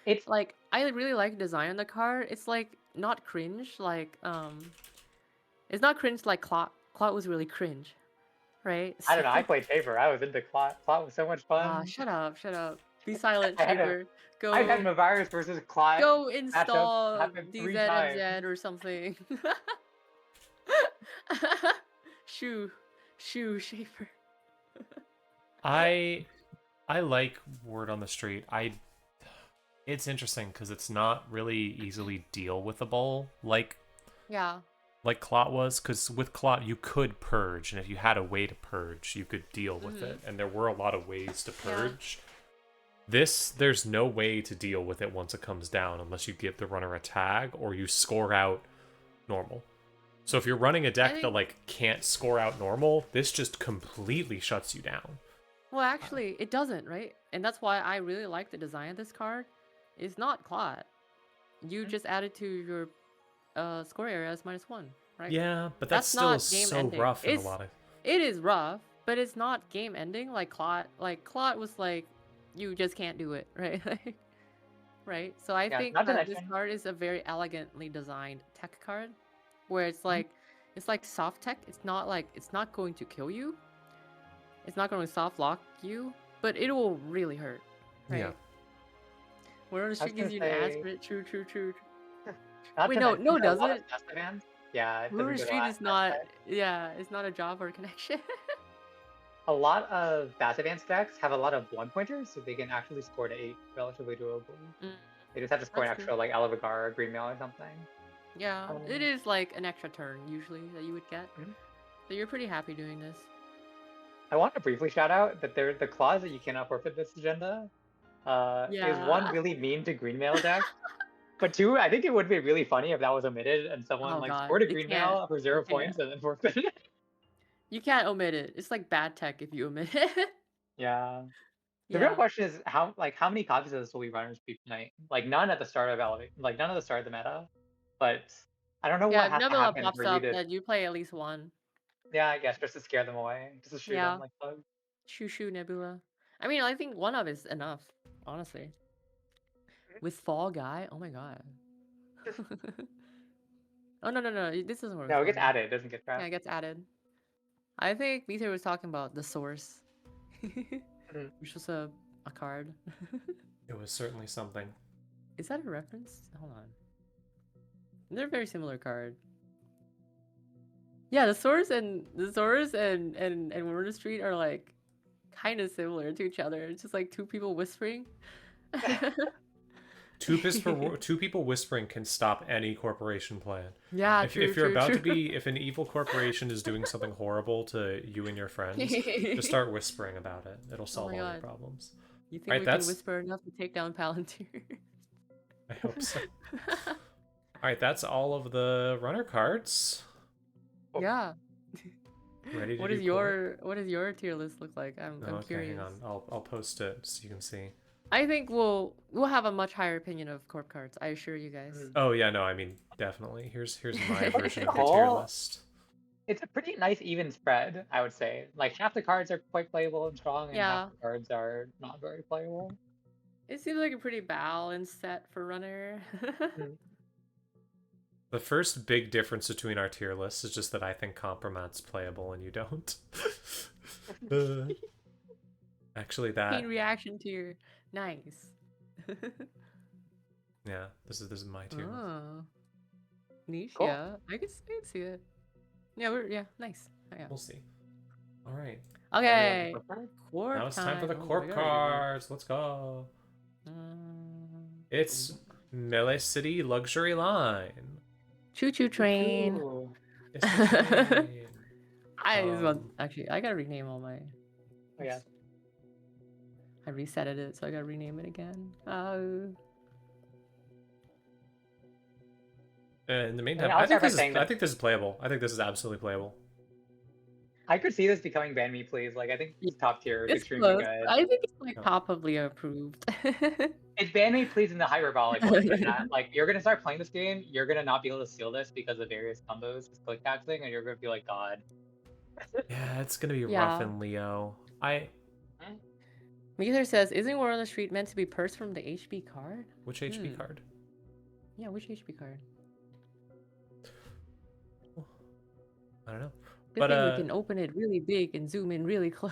It's like I really like the design on the card. It's like not cringe like it's not cringe like Clot. Clot was really cringe, right? I don't know. I played Paper. I was into Clot. Clot was so much fun. Shut up. Be silent, I had Shaper. Go. I had Mavirus versus Clot. Go install happened 3 DZMZ or something. Shoo, Shaper. I like Word on the Street. It's interesting because it's not really easily deal with a bowl like Clot was, because with Clot you could purge, and if you had a way to purge, you could deal with it, and there were a lot of ways to purge. There's no way to deal with it once it comes down unless you give the runner a tag or you score out normal. So if you're running a deck that like can't score out normal, this just completely shuts you down. Well, actually, it doesn't, right? And that's why I really like the design of this card. It's not Clot. You just added to your score area as -1, right? Yeah, but that's still not so game-ending. rough in a lot of... It is rough, but it's not game ending like Clot. Like Clot was like, you just can't do it, right? Right? So I think that this card is a very elegantly designed tech card, where it's like soft tech. It's not going to kill you. It's not going to soft lock you, but it will really hurt. Right? Yeah. Word on the Street gives you an aspirate. True. Wait, no, it doesn't. Yeah, Word on the Street is not. Yeah, it's not a job or a connection. A lot of fast advance decks have a lot of 1-pointers, so they can actually score to 8 relatively doable. They just have to score an extra like Elevagar or Green Mail or something. Yeah, it is like an extra turn usually that you would get. So you're pretty happy doing this. I want to briefly shout out that the clause that you cannot forfeit this agenda is 1, really mean to Green Mail deck. But 2, I think it would be really funny if that was omitted and someone scored a Green Mail for 0 points and then forfeited it. You can't omit it. It's like bad tech if you omit it. Yeah. The real question is how many copies of this will we run in Speed tonight? Like none at the start of none at the start of the meta. But I don't know what has to happen pops for up you to... that you play at least 1. Yeah, I guess just to scare them away. Just to shoot them like bugs. Shoo Nebula. I mean, I think 1 of is enough, honestly. With Fall Guy? Oh my god. Oh no, this doesn't work. No, it gets added, it doesn't get trapped. Yeah, it gets added. I think Peter was talking about the source. Which was a card. It was certainly something. Is that a reference? Hold on. They're a very similar card. Yeah, the source and Word on the Street are like kind of similar to each other. It's just like 2 people whispering. Two people whispering can stop any corporation plan. Yeah, if an evil corporation is doing something horrible to you and your friends, just start whispering about it. It'll solve all your problems. You think we can whisper enough to take down Palantir? I hope so. Alright, that's all of the runner cards. Yeah. Ready to what does your tier list look like? I'm curious. Hang on. I'll post it so you can see. I think we'll have a much higher opinion of corp cards. I assure you guys. Mm. Oh yeah, no, I mean definitely. Here's my version of the Cool. tier list. It's a pretty nice even spread, I would say. Like half the cards are quite playable and strong, and half Yeah. the cards are not very playable. It seems like a pretty balanced set for runner. Mm. The first big difference between our tier lists is just that I think Compromat's playable and you don't. Actually, that Pain reaction to your nice. yeah, this is my tier list. Oh. Niche, Cool. yeah. I can see it. Yeah, nice. Oh, yeah. We'll see. All right. Okay. Anyone Corp Now it's time for the time. Oh my corp God. cards. Let's go. It's Melee City Luxury Line. Choo choo train. Ooh. It's the train. I just want actually I gotta rename all my Oh, yeah. I resetted it, so I gotta rename it again. In the meantime, I'll I think start by this is saying that- this is playable. I think this is absolutely playable. I could see this becoming Ban Me Please. Like, I think it's top tier. It's It's extremely close. good. I think it's like Yeah. probably approved. It's Ban Me Please in the hyperbolic one, but not, like, you're gonna start playing this game, you're gonna not be able to steal this because of various combos, this click taxing, and you're gonna be like, God. Yeah, it's gonna be rough Yeah. in Leo. Meether says, isn't War on the Street meant to be pursed from the HB card? Which HB card? Yeah, which HB card? I don't know. Good But thing we can open it really big and zoom in really close.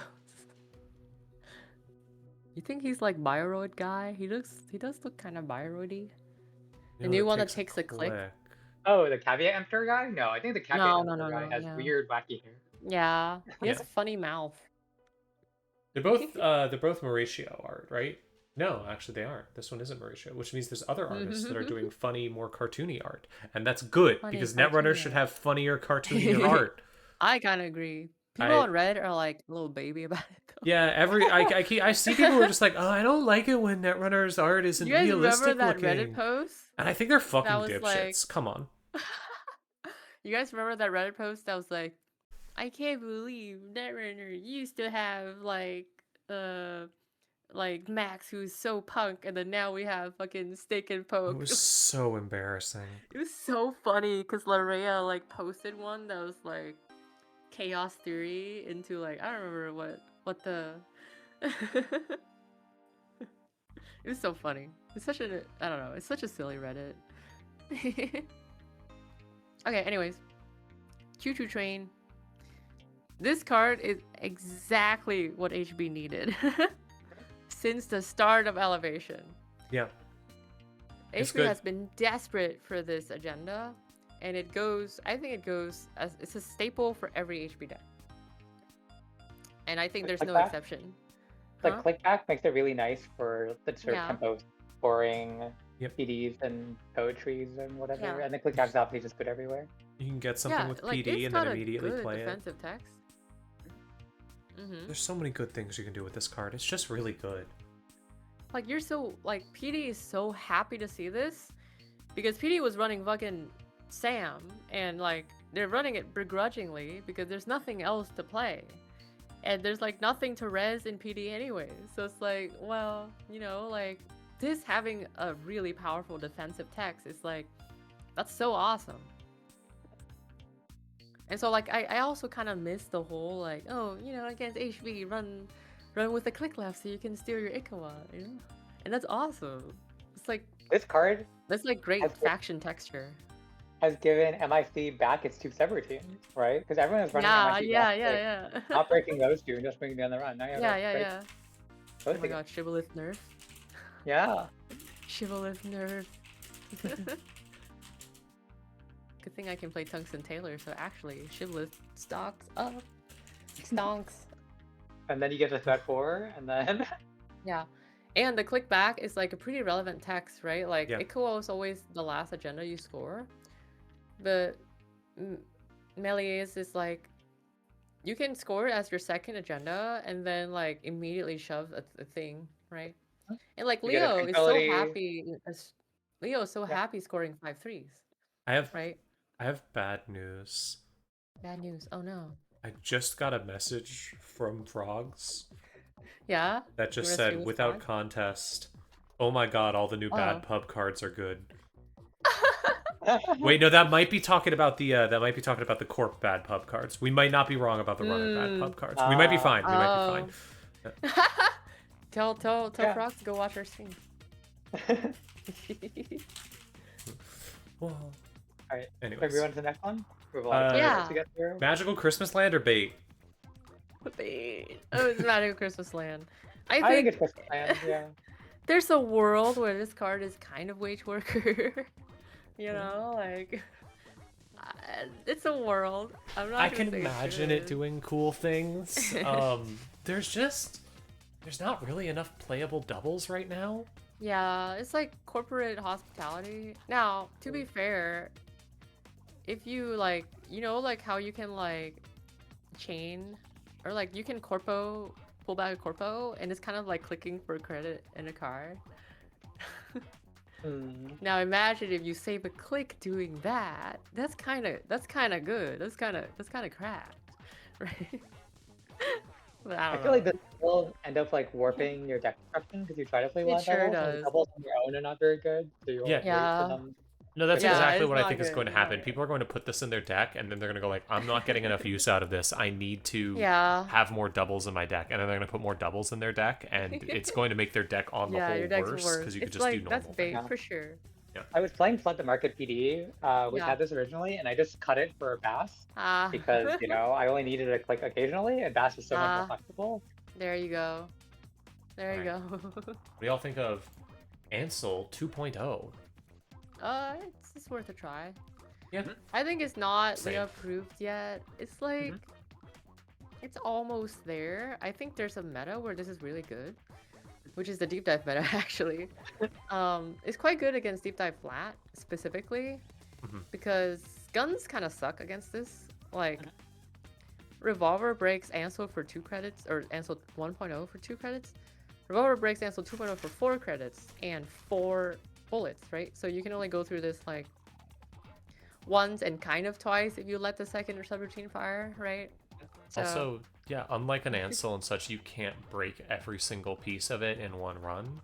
You think he's like Bioroid guy? He does look kind of Bioroidy. The new one that takes a click. Oh, the Caveat Emperor guy? No, I think the Caveat Emperor guy has yeah. weird, wacky hair. Yeah, he has Yeah. a funny mouth. They're both Mauricio art, right? No, actually they aren't. This one isn't Mauricio, which means there's other artists that are doing funny, more cartoony art, and that's good Funny, because cartoony Netrunner should have funnier, cartoonier art. I kind of agree. People on Reddit are like a little baby about it though. Yeah, I see people who are just like, oh, I don't like it when Netrunner's art isn't You guys realistic remember that looking. Reddit post? And I think they're fucking was dipshits. like- Come on. You guys remember that Reddit post that was like, I can't believe Netrunner used to have like Max who's so punk, and then now we have fucking Steak and Poke. It was so embarrassing. It was so funny because Larea like posted one that was like chaos theory into like I don't remember what the it was so funny. It's such a I don't know, it's such a silly Reddit. Okay, anyways. Choo Choo Train. This card is exactly what HB needed since the start of Elevation. Yeah. It's HB good. has been desperate for this agenda, and it goes, I think it goes, as it's a staple for every HB deck. And I think The there's click no back? exception. The Huh? click back makes it really nice for the sort of Yeah. tempo scoring Yep. PDs and poetries and whatever. Yeah. And the click back's obviously just good everywhere. You can get something Yeah, with like, PD it's and got then a immediately good play it. defensive text. There's so many good things you can do with this card. It's just really good. Like, you're so, like, PD is so happy to see this because PD was running fucking Sam, and like they're running it begrudgingly because there's nothing else to play, and there's like nothing to res in PD anyway. So it's like, well, you know, like this having a really powerful defensive text is like, that's so awesome. And so like I also kind of miss the whole like, oh, you know, against HV run with the click left so you can steal your Ikawa, you know, and that's awesome. It's like This card that's like great Has- faction texture. has given MIC back its two separate teams, right? Because everyone is running Yeah, MIC yeah, back, like, yeah. not breaking those two and just bringing down the run. Now you have Yeah, to yeah, break yeah. both Oh my together. god, Shibboleth nerf. Yeah. Shibboleth nerf. Good thing I can play Tungsten Taylor, so actually, Shibboleth stocks up. Stonks. And then you get to threat 4, and then Yeah. And the click back is like a pretty relevant text, right? Like, Yeah. Ikuo is always the last agenda you score. But Melies is like, you can score it as your second agenda and then like immediately shove a thing, right? And like You get a Leo is so tranquility. happy. Leo is so Yeah. happy scoring 5 threes, I have right? bad news. Bad news. Oh no. I just got a message from Frogs Yeah. That just You wanna see said, what's without wrong? contest. Oh my god, all the new Oh. bad pub cards are good. Wait, no, that might be talking about the Corp bad pub cards. We might not be wrong about the runner bad pub cards. We might be fine. We might be fine. Tell Yeah. Frogs to go watch our stream. Well, Alright, anyways. everyone to the next one? We have a lot of Yeah. questions to get through. Magical Christmas Land or bait? Oh, it's Magical Christmas Land. I I think think it's Christmas Land, yeah. there's a world where this card is kind of wage worker. You know, like it's a world. I'm not. I gonna can say imagine it it doing cool things. There's not really enough playable doubles right now. Yeah, it's like corporate hospitality. Now, to be fair, if you like, you know, like how you can like chain or like you can pull back a corpo, and it's kind of like clicking for credit in a card. Now imagine if you save a click doing that. That's kind of good. That's kind of cracked, right? But I I don't feel know. like this will end up like warping your deck construction because you try to play It one sure doubles, and the does. doubles on your own are not very good, so you Yeah. won't wait Yeah. for them. No, that's Yeah, exactly it's what I not think is good, going to not happen. good. People are going to put this in their deck, and then they're going to go like, I'm not getting enough use out of this. I need to Yeah. have more doubles in my deck. And then they're going to put more doubles in their deck, and it's going to make their deck on the Yeah, whole your deck's worse because you could It's just like do normal that's bait things. for sure. I was playing Flood the Market PD, which Yeah. had this originally, and I just cut it for Bass Ah. because, you know, I only needed to click occasionally, and Bass is so much more flexible. There you go. There you go. What do y'all think of Ansel 2.0? It's worth a try. Yeah. I think it's not Same. approved yet. It's like it's almost there. I think there's a meta where this is really good, which is the deep dive meta actually. It's quite good against deep dive flat specifically because guns kind of suck against this. Like Revolver breaks Ansel for 2 credits, or Ansel 1.0 for 2 credits. Revolver breaks Ansel 2.0 for 4 credits and 4 bullets, right? So you can only go through this like once and kind of twice if you let the second or subroutine fire, right? So, Also, yeah, unlike an Ansel and such, you can't break every single piece of it in one run.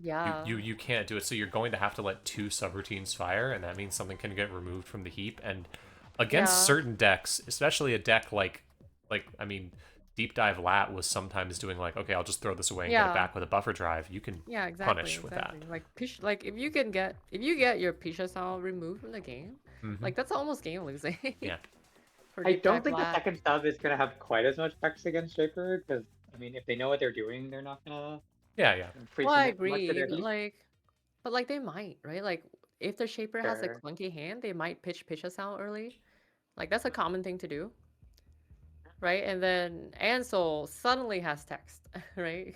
yeah. You can't do it, so you're going to have to let 2 subroutines fire, and that means something can get removed from the heap. And against certain decks, especially a deck like I mean, Deep Dive Lat was sometimes doing like, okay, I'll just throw this away and get it back with a buffer drive. You can punish with that. Like if you get your Pisha style removed from the game, like that's almost game losing. Yeah. for I Deep don't Dive think the Lat. second sub is going to have quite as much effects against Juniper, because, I mean, if they know what they're doing, they're not going Yeah. to Well, I agree, but like they might, right? Like if the Shaper has a Sure. clunky hand, they might pitch Pisha sound early. Like that's a common thing to do, right? And then Ansel suddenly has text, right?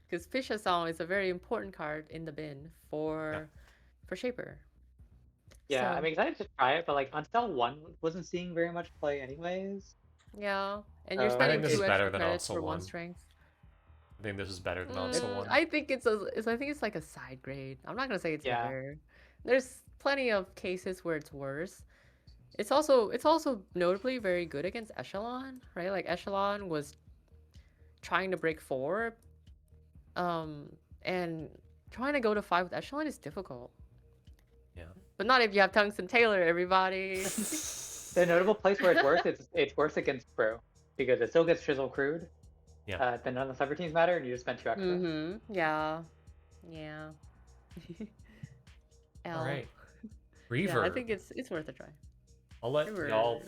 Because Pisha sound is a very important card in the bin for Shaper. Yeah, So, I'm excited to try it, but like on cell 1 wasn't seeing very much play anyways. yeah, and you're I spending think this 2 is better extra than credits Ansel for 1 1. strength. I think this is better than Ansel 1. I think it's like a side grade. I'm not gonna say it's Yeah. better. There's plenty of cases where it's worse. It's also notably very good against Echelon, right? Like Echelon was trying to break 4, and trying to go to 5 with Echelon is difficult. Yeah. But not if you have Tungsten Taylor, everybody. The notable place where it's worse, it's worse against Pro, because it still gets Chisel Crude. Yeah. Then none of the subroutines matter, and you just spend 2 extra. Yeah. Yeah. All right. Yeah, Reverb. I think it's worth a try. I'll let Reverb. y'all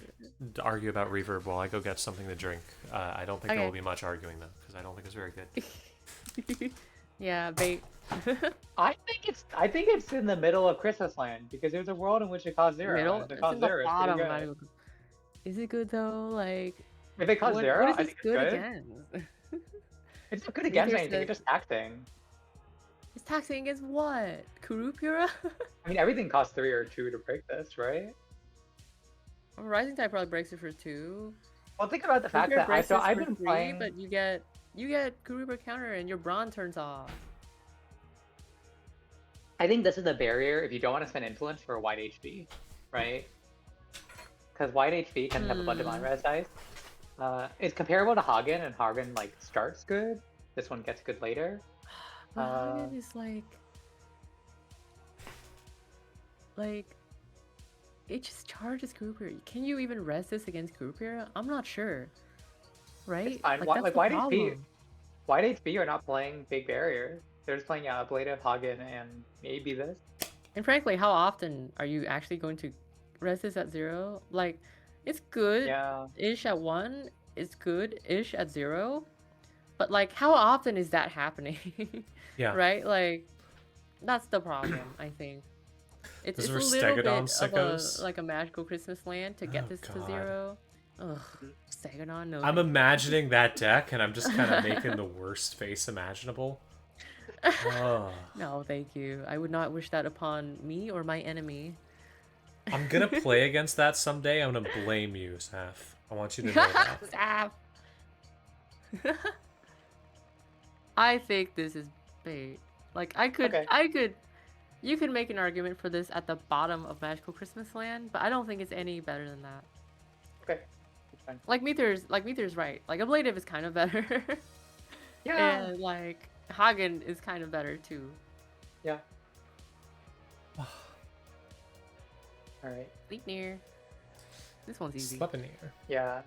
argue about Reverb while I go get something to drink. I don't think there Okay. will be much arguing though, because I don't think it's very good. Yeah, bait. I think it's in the middle of Christmas Land, because there's a world in which it costs 0. Middle? And if it It's costs in the 0, it's bottom. pretty not good. even- Is it good though? Like, If it costs what 0, is I this think it's good good. against? It's not good against Neither anything, said- it's just taxing. It's taxing against what? Kurupura? I mean, everything costs 3 or 2 to break this, right? Rising Tide probably breaks it for 2. Well, think about the fact Kurupura that breaks it I've for been 3, playing. but you get Kurupura counter and your Brawn turns off. I think this is the barrier if you don't want to spend influence for a wide HP, right? Because wide HP can have a bunch of on-res dice. It's comparable to Hagen, and Hagen like starts good. This one gets good later. But Hagen is like it just charges Grouper. Can you even res this against Grouper? I'm not sure. Right? It's fine. Like Why, that's like the White HP, problem. White HP are not playing Big Barrier. They're just playing Ablative, Hagen, and maybe this. And frankly, how often are you actually going to res this at 0? Like, it's good-ish at 1. It's good-ish at 0. But like, how often is that happening? Yeah. Right? Like, that's the problem, I think. It's Those a were little bit Stegodon of sickos. a magical Christmas land to get Oh, this to God. 0. Ugh, Stegodon, no. I'm imagining that deck, and I'm just kind of making the worst face imaginable. Oh. No, thank you. I would not wish that upon me or my enemy. I'm gonna play against that someday. I'm gonna blame you, Saf. I want you to know that. Zap. I think this is bait. Like I could, you could make an argument for this at the bottom of Magical Christmas Land, but I don't think it's any better than that. Okay, that's fine. Like Meteor's right. Like Ablative is kind of better. Yeah. And like Hagen is kind of better too. Yeah. All right. Sleep near. This one's easy. Sleepinir. Yeah.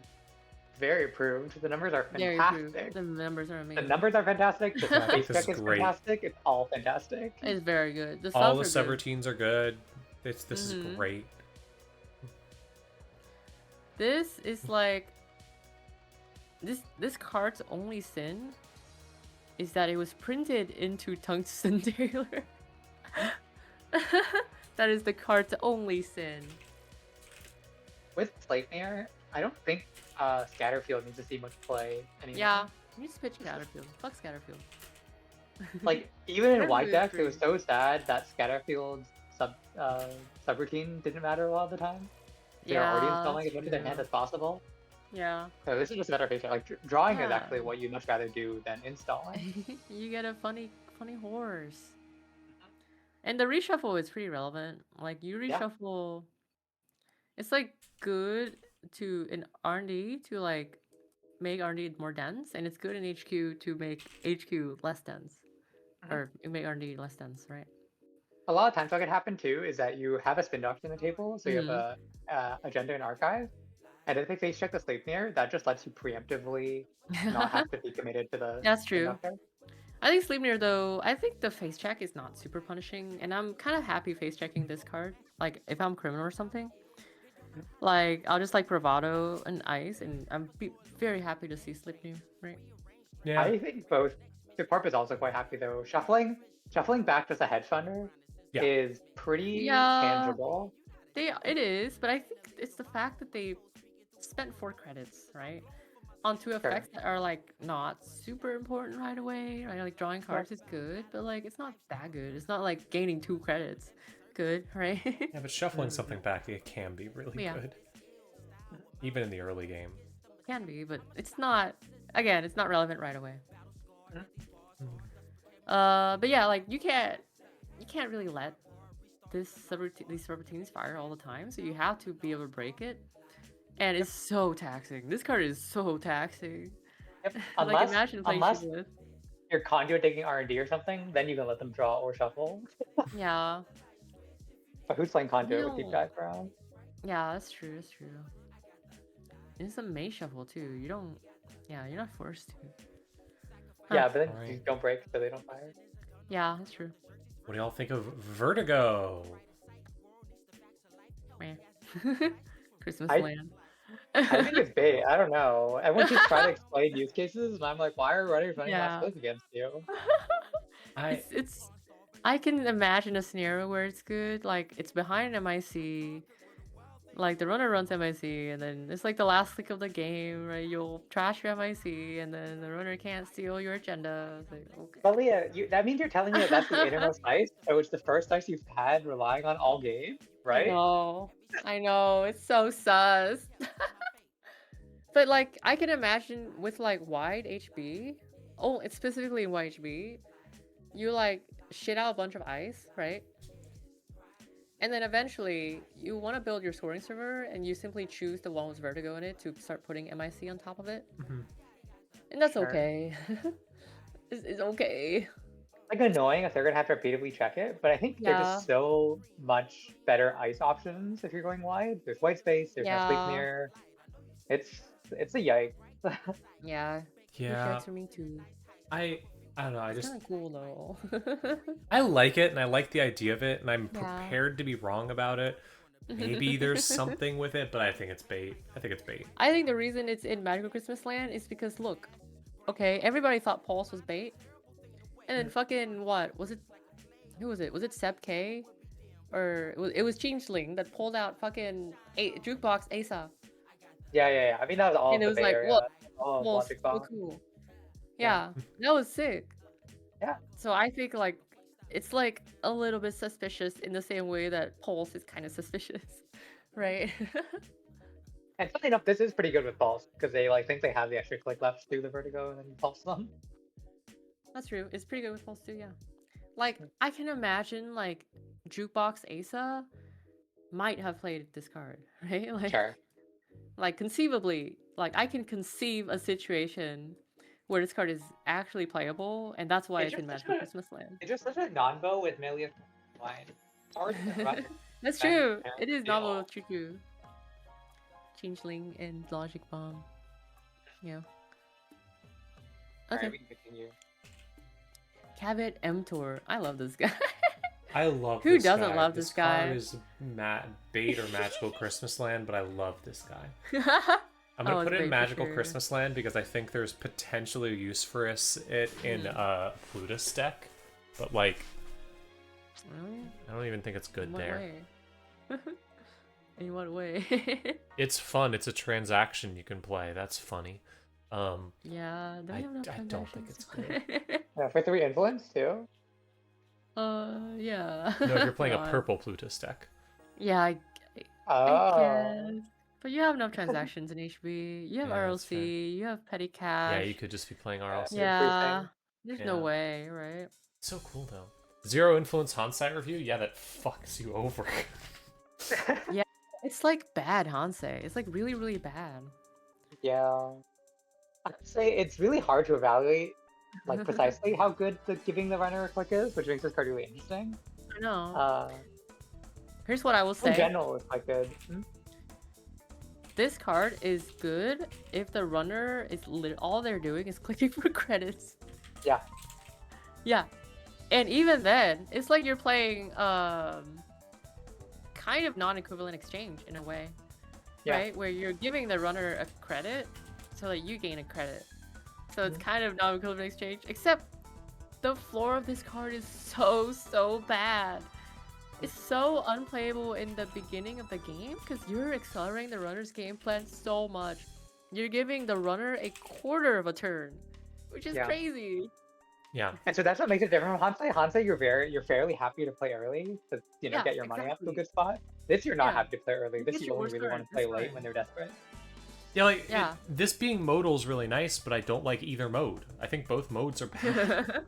Very approved. The numbers are Very fantastic. true. The numbers are The amazing. numbers are fantastic. The Yeah, face this check is is great. fantastic. It's all fantastic. It's very good. The All the subs are good. subroutines are good. This is great. This is like this card's only sin is that it was printed into Tungsten Taylor. That is the card's only sin. With Sleipnir, I don't think Scatterfield needs to see much play anymore. Yeah, you just pitch Scatterfield. Fuck Scatterfield. Like even in That's white really decks, it true. was so sad that Scatterfield's subroutine didn't matter a lot of the time. They were already installing as much of their hand as possible. Yeah. So this is just a better feature. Like drawing is Yeah. actually what you'd much rather do than installing. You get a funny horse. And the reshuffle is pretty relevant. Like you Yeah. reshuffle, it's like good to in R&D to like make R&D more dense, and it's good in HQ to make HQ less dense, or make R&D less dense, right? A lot of times what can happen too is that you have a spin doctor on the table, so you have a agenda and archive, and if they face check the Sleipnir, that just lets you preemptively not have to be committed to the That's spin true. doctor. I think Sleipnir though, I think the face check is not super punishing, and I'm kind of happy face checking this card. Like if I'm criminal or something, like I'll just like bravado and ice, and I'm very happy to see Sleipnir, right? Yeah. I think both. The Corp is also quite happy though. Shuffling back just a hedge funder is pretty tangible. It is, but I think it's the fact that they spent 4 credits, right? On 2 effects that are like not super important right away, right? Like drawing cards is good, but like it's not that good. It's not like gaining 2 credits. Good, right? Yeah, but shuffling something back, it can be really good. Even in the early game. Can be, but it's not, again, it's not relevant right away. But yeah, like you can't really let these subroutines fire all the time, so you have to be able to break it. And it's so taxing. This card is so taxing. Yep. Like imagine playing Shibboleth. You're conduit taking R&D or something, then you can let them draw or shuffle. Yeah. But who's playing conduit with deep dive around? Yeah, that's true. That's true. It's a May shuffle too. You don't. Yeah, you're not forced to. Yeah, but then you don't break so they don't fire. Yeah, that's true. What do y'all think of Vertigo? Christmas land. I think it's bait. I don't know. Everyone keeps trying to explain use cases, and I'm like, why are runners running last place against you? It's. I can imagine a scenario where it's good. Like it's behind MIC. Like the runner runs MIC, and then it's like the last click of the game, right? You'll trash your MIC, and then the runner can't steal your agenda. It's like, okay. But Leah, that means you're telling me that that's the innermost dice, so it's the first dice you've had relying on all game, right? I know. It's so sus. But like, I can imagine with like wide HB. Oh, it's specifically in wide HB. You like shit out a bunch of ice, right? And then eventually, you want to build your scoring server, and you simply choose the one with Vertigo in it to start putting MIC on top of it. And that's Sure. okay. It's okay. Like annoying if they're gonna have to repeatedly check it, but I think they're Yeah. just so much better ice options if you're going wide. There's white space, there's no sleep Yeah. near. It's a yike. Yeah. Yeah, For me too. I don't know. I It's just kind of cool though. I like it and I like the idea of it and I'm Yeah. prepared to be wrong about it. Maybe there's something with it, but I think it's bait. I think it's bait. I think the reason it's in Magical Christmas Land is because look, okay, everybody thought Pulse was bait, and then fucking what was it? Who was it? Was it Seb K? Or it was Changeling that pulled out fucking Jukebox Asa. Yeah. I mean that was all And it of was the Bay like, Area. look, All of Pulse, Logic so Bomb. cool. Yeah. Yeah, that was sick. Yeah. So I think like it's like a little bit suspicious in the same way that Pulse is kind of suspicious, right? And funny enough, this is pretty good with Pulse because they like think they have the extra click left to do the Vertigo and then Pulse them. That's true. It's pretty good with Pulse too, yeah. Like I can imagine like Jukebox Asa might have played this card, right? Like, Sure. like conceivably, like I can conceive a situation where this card is actually playable, and that's why It's it's in just such Magical a- Christmas Land. It's just such a non-bow with Melia line. Hard to run. That's Magic true. Hand It is deal. novel Choo-Choo. Changeling and Logic Bomb. Yeah. Okay. Alright, we can continue. Cabot M Tour. I love this guy. I love Who this doesn't guy. love this guy? Card is bait or Magical Christmas Land, but I love this guy. I'm Oh, gonna it's put it bait in for Magical sure. Christmas Land because I think there's potentially a use for it in Plutus deck, but like Really? I don't even think it's good In what there. way? In what way? It's fun. It's a transaction you can play. That's funny. Yeah, do we I- have enough I don't think transactions? Yeah, for 3 influence too. Yeah. No, if you're playing a God. purple Plutus deck. Yeah, I Oh. guess. But you have enough transactions in HB. You have Yeah, that's fair. RLC. You have petty cash. Yeah, you could just be playing RLC. Yeah. There's no Yeah. way, right? So cool though. Zero influence Hansai review? Yeah, that fucks you over. It's like bad Hansei. It's like really, really bad. Yeah. I'd say it's really hard to evaluate like precisely how good the giving the runner a click is, which makes this card really interesting. I know. Uh, Here's what I will in say. general, it's quite good. This card is good if the runner is all they're doing is clicking for credits. Yeah. Yeah. And even then, it's like you're playing kind of non-equivalent exchange in a way. Yeah. Right? Where you're giving the runner a credit so that you gain a credit. So it's kind of non-equivalent exchange, except the floor of this card is so bad. It's so unplayable in the beginning of the game because you're accelerating the runner's game plan so much. You're giving the runner a quarter of a turn, which is Yeah. crazy. Yeah. And so that's what makes it different from Hansei. Hansei, you're fairly happy to play early to Yeah, get your money up to a exactly. good spot. This you're not Yeah. happy to play early. You This get you your only worst really card, want to play that's late fine. when they're desperate. Yeah, like Yeah. this being modal is really nice, but I don't like either mode. I think both modes are bad.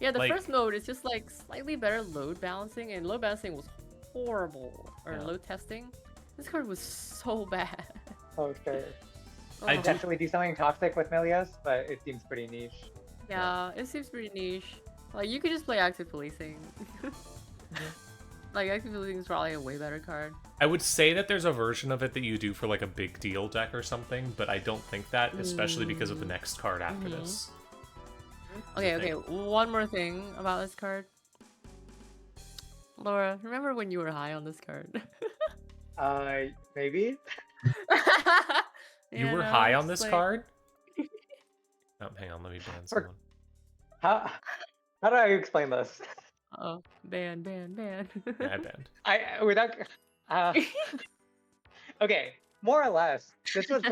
Yeah, the Like- first mode is just like slightly better load balancing, and load balancing was horrible. Or Yeah. load testing. This card was so bad. Okay. I Oh, do- Potentially do something toxic with Melios, but it seems pretty niche. Yeah, it seems pretty niche. Like you could just play active policing. Like active policing is probably a way better card. I would say that there's a version of it that you do for like a big deal deck or something, but I don't think that, especially because of the next card after Mhm. this. Okay, I okay. One more thing about this card. Laura, remember when you were high on this card? Maybe? You were know, high on just this like- card? Oh, hang on, let me ban someone. How do I explain this? Oh, ban. Yeah, I banned. Without okay, more or less. This was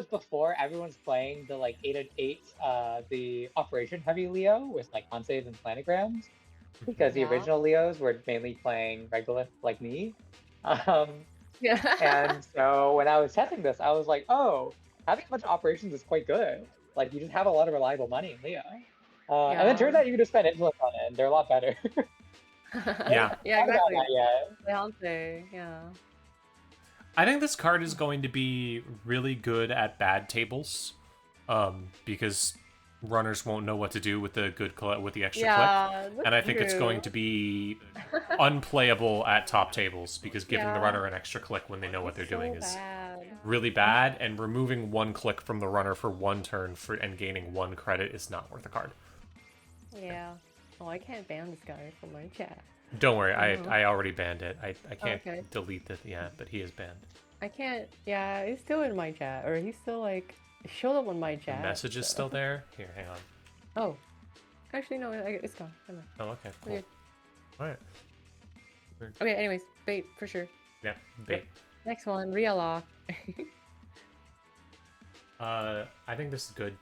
before everyone's playing the like 8/8 the Operation Heavy Leo with like Hanseis and planograms. Because the Yeah. original Leos were mainly playing Regolith like me. Yeah. And so when I was testing this, I was like, oh, having a bunch of operations is quite good. Like you just have a lot of reliable money in Leo. And then Yeah. turns out you can just spend influence on it, and they're a lot better. Yeah. Yeah, Haven't gotten exactly. that yet. Beyonce, yeah. I think this card is going to be really good at bad tables, because runners won't know what to do with the with the extra click, Yeah, and I that's think it's going true. to be unplayable at top tables because giving the Yeah. runner an extra click when they know what they're It's so doing is bad. really bad, and removing one click from the runner for one turn and gaining one credit is not worth a card. Yeah. Oh, I can't ban this guy from my chat. Don't worry, Oh. I already banned it. I can't Okay. delete it yet, but he is banned. I can't. Yeah, he's still in my chat, or he's still like showed up on my The chat. message is so- still there. Here, hang on. Oh, actually no, it's gone. Never mind. Oh, okay, cool. Okay. All right. Okay. Anyways, bait for sure. Yeah, bait. Next one, real lock. I think this is good.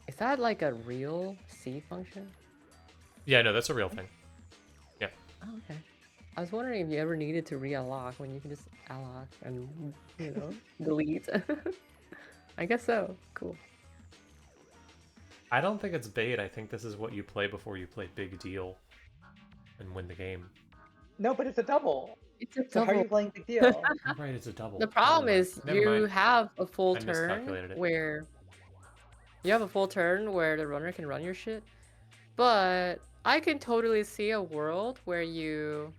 Is that like a real C function? Yeah, no, that's a real thing. Yeah. Oh, okay. I was wondering if you ever needed to re-unlock when you can just unlock and, you know, delete. I guess so. Cool. I don't think it's bait. I think this is what you play before you play big deal and win the game. No, but it's a double. It's a So how are double. you playing big deal? You're right, it's a double. The problem is Never you mind. have a full I turn miscalculated it. where the runner can run your shit. But I can totally see a world where you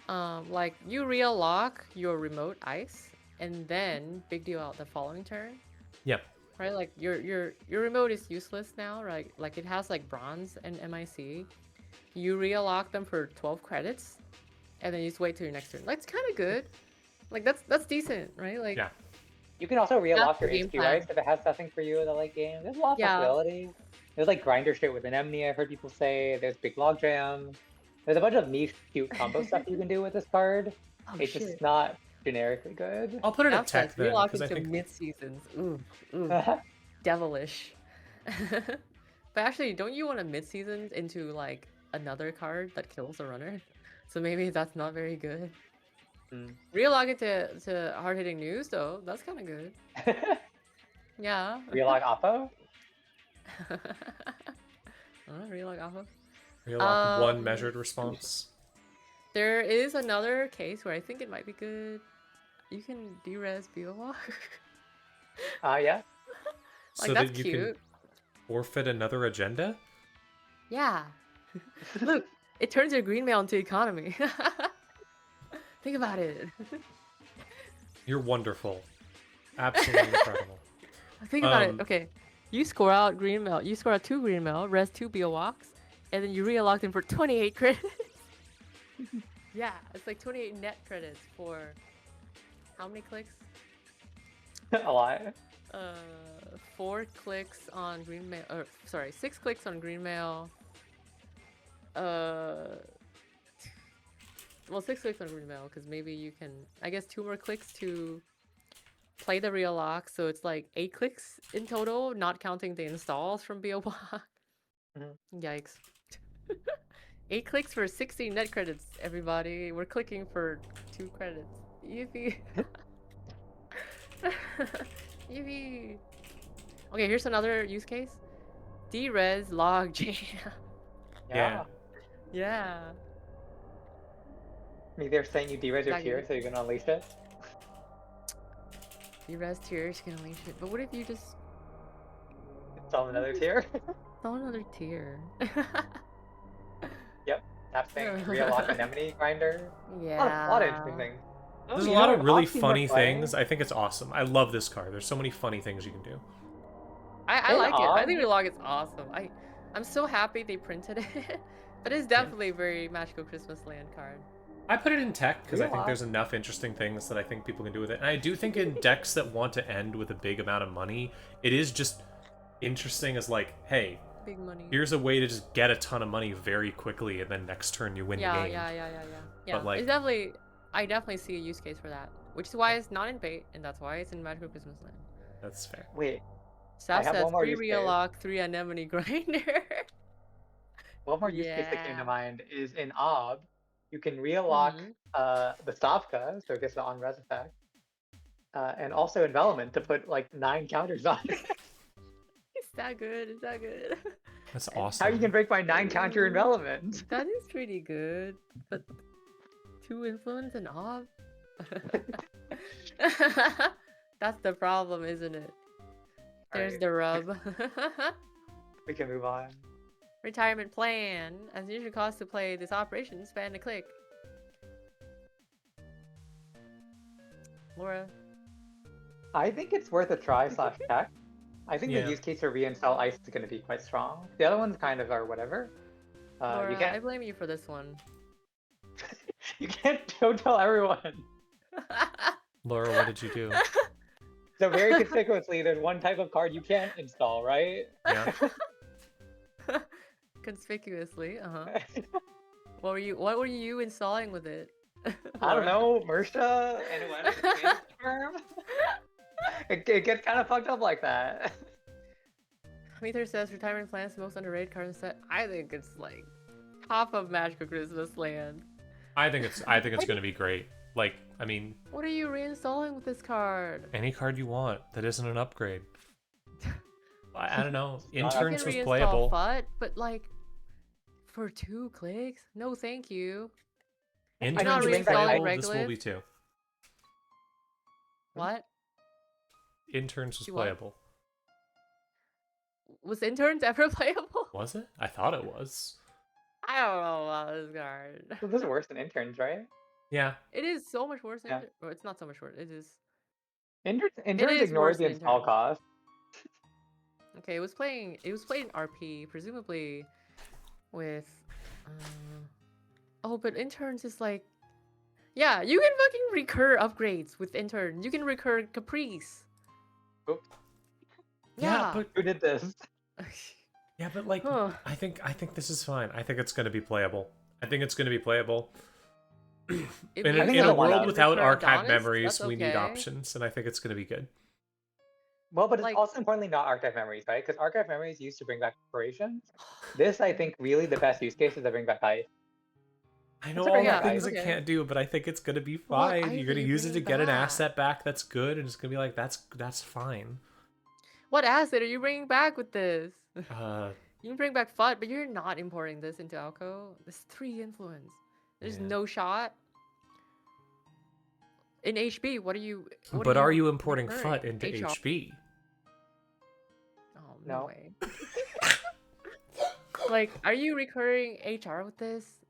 like you re-unlock your remote ice and then big deal out the following turn. Yep. Right? Like your remote is useless now, right? Like it has like bronze and MIC. You re-unlock them for 12 credits and then you just wait till your next turn. Like it's kind of good. Like that's decent, right? Like Yeah. You can also re-unlock the your game HP plan. rights if it has nothing for you in the late game. There's a lot of Yeah. possibility. There's like grinder shit with Anemone, I've heard people say. There's big log jam. There's a bunch of niche, cute combo stuff you can do with this card. Oh, It's shit. just not generically good. I'll put it at That's tech like then, re-lock because I into think mid-seasons. Ooh, devilish. But actually, don't you want a mid-season into like another card that kills a runner? So maybe that's not very good. Re-log it to hard-hitting news though. That's kind of good. Yeah. Re-log Oppo? Re-log alpha. relock one measured response. There is another case where I think it might be good. You can de-res BOR. Yeah. So Like, that's that you cute. can forfeit another agenda? Yeah. Look, it turns your green mail into economy. Think about it. You're wonderful. Absolutely incredible. Think about it. Okay. You score out green mail. You score out 2 green mail, res 2 BO walks, and then you re-unlock them for 28 credits. Yeah, it's like 28 net credits for how many clicks? A lot. 4 clicks on green mail, or sorry, 6 clicks on green mail. Well, 6 clicks on green mail because maybe you can, I guess, 2 more clicks to play the real lock, so it's like 8 clicks in total, not counting the installs from BO Walk. Yikes. 8 clicks for 60 net credits, everybody. We're clicking for 2 credits. Yippee. Yippee. Okay, here's another use case. D-res log jam. Yeah. Yeah. Maybe they're saying you de-res your Exactly. tier so you can unleash it. D-res tiers can unleash it. But what if you just Install another tier. saw another tier? Tap thing, re-unlock Anemone grinder. Yeah. A lot of interesting things. There's a You lot know of what really option we're funny playing? things. I think it's awesome. I love this card. There's so many funny things you can do. I In like it. I Ob- think Relog is awesome. I'm so happy they printed it. But it's definitely a very magical Christmas land card. I put it in tech because I think Yeah. there's enough interesting things that I think people can do with it. And I do think in decks that want to end with a big amount of money, it is just interesting as like, hey, Big money. here's a way to just get a ton of money very quickly, and then next turn you win the game. Yeah. like- It's definitely, I definitely see a use case for that. Which is why it's not in bait, and that's why it's in Magical Christmas Land. That's fair. Wait, Staff have says one more 3 use real case. lock, 3 anemone grinder. one more use case that came Yeah. to mind is in Ob, you can re-unlock the Stavka, so it gets the on-res effect. And also Envelopment to put like 9 counters on it. Is that good? Is that good? That's How awesome. you can break my 9 counter irrelevant? That is pretty good, but 2 influence and off? That's the problem, isn't it? There's Alright, the rub. we can move on. Retirement plan. As usual cost to play this operation, spend a click. Laura. I think it's worth a try slash check. I think Yeah. the use case for reinstall ice is going to be quite strong. The other ones kind of are whatever. Laura, You I can't. blame you for this one. You can't don't tell everyone. Laura, what did you do? So very conspicuously, there's one type of card you can't install, right? Yeah. Conspicuously, What were you installing with it? I don't Laura? know, Mersha, and firm. It gets kind of fucked up like that. Meter says retirement plan's the most underrated card in the set. I think it's like top of Magical Christmas Land. I think it's gonna be great. Like, I mean, What are you reinstalling with this card? any card you want that isn't an upgrade. I don't know. You can Interns You was can reinstall playable. FUT, but like for 2 clicks? No, thank you. Interns not was reinstalling playable. This will Regolith? be too. What? Interns was You what? playable. Was interns ever playable? Was it? I thought it was. I don't know about this card. This is worse than interns, right? Yeah. It is so much worse than Yeah. well, it's not so much worse. It is Interns is ignore worse the than install interns. cost. okay. It was playing RP, presumably with. Oh, but interns is like, yeah, you can fucking recur upgrades with intern. You can recur Caprice. Oops. Yeah, but Who did this? yeah, but like, Huh. I think this is fine. I think it's gonna be playable. I think it's gonna be playable. If In, you I think in a that's why world not. without recur archive Adonis, memories, that's we need okay. options, and I think it's gonna be good. Well, but it's Like- also importantly not archive memories, right? Because archive memories used to bring back operations. This, I think, really the best use case is to bring back ice. I know It's a all very the good things idea. it can't do, but I think it's gonna be What fine. ice You're are gonna you use it to bringing get an back? asset back that's good, and it's gonna be like that's fine. What asset are you bringing back with this? Uh, You can bring back FUT, but you're not importing this into Alco. There's 3 influence. There's Yeah. no shot. In HB, what are you? What but are you you importing recurring? FUT into HR? HB? Oh No. no way. Like, are you recurring HR with this?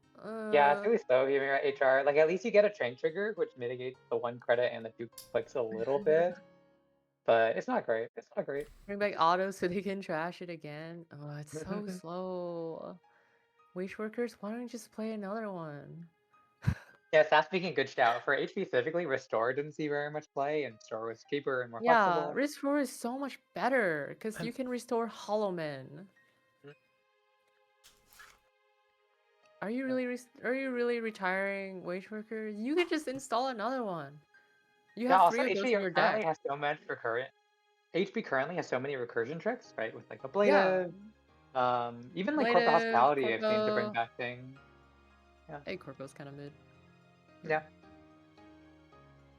Yeah, it's really slow giving her HR. Like, at least you get a train trigger, which mitigates the 1 credit and the 2 clicks a little bit. But it's not great. It's not great. Bring back auto so they can trash it again. Oh, it's so slow. Wage workers, why don't you just play another one? Yeah, that's speaking good shout. For HP specifically, Restore didn't see very much play, and Restore was cheaper and more Yeah, flexible. restore is so much better because I'm- you can restore Hollow Men. Are you really retiring wage worker? You can just install another one. You Yeah, have also 3 of those in your HP currently deck. has so much recurrent. HP currently has so many recursion tricks, right? With like Yeah. ablative, even like corporate Ablative, hospitality, I've seen to bring Corpo. back things. Hey, Corpo's kind of mid. Yeah.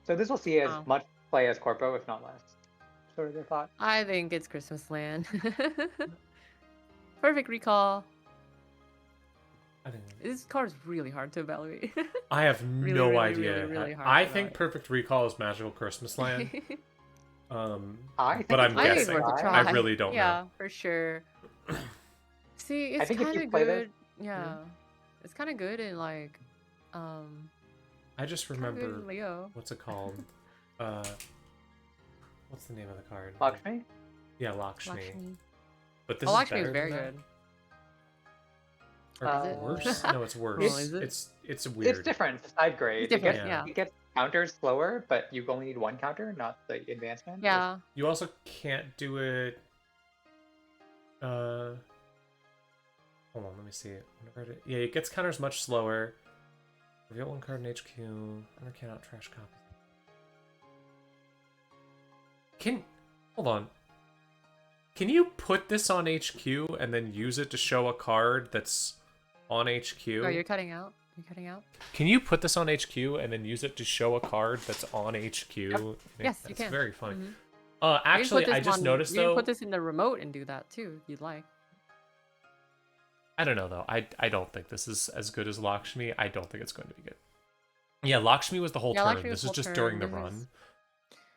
So this will see as Wow. much play as Corpo, if not less. Sort of their thought. I think it's Christmas Land. Perfect recall. I think This card is really hard to evaluate. I have Really, no really, idea. really, really hard I to think evaluate. Perfect Recall is Magical Christmas Land. I think But I'm it's I think worth it's a worth a try. try. I really don't know. Yeah, for sure. See, I it's think if kind you of play this- good. Yeah, it's kind of good in like, I just kinda good remember in Leo. what's it called? What's the name of the card? Lakshmi? Yeah, Lakshmi. Lakshmi. But this Oh, is Lakshmi better is very than that? good. Or Is it? worse? No, it's worse. Well, is it? It's weird. It's different. It's side grade. It's different, Yeah. yeah. It gets counters slower, but you only need 1 counter, not the advancement. Yeah. You also can't do it. Hold on, let me see it. Yeah, it gets counters much slower. Reveal 1 card in HQ. Under cannot trash copies. Hold on. Can you put this on HQ and then use it to show a card that's on HQ? Oh, you're cutting out. You're cutting out. Can you put this on HQ and then use it to show a card that's on HQ? Yes, you That's can. very funny. Mhm. You can Actually, put I this just on- noticed you can though. put this in the remote and do that too, if you'd like. I don't know though. I don't think this is as good as Lakshmi. I don't think it's going to be good. Yeah, Lakshmi was the whole Yeah, turn. Lakshmi was This is whole just turn. during the This is. run.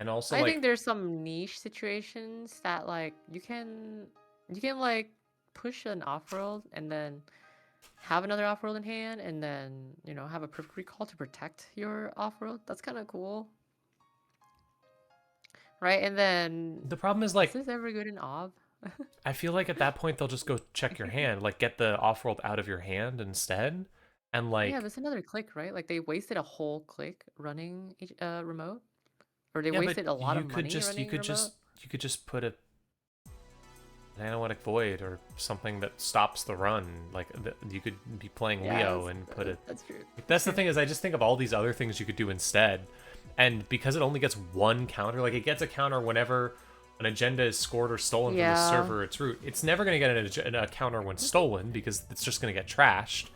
And also I like think there's some niche situations that like you can like push an off-world and then have another off-world in hand and then have a perfect recall to protect your off-world. That's kind of cool, right? And then the problem is is like this ever good in Ob? I feel like at that point they'll just go check your hand, like get the off-world out of your hand instead. And Yeah, like but it's another click, right? Like they wasted a whole click running remote, or they yeah, but wasted a lot of money running remote. you could just put an analytic void or something that stops the run. Like you could be playing Yeah, Leo and put it. that's true. That's the thing is I just think of all these other things you could do instead. And because it only gets one counter, like it gets a counter whenever an agenda is scored or stolen from the Yeah. server its root. It's never going to get a counter when stolen because it's just going to get trashed.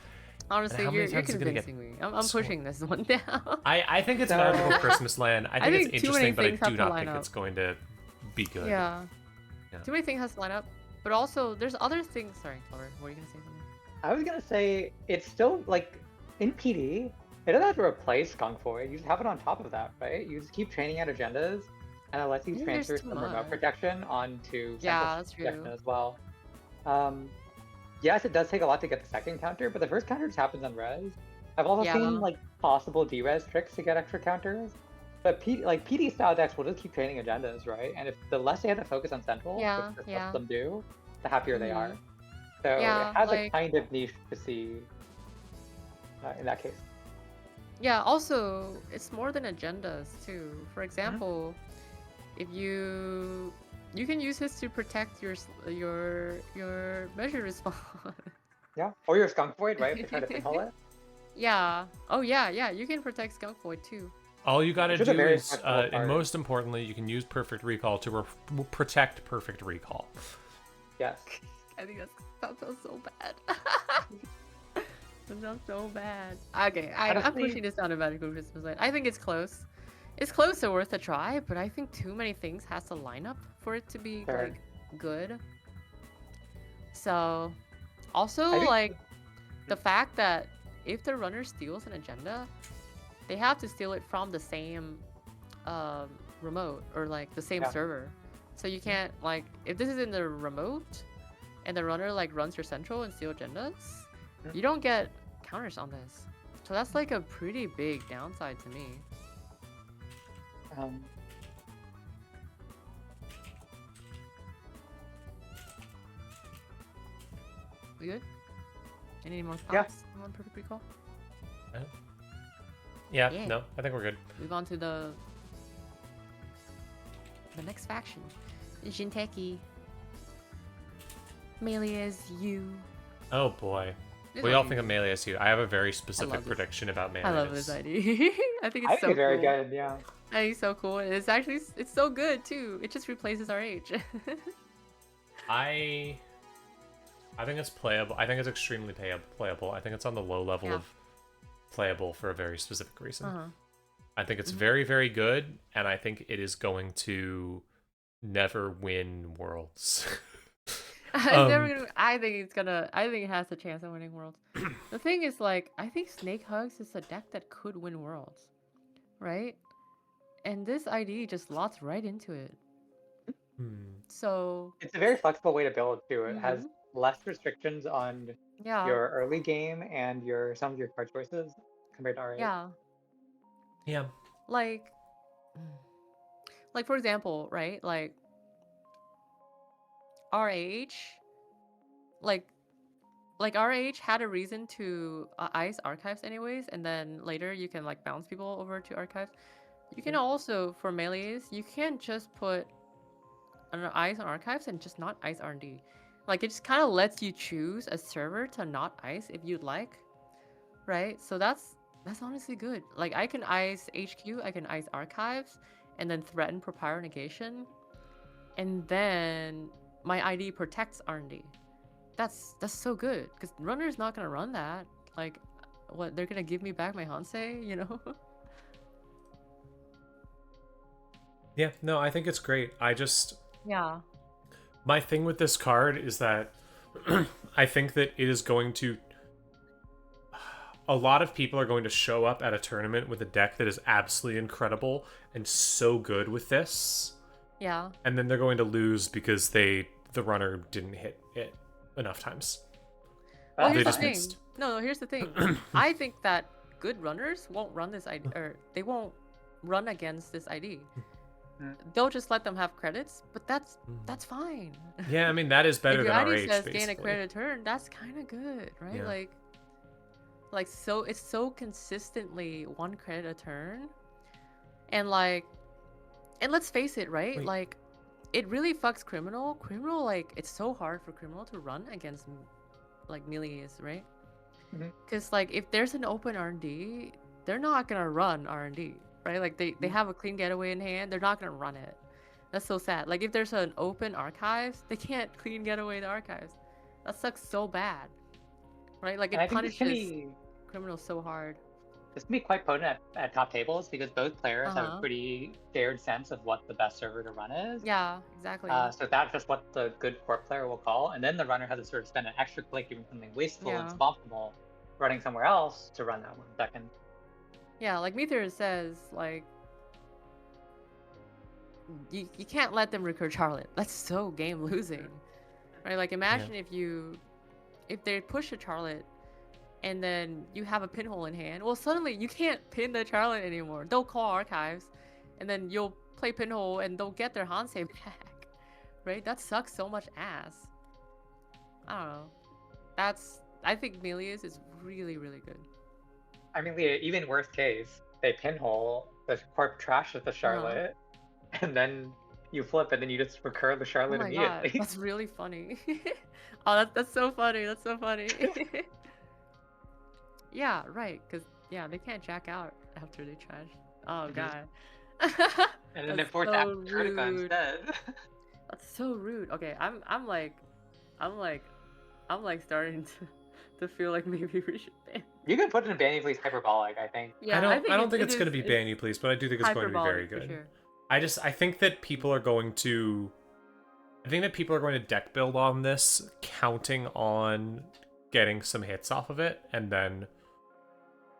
Honestly, how many you're times is it gonna get convincing me. I'm scored? pushing this one down. I think it's So- magical Christmas land. I think think it's too many interesting, but I things have do to not line think up. it's going to be good. Yeah. Yeah. Too many things has to line up. But also, there's other things. Sorry, Clover. What were you gonna say? Something? I was gonna say it's still like in PD. It doesn't have to replace Skunk Void. You just have it on top of that, right? You just keep training out agendas, and it lets you think there's transfer too some remote much. protection onto Yeah, central that's protection true. as well. Yes, it does take a lot to get the second counter, but the first counter just happens on res. I've also Yeah. seen like possible D-res tricks to get extra counters. But PD style decks will just keep training agendas, right? And if the less they have to focus on central, Yeah, which this yeah. lets them do, the happier they are. Mhm. So Yeah, it has a like- kind of niche to see in that case. Yeah. Also, it's more than agendas too. For example, if you can use this to protect your measure respawn. Yeah, or your Skunk Void, right? To try to pinhole it. Yeah. Oh yeah, yeah. You can protect Skunk Void too. All you got to Which is a do very is, flexible and card. most importantly, you can use Perfect Recall to protect Perfect Recall. Yes. I think that sounds so bad. That sounds so bad. Okay, I'm Honestly- pushing this down to Magical Christmas Light. I think it's close. It's close to worth a try, but I think too many things has to line up for it to be Fair. like good. So, also I think- like the fact that if the runner steals an agenda, they have to steal it from the same remote or like the same Yeah. server. So you can't like if this is in the remote and the runner like runs your central and steal agendas, you don't get counters on this. So that's like a pretty big downside to me. We good? Any more Yeah. thoughts on Perfect Recall? Yeah, Yeah. no, I think we're good. Move on to the next faction. Jinteki. Melee as you. Oh boy. This We all might think be- of Melee as you. I have a very specific love this. prediction about Melee. I love this ID. I think I it's think so it's very cool. good, yeah. I think it's so cool. It's actually it's so good too. It just replaces RH. I think it's playable. I think it's extremely playable. I think it's on the low level Yeah. of playable for a very specific reason. Uh-huh. I think it's Mhm. very, very good, and I think it is going to never win Worlds. It's never gonna, I think it's gonna. I think it has a chance of winning Worlds. The thing is, like, I think Snake Hugs is a deck that could win Worlds, right? And this ID just slots right into it. So It's a very flexible way to build too. It has Mm-hmm. less restrictions on yeah, your early game and some of your card choices compared to R8. yeah. Yeah. Like for example, right? Like RH, like RH had a reason to ice archives anyways, and then later you can like bounce people over to archives. You can also for melees, you can just put an ice on archives and just not ice R&D. Like it just kind of lets you choose a server to not ice if you'd like, right? So that's honestly good. Like I can ice HQ, I can ice archives, and then threaten Propyro negation, and then my ID protects R&D. That's so good because runner's not gonna run that. Like, what they're gonna give me back my Hansei, you know? Yeah, no, I think it's great. I just Yeah. my thing with this card is that I think that it is going to... A lot of people are going to show up at a tournament with a deck that is absolutely incredible and so good with this. Yeah. And then they're going to lose because the runner didn't hit it enough times. Well, They here's the just thing. missed. No, here's the thing. I think that good runners won't run this ID, or they won't run against this ID. They'll just let them have credits, but that's fine. Yeah, I mean, that is better If than your RH, ID says basically. gain a credit turn, that's kind of good, right? Yeah. Like so it's so consistently 1 credit a turn, and let's face it, right? Wait. Like, it really fucks criminal. Criminal, like, it's so hard for criminal to run against like Milius, right? Because like if there's an open R&D, they're not gonna run R&D, right? Like they have a clean getaway in hand, they're not gonna run it. That's so sad. Like if there's an open archives, they can't clean getaway the archives. That sucks so bad, right? Like it punishes criminals so hard. This can be quite potent at top tables because both players have a Uh-huh. pretty shared sense of what the best server to run is. Yeah, exactly. So that's just what the good court player will call, and then the runner has to sort of spend an extra click doing something wasteful and Yeah. suboptimal, running somewhere else to run that 1 second. Yeah, like Meteor says, like you can't let them recur Charlotte. That's so game losing, right? Like imagine if they push a Charlotte and then you have a pinhole in hand. Well, suddenly you can't pin the Charlotte anymore. They'll call archives, and then you'll play pinhole and they'll get their Hansei back, right? That sucks so much ass. I don't know. I think Milius is really, really good. I mean, even worst case, they pinhole, the corp trashes the Charlotte, and then you flip, and then you just recur the Charlotte Oh my immediately. god, that's really funny. Oh, that's so funny. That's so funny. Yeah, right. Because they can't jack out after they trash. Oh god. And then they That's force so after Vertica rude. instead. That's so rude. Okay, I'm starting to feel like maybe we should ban. You can put it in Banny Please Hyperbolic, I think. Yeah, I don't think it's it going to be is- Banny Please, but I do think it's going to be very hyperbolic for good. sure. I think that people are going to... I think that people are going to deck build on this, counting on getting some hits off of it, and then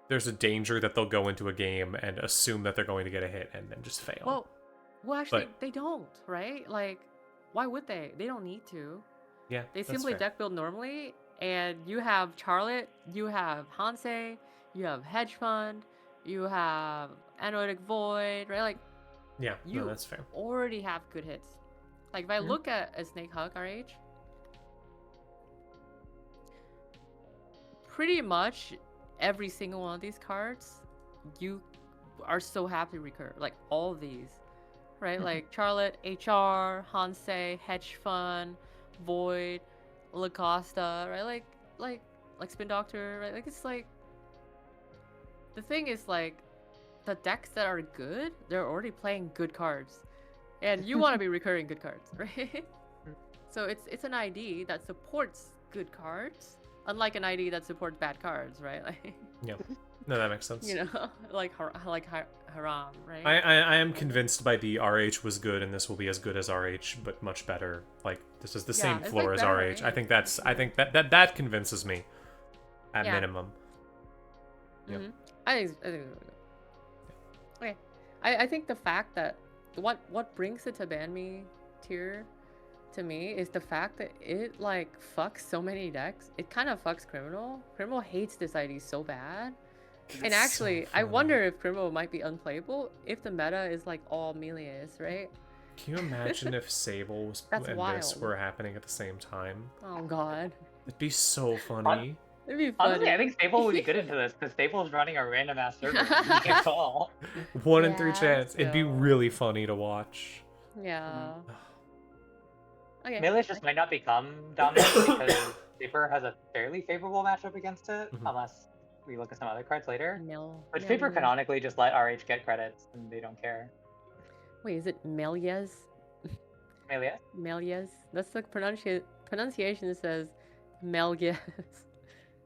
there's a danger that they'll go into a game and assume that they're going to get a hit and then just fail. Well, actually, they don't, right? Like, why would they? They don't need to. Yeah, They that's simply fair. deck build normally, and you have Charlotte, you have Hansei, you have Hedge Fund, you have Analytic Void, right? Like, Yeah, you no, that's fair. already have good hits. Like, if I look at a Snake Hug RH, pretty much every single one of these cards, you are so happy to recur. Like, all of these, right? Like, Charlotte, HR, Hansei, Hedge Fund, Void, Lacosta, right? Like Spin Doctor, right? Like, it's like, the thing is, like, the decks that are good, they're already playing good cards. And you want to be recurring good cards, right? So it's an ID that supports good cards, unlike an ID that supports bad cards, right? Like, Yeah, no, that makes sense. you know, like Haram, right? I am convinced by the RH was good, and this will be as good as RH, but much better. Like, this is the same it's, floor like, as better, RH. right? I think that convinces me, at Yeah. minimum. Yeah. I think it's really good. Okay, I think the fact that what brings it to ban me tier to me is the fact that it like fucks so many decks. It kind of fucks Criminal. Criminal hates this ID so bad. And It's actually, so I funny. wonder if Criminal might be unplayable if the meta is like all Milius, right? Can you imagine if Sable was That's and this wild. were happening at the same time? Oh god, It'd be so funny. it'd be funny. Honestly, I think Stable would be good into this because Stable is running a random ass server. You can't call. 1 in 3 Yeah, chance. It'd be still. really funny to watch. Yeah. Okay. Milius just might not become dominant because Paper has a fairly favorable matchup against it, Mhm. unless we look at some other cards later. Mel. Which Paper canonically just let RH get credits and they don't care. Wait, is it Melias? Milius? Melias. That's the pronunciation. It says Melias.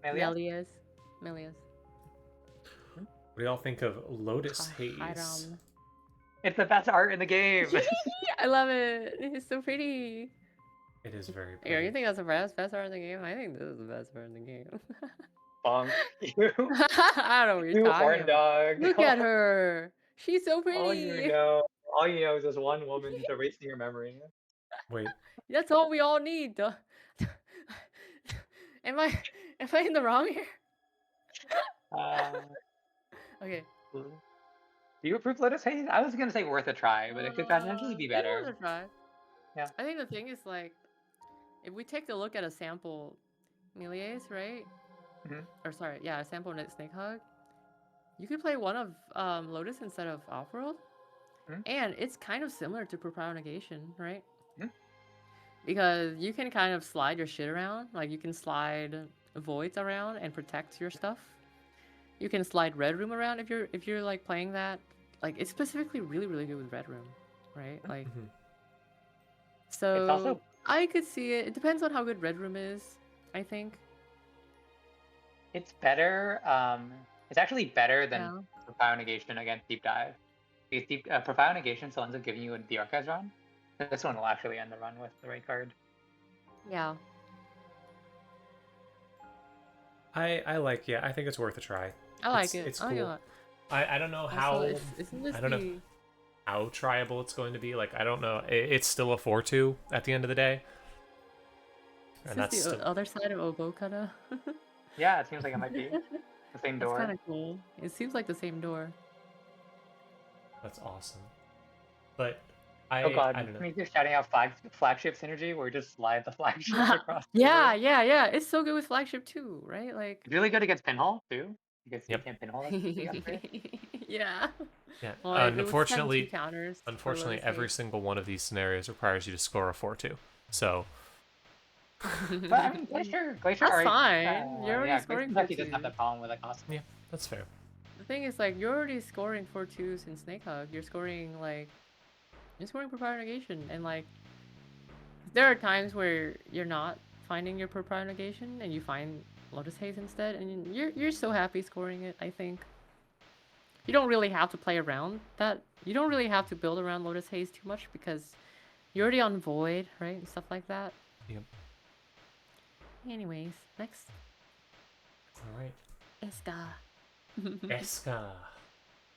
Milius? Melias. What do y'all think of Lotus Haze? Hiram. It's the best art in the game! I love it. It's so pretty. It is very Here, pretty. you think that's the best part of the game? I think this is the best part of the game. Bonk. You, I don't know what you're you talking horn about. dog. Look at her. She's so All you pretty. know, all you know is this one woman just erasing your memory. Wait, That's all we all need. Am I in the wrong here? Uh, Okay. do you approve Lotus Haze? I was gonna say worth a try, but it could potentially be It better. was a try. Yeah. I think the thing is like, if we take a look at a sample Milia's, right? Mhm. Or sorry, yeah, a sample Snake Hug. You could play one of Lotus instead of Offworld, Mhm. and it's kind of similar to Propel Negation, right? Mhm. Because you can kind of slide your shit around. Like you can slide voids around and protect your stuff. You can slide Red Room around if you're like playing that. Like it's specifically really good with Red Room, right? Like mhm. so It's also I could see it. It depends on how good Red Room is, I think. it's better. It's actually better than Yeah. Profound Negation against Deep Dive. Because Profound Negation still ends up giving you the Archives run. This one will actually end the run with the right card. Yeah. I like, yeah, I think it's worth a try. I like it. It's I like it a cool. lot. I don't know Also, how isn't this I don't know how tryable it's going to be. Like I don't know. It's still a 4-2 at the end of the day. And Is this that's the other side of Obokata? Yeah, it seems like it might be the same That's door. kind of cool. It seems like the same door. that's awesome. But Oh god, I don't know. me just shouting out flagship synergy where we just slide the flagships across the Yeah, room. yeah. It's so good with flagship too, right? Like. It's really good against pinhole too. Because you Yep. can't pinhole it. The upgrade. Yeah. Yeah. Well, it was Unfortunately, 72 counters for unfortunately, Lotus every Haze. single one of these scenarios requires you to score a 4-2. So But I mean, Glacier That's already. fine. You're already Yeah, scoring Glacier actually doesn't 4-2. have that problem with the cost. yeah, that's fair. The thing is, like, you're already scoring 4-2s in Snake Hug. You're scoring Propel Negation, and like, there are times where you're not finding your Propel Negation, and you find Lotus Haze instead, and you're so happy scoring it. I think you don't really have to play around that. You don't really have to build around Lotus Haze too much because you're already on Void, right, and stuff like that. Yep. Anyways, next. All right. Eska. Eska.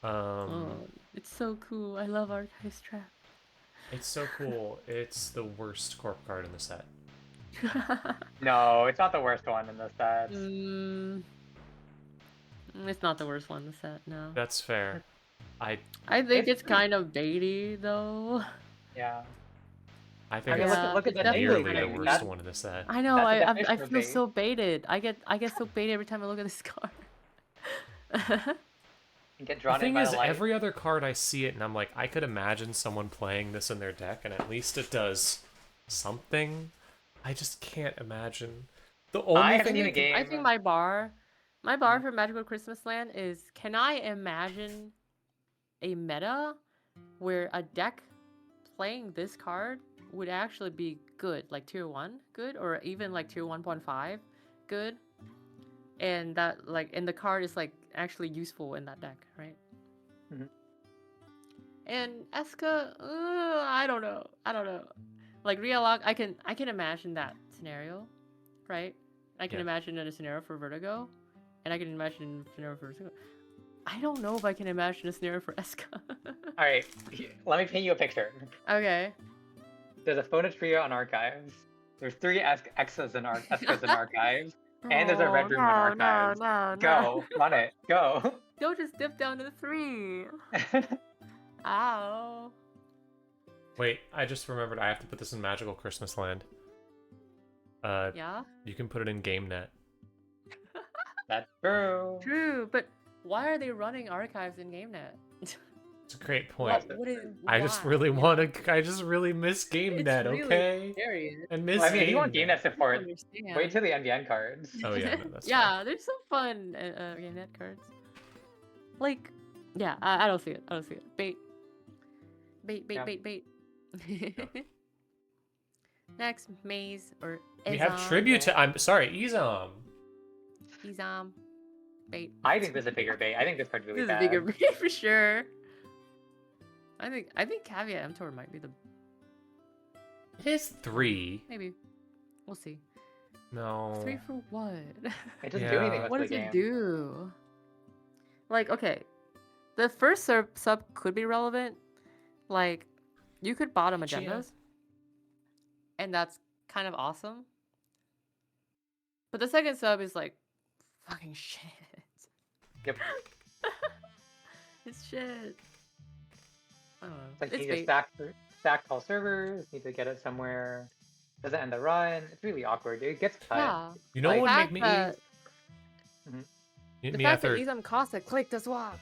Oh, it's so cool. I love Archives Trap. It's so cool. It's the worst corp card in the set. No, it's not the worst one in the set. It's not the worst one in the set, no. That's fair. I think it's kind of baity though. Yeah. I think mean, it's look at the nearly Daily the thing. worst one in the set. I know. That's the I definition of feel bait. so baited. I get so baited every time I look at this card. And get The drawn in thing by is, the light. every other card I see it, and I'm like, I could imagine someone playing this in their deck, and at least it does something. I just can't imagine. The only I haven't thing seen a game. I think my bar for Magical Christmas Land is: can I imagine a meta where a deck playing this card would actually be good, like tier 1 good, or even like tier 1.5 good, and that and the card is like actually useful in that deck, right? Mhm. And Eska, I don't know. Like Realog, I can imagine that scenario, right? I can Yeah. imagine a scenario for Vertigo, and I can imagine a scenario for Vertigo. I don't know if I can imagine a scenario for Eska. All right, let me paint you a picture. Okay. There's a Phona Trio on Archives. There's 3 Eskas in Archives. And there's a Red Room on Archives. Go, run it, go. Don't just dip down to the 3. Ow. Wait, I just remembered I have to put this in Magical Christmas Land. Yeah? You can put it in GameNet. That's true. True, but why are they running Archives in GameNet? It's a great point. I just why? really Yeah. want to. I just really miss GameNet. really okay. scary. And miss. Well, I mean, if you want GameNet. GameNet support, Understand. wait till the NVN cards. Oh yeah, no, that's Yeah, there's some fun GameNet cards. Like, yeah, I don't see it. Bait. Yeah. Bait. Next, Maze or We have Ezom. tribute to. I'm sorry, Izom. Ezom. Bait. I think this is a bigger bait. I think this card's really This is a bad. bigger bait for sure. I think Caveat Mtor might be the It is 3. Maybe. We'll see. No. 3 for what? It doesn't do anything Yeah. much What to the does it game. do? Like, okay, the first sub could be relevant. Like, you could bottom Yeah. agendas, and that's kind of awesome. But the second sub is like, fucking shit. Yep. It's shit. I don't know. It's like you It's need to bait. stack tall servers, need to get it somewhere. Doesn't end the run. It's really awkward. It gets cut. Yeah. You know Like, what would make fact me... that- Me The fact that after... Izam Costa clicked the swap.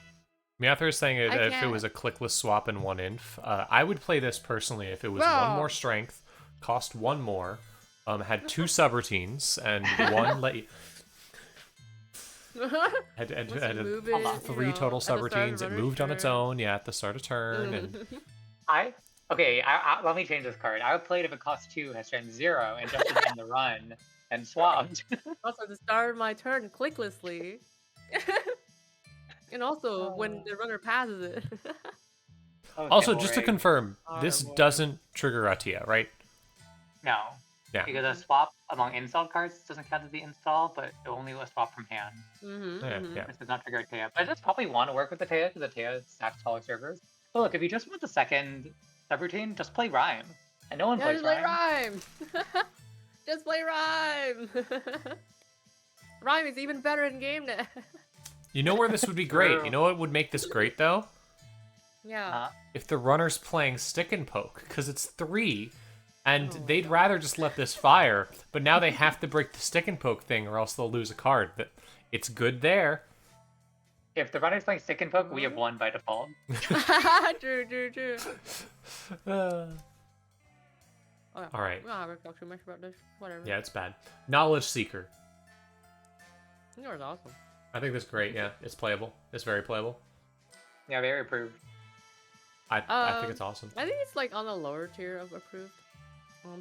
Miather is saying I if it was a can't. clickless swap and 1 inf. I would play this personally if it was 1 Wow. more strength, cost 1 more, had 2 subroutines, and 1 let you... Had Once you move Hold it, on. you 3 know, total at the start of subroutines. It runner's moved on its turn. own, yeah, at the start of turn, and Okay, let me change this card. I would play it if it cost 2, has strength 0, and just end the run and swapped. Also, at the start of my turn, clicklessly. And also, when the runner passes it. Okay, also just to boring. confirm, Oh, this boy. doesn't trigger Atia, right? No. Yeah. Because a swap among installed cards doesn't count as the install, but it only will swap from hand. Yeah. This does not trigger Atea. But it does probably want to work with Atea because Atea stacks taller servers. But look, if you just want the second subroutine, just play Rhyme. And no one Yeah, plays just play Rhyme. Rhyme. Just play Rhyme. Rhyme is even better in game now. You know where this would be great? True. You know what would make this great, though? Yeah. If the runner's playing stick and poke, because it's 3, and Oh, they'd rather just let this fire, but now they have to break the stick and poke thing or else they'll lose a card. But it's good there. If the runner's playing stick and poke, we have won by default. True. Uh, Okay. all right. We don't have to talk too much about this. Whatever. Yeah, it's bad. Knowledge Seeker. Yours awesome. I think this is great, yeah. It's playable. It's very playable. Yeah, very approved. I think it's awesome. I think it's like on the lower tier of approved.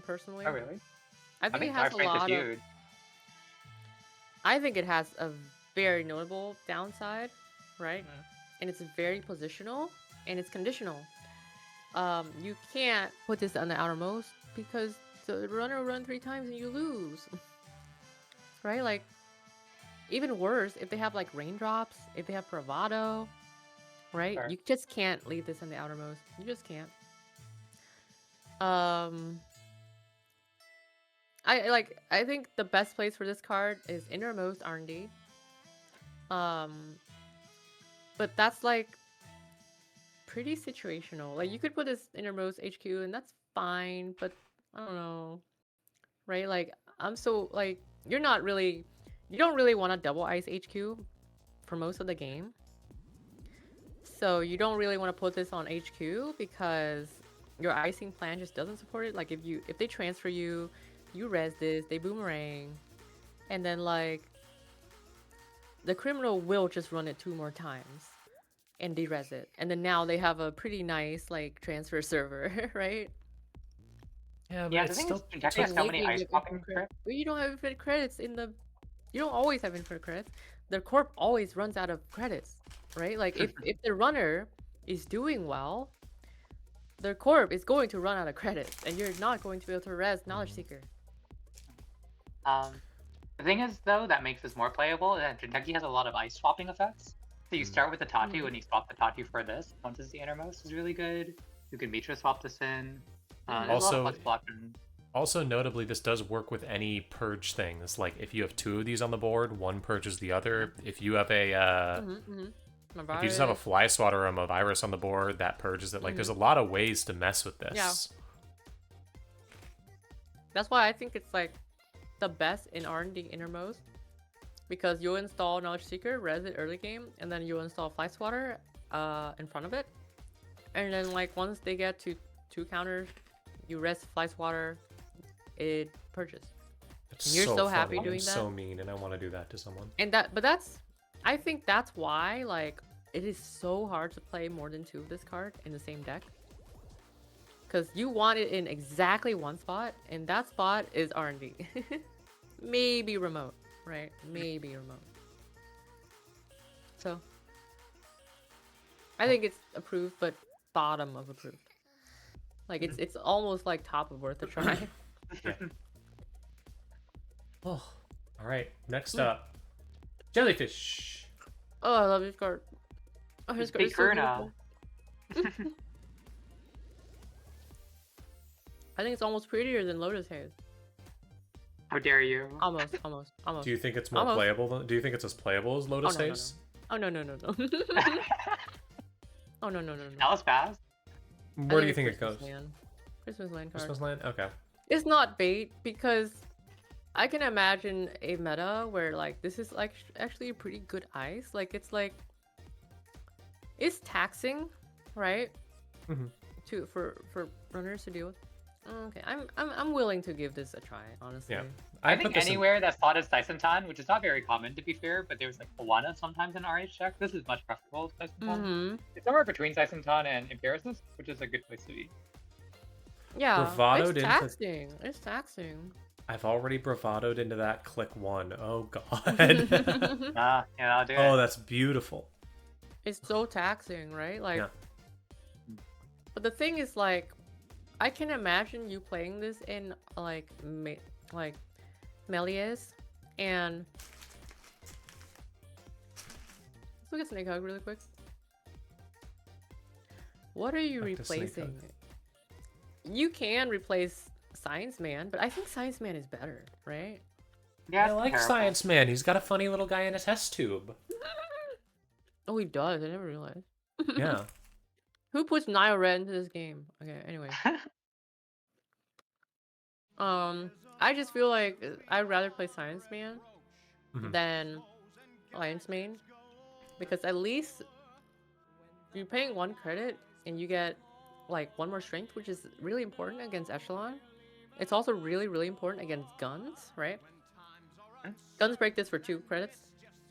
Personally. Oh, really? I think it has our a strength is lot of. huge. I think it has a very notable downside, right? Mhm. And it's very positional and it's conditional. You can't put this on the outermost because the runner will run 3 times and you lose. Right? Like, even worse, if they have like raindrops, if they have bravado, right? Sure. You just can't leave this on the outermost. You just can't. I think the best place for this card is innermost R&D. But that's like pretty situational. Like, you could put this innermost HQ and that's fine, but I don't know. Right? Like, you don't really want to double ice HQ for most of the game. So you don't really want to put this on HQ because your icing plan just doesn't support it. Like, if they transfer you, you res this, they boomerang, and then like the criminal will just run it 2 more times and de-res it, and then now they have a pretty nice like transfer server, right? Yeah, but Yeah, the it's thing still... is, Kentucky has so many ice popping trips. But you don't have infinite credits you don't always have infinite credits. The corp always runs out of credits, right? Like, if the runner is doing well, the corp is going to run out of credits, and you're not going to be able to res Knowledge Seeker. The thing is, though, that makes this more playable, that Kentucky has a lot of ice swapping effects. So you start with the Tatu, and you swap the Tatu for this. Once it's the innermost is really good. You can Mitra swap this in. There's a lot Also- of flexible options. Also, notably, this does work with any purge things. Like, if you have 2 of these on the board, one purges the other. If you have a... If you just have a fly swatter or a virus on the board, that purges it. Like, there's a lot of ways to mess with this. Yeah. That's why I think it's like the best in R&D innermost, because you'll install Knowledge Seeker, res it early game, and then you'll install Fly Swatter in front of it. And then like once they get to 2 counters, you res Fly Swatter, it purges. It's You're so happy funny. doing I'm that? so mean, and I want to do that to someone. And I think that's why like it is so hard to play more than 2 of this card in the same deck. Because you want it in exactly 1 spot, and that spot is R&D. Maybe remote, right? Maybe remote. So, I think it's approved, but bottom of approved. Like it's almost like top of worth a try. Yeah. Oh, all right. Next up, jellyfish. Oh, I love this card. Oh, this card is so Bikurna. beautiful. I think it's almost prettier than Lotus Haze. How dare you? Almost. Do you think it's more Almost. playable? Do you think it's as playable as Lotus no, no, Haze? Oh no. Oh no. That was fast. Where do you think it goes? Christmas Land card. Christmas Land? Okay. It's not bait because I can imagine a meta where like this is like actually a pretty good ice. Like it's taxing, right? Mm-hmm. For runners to deal with. Okay, I'm willing to give this a try, honestly. Yeah. I think anywhere that slotted Saisentan, which is not very common to be fair, but there's like Awana sometimes in RH check. This is much preferable to Saisentan. Mm-hmm. It's somewhere between Saisentan and Empiricist, which is a good place to be. Yeah, Bravadoed it's into- taxing. It's taxing. I've already bravadoed into that click 1. Oh god. Yeah, I'll do it. Oh, that's beautiful. It's so taxing, right? Like, Yeah. but the thing is, like, I can imagine you playing this in like Melies, and let's look at Snake Hug really quick. What are you Back to Snake replacing? Hug. You can replace Science Man, but I think Science Man is better, right? Yeah, I like terrible. Science Man. He's got a funny little guy in a test tube. Oh, he does. I never realized. Yeah. Who puts Nile Red into this game? Okay, anyway. I just feel like I'd rather play Science Man Mhm. than Alliance Main, because at least you're paying 1 credit and you get like 1 more strength, which is really important against Echelon. It's also really important against guns, right? Guns break this for 2 credits.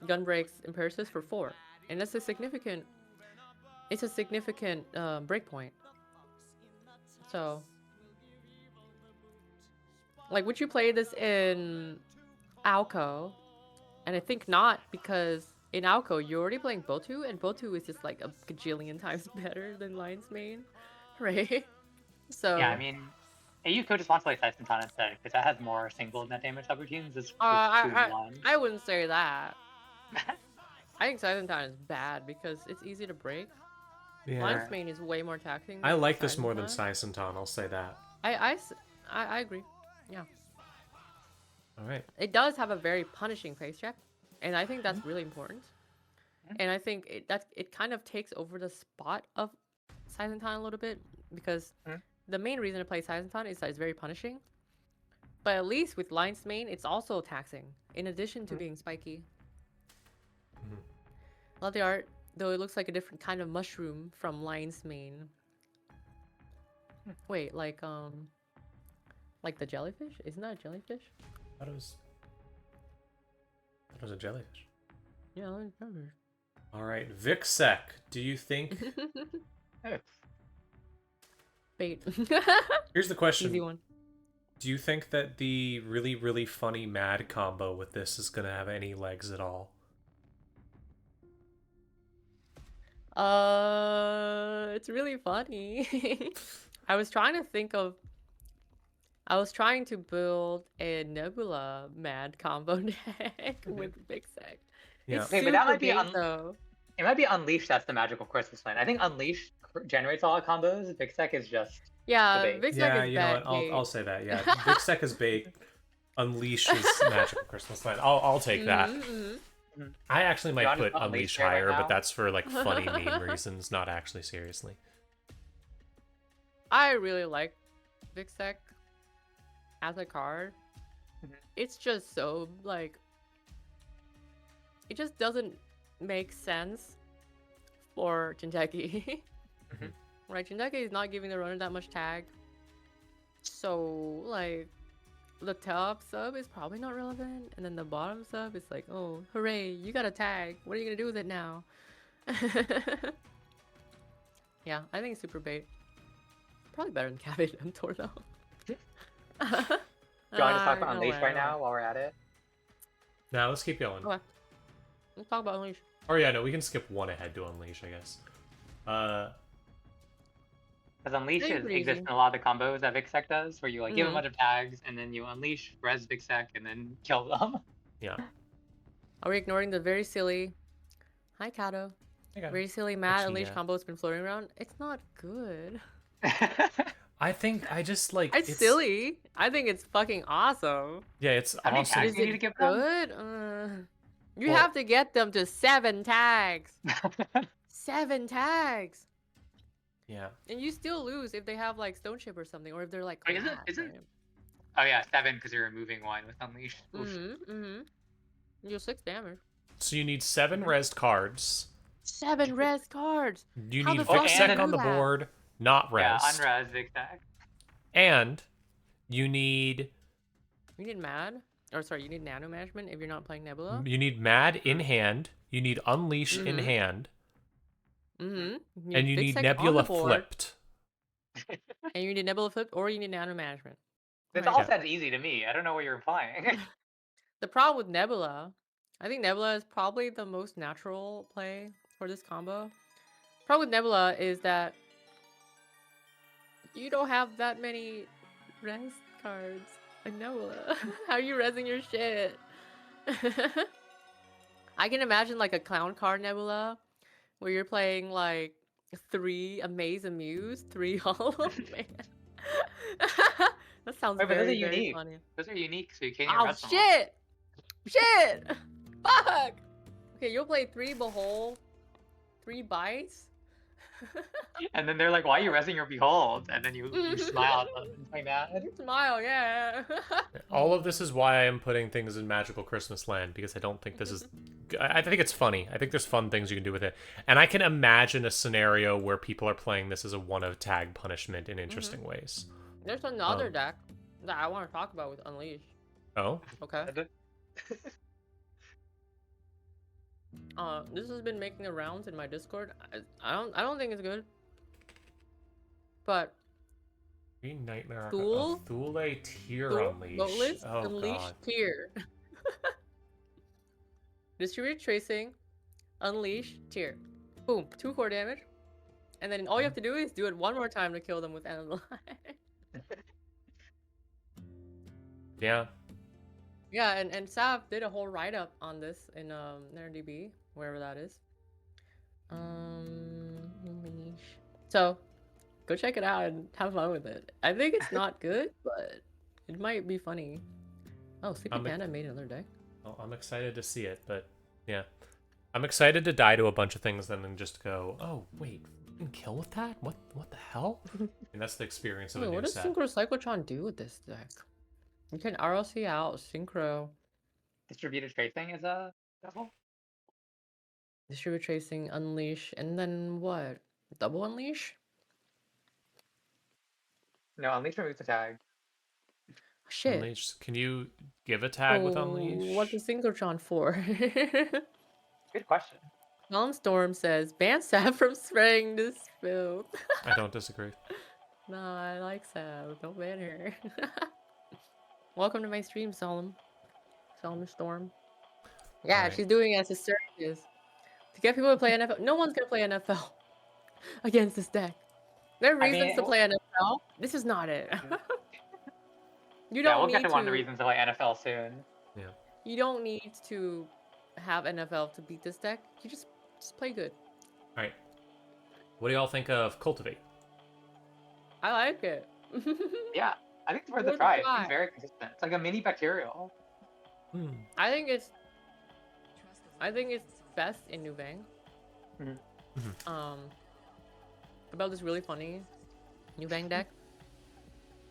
Gun breaks Empiricist for 4, and that's a significant. It's a significant breakpoint. So, like, would you play this in Alco? And I think not, because in Alco you're already playing Botu, and Botu is just like a gajillion times better than Lion's Mane, right? So Yeah, I mean, AU just wants to play Saisentan instead, because that has more single net damage subroutines. It's I wouldn't say that. I think Saisentan is bad because it's easy to break. Yeah. Lion's Mane is way more taxing. I than like this more than Saisentan. Saisentan, I'll say that. I agree. Yeah. Alright. It does have a very punishing face check, and I think that's really important. And I think it kind of takes over the spot of Saisentan a little bit, because the main reason to play Saisentan is that it's very punishing. But at least with Lion's Mane, it's also taxing, in addition to being spiky. Love the art, though it looks like a different kind of mushroom from Lion's Mane. Wait, like the jellyfish? Isn't that a jellyfish? That was a jellyfish. Yeah, I remember. Alright, Vixsec, do you think... Bait. Here's the question. Easy one. Do you think that the really funny mad combo with this is gonna have any legs at all? It's really funny. I was trying to build a Nebula mad combo deck with Vixsec. Yeah. It's Okay, but that super might be bait, though. It might be Unleashed that's the magical Christmas plan. I think Unleashed generates a lot of combos. Vixsec is just Yeah, bait. Vixsec Yeah, is you know bad what? bait. I'll say that. Yeah, Vixsec is bait. Unleash is magical Christmas land. I'll take that. I actually might John is put not Unleash Unleashed right higher, now. but that's for like funny meme reasons, not actually seriously. I really like Vixsec as a card. It's just so, like, it just doesn't make sense for Jinteki. Right, Jinteki is not giving the runner that much tag. So, like, the top sub is probably not relevant, and then the bottom sub is like, oh, hooray, you got a tag. What are you gonna do with it now? Yeah, I think it's super bait. Probably better than Cabbage Mentor, though. Do you want to just talk about Unleashed right now while we're at it? Now let's keep going. Okay. Let's talk about Unleash. Or yeah, no, we can skip one ahead to Unleash, I guess. Because Unleash Pretty exists easy. in a lot of the combos that Vixsec does, where you like give a Mhm. bunch of tags and then you unleash, res Vixsec, and then kill them. Yeah. Are we ignoring the very silly? Hi, Kato. Okay. Very silly Mad Unleash combo that's been floating around. It's not good. I think I just like It's silly. I think it's fucking awesome. Yeah, it's How many awesome. tags Is do you need it to give them? good? You Well- have to get them to 7 tags. 7 tags. Yeah. And you still lose if they have like Stone Chip or something, or if they're like Wait, is it? Oh yeah, 7 because you're removing 1 with Unleash. Oof. You're 6 damage. So you need 7 res cards. 7 res cards. You How need the fuck do you Vixsec do on the that? board, not Yeah, res. unres Vixsec. And you need You need Mad, or sorry, you need Nano Management if you're not playing Nebula. Mad in hand. You need Unleash in hand. And And you need Vixsec on Nebula the board, flipped. and you need Nebula flipped, or you need Nano Management. This Right. all sounds easy to me. I don't know what you're implying. The problem with Nebula, I think Nebula is probably the most natural play for this combo. Problem with Nebula is that you don't have that many res cards in Nebula. How are you resing your shit? I can imagine like a clown card Nebula where you're playing like 3 Amaze Amuse, 3 Hollow Man. That sounds Wait, but those are very, very unique. funny. Those are unique, so you can't Oh res them. shit! Shit! Fuck! Okay, you'll play 3 Behold, 3 Bites. And then they're like, "Why are you resing your behold?" And then you smile at them and play mad. Smile, yeah. All of this is why I am putting things in Magical Christmas Land, because I don't think this is... I think it's funny. I think there's fun things you can do with it. And I can imagine a scenario where people are playing this as a one-of-tag punishment in interesting ways. There's another deck that I want to talk about with Unleash. Oh? Okay. This has been making the rounds in my Discord. I don't think it's good. But Green Nightmare. Thule? Thule Tier Thule, Unleash. Boatless, Oh, Unleash God. tier. Distributed tracing, Unleash tier. Boom, 2 core damage. And then all you have to do is do it one more time to kill them with Animal Eye. Yeah. Yeah, and Sav did a whole write-up on this in NerdDB, wherever that is. Unleash. So, go check it out and have fun with it. I think it's not good, but it might be funny. Oh, Sleepy Panda made another deck. Well, I'm excited to see it, but yeah. I'm excited to die to a bunch of things and then just go, oh, wait, you can kill with that? What the hell? And that's the experience of a new What does set. Synchro Cyclotron do with this deck? You can RLC out Synchro. Distributed tracing is a double. Distribute Tracing, Unleash, and then what? Double Unleash? No, Unleash removes the tag. Shit. Unleash. Can you give a tag with Oh, Unleash? what's the Synchrotron for? Good question. Calm Storm says, ban Sav from spraying this filth. I don't disagree. No, I like Sav. Don't ban her. Welcome to my stream, Solemn. Solemn Storm. Yeah, Alright. she's doing it as a service. To get people to play NFL. No one's gonna play NFL against this deck. There are reasons to play NFL. This is not it. You don't we'll need get to to. one of the reasons to play NFL soon. Yeah. You don't need to have NFL to beat this deck. You just play good. Alright. What do y'all think of Cultivate? I like it. Yeah, I think it's worth a Worth a try. It try. seems very consistent. It's like a mini bacterial. Hmm. I think it's best in New Vang. About this really funny New Vang deck.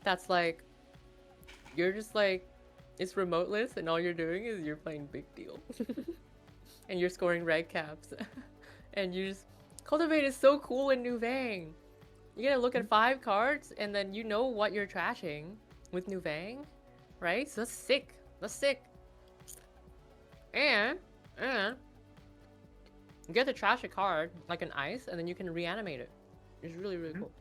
That's like, you're just like, it's remoteless and all you're doing is you're playing big deal. And you're scoring red caps. And you just, Cultivate is so cool in New Vang. You gotta look at 5 cards and then you know what you're trashing with New Vang, right? So that's sick. That's sick. And you get to trash a card like an ice and then you can reanimate it. It's really, really cool.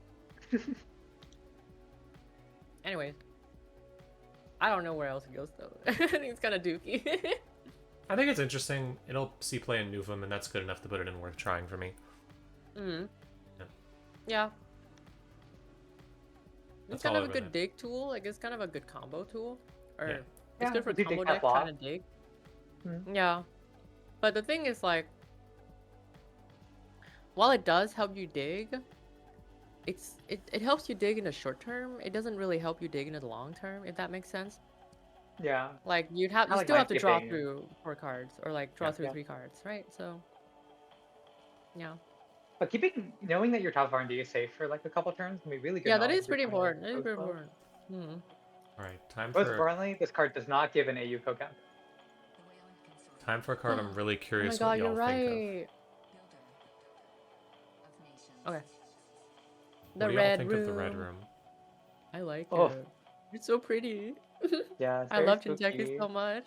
Anyways. I don't know where else it goes though. I think it's kind of dookie. I think it's interesting. It'll see play in Newfam, and that's good enough to put it in worth trying for me. Mm. Yeah. It's That's kind all of a I've been good at. dig tool. Like it's kind of a good combo tool. Or Yeah. it's Yeah, good for if you dig combo that deck trying block. to dig. Mhm. Yeah. But the thing is like while it does help you dig, it helps you dig in the short term. It doesn't really help you dig in the long term, if that makes sense. Yeah. Like you I like still have mind to draw skipping. through 4 cards or like draw Yeah. through Yeah. 3 cards, right? So yeah. But knowing that your top of R&D is safe for like a couple turns can be really good Yeah, that knowledge is if you're pretty trying to important. That is go very slow. important. Hmm. All right, time Most for importantly, this card does not give an AU co-counter. a card I'm really Oh my curious god, what you're y'all think of. right. Okay. What The do y'all red think room. of the red room? I like Oh, it. It's so pretty. yeah, it's I very love Jinteki spooky. so much.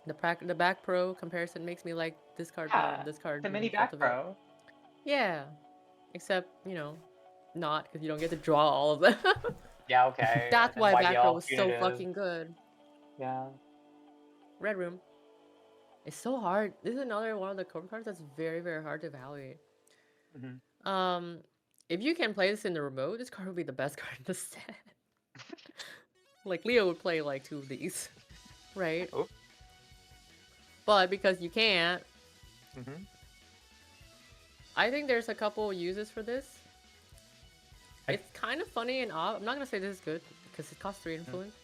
The back pro comparison makes me like this card more Yeah, and this it's card a mini being back cultivate. pro. Yeah. Except, not because you don't get to draw all of them. Yeah, okay. That's And then why back row YDL was so punitive. fucking good. Yeah. Red room. It's so hard. This is another one of the code cards that's very, very hard to evaluate. Hmm. If you can play this in the remote, this card would be the best card in the set. Like Leo would play like 2 of these, right? Oh. But because you can't, Hmm. I think there's a couple uses for this. I- It's kind of funny and odd. I'm not gonna say this is good because it costs 3 influence.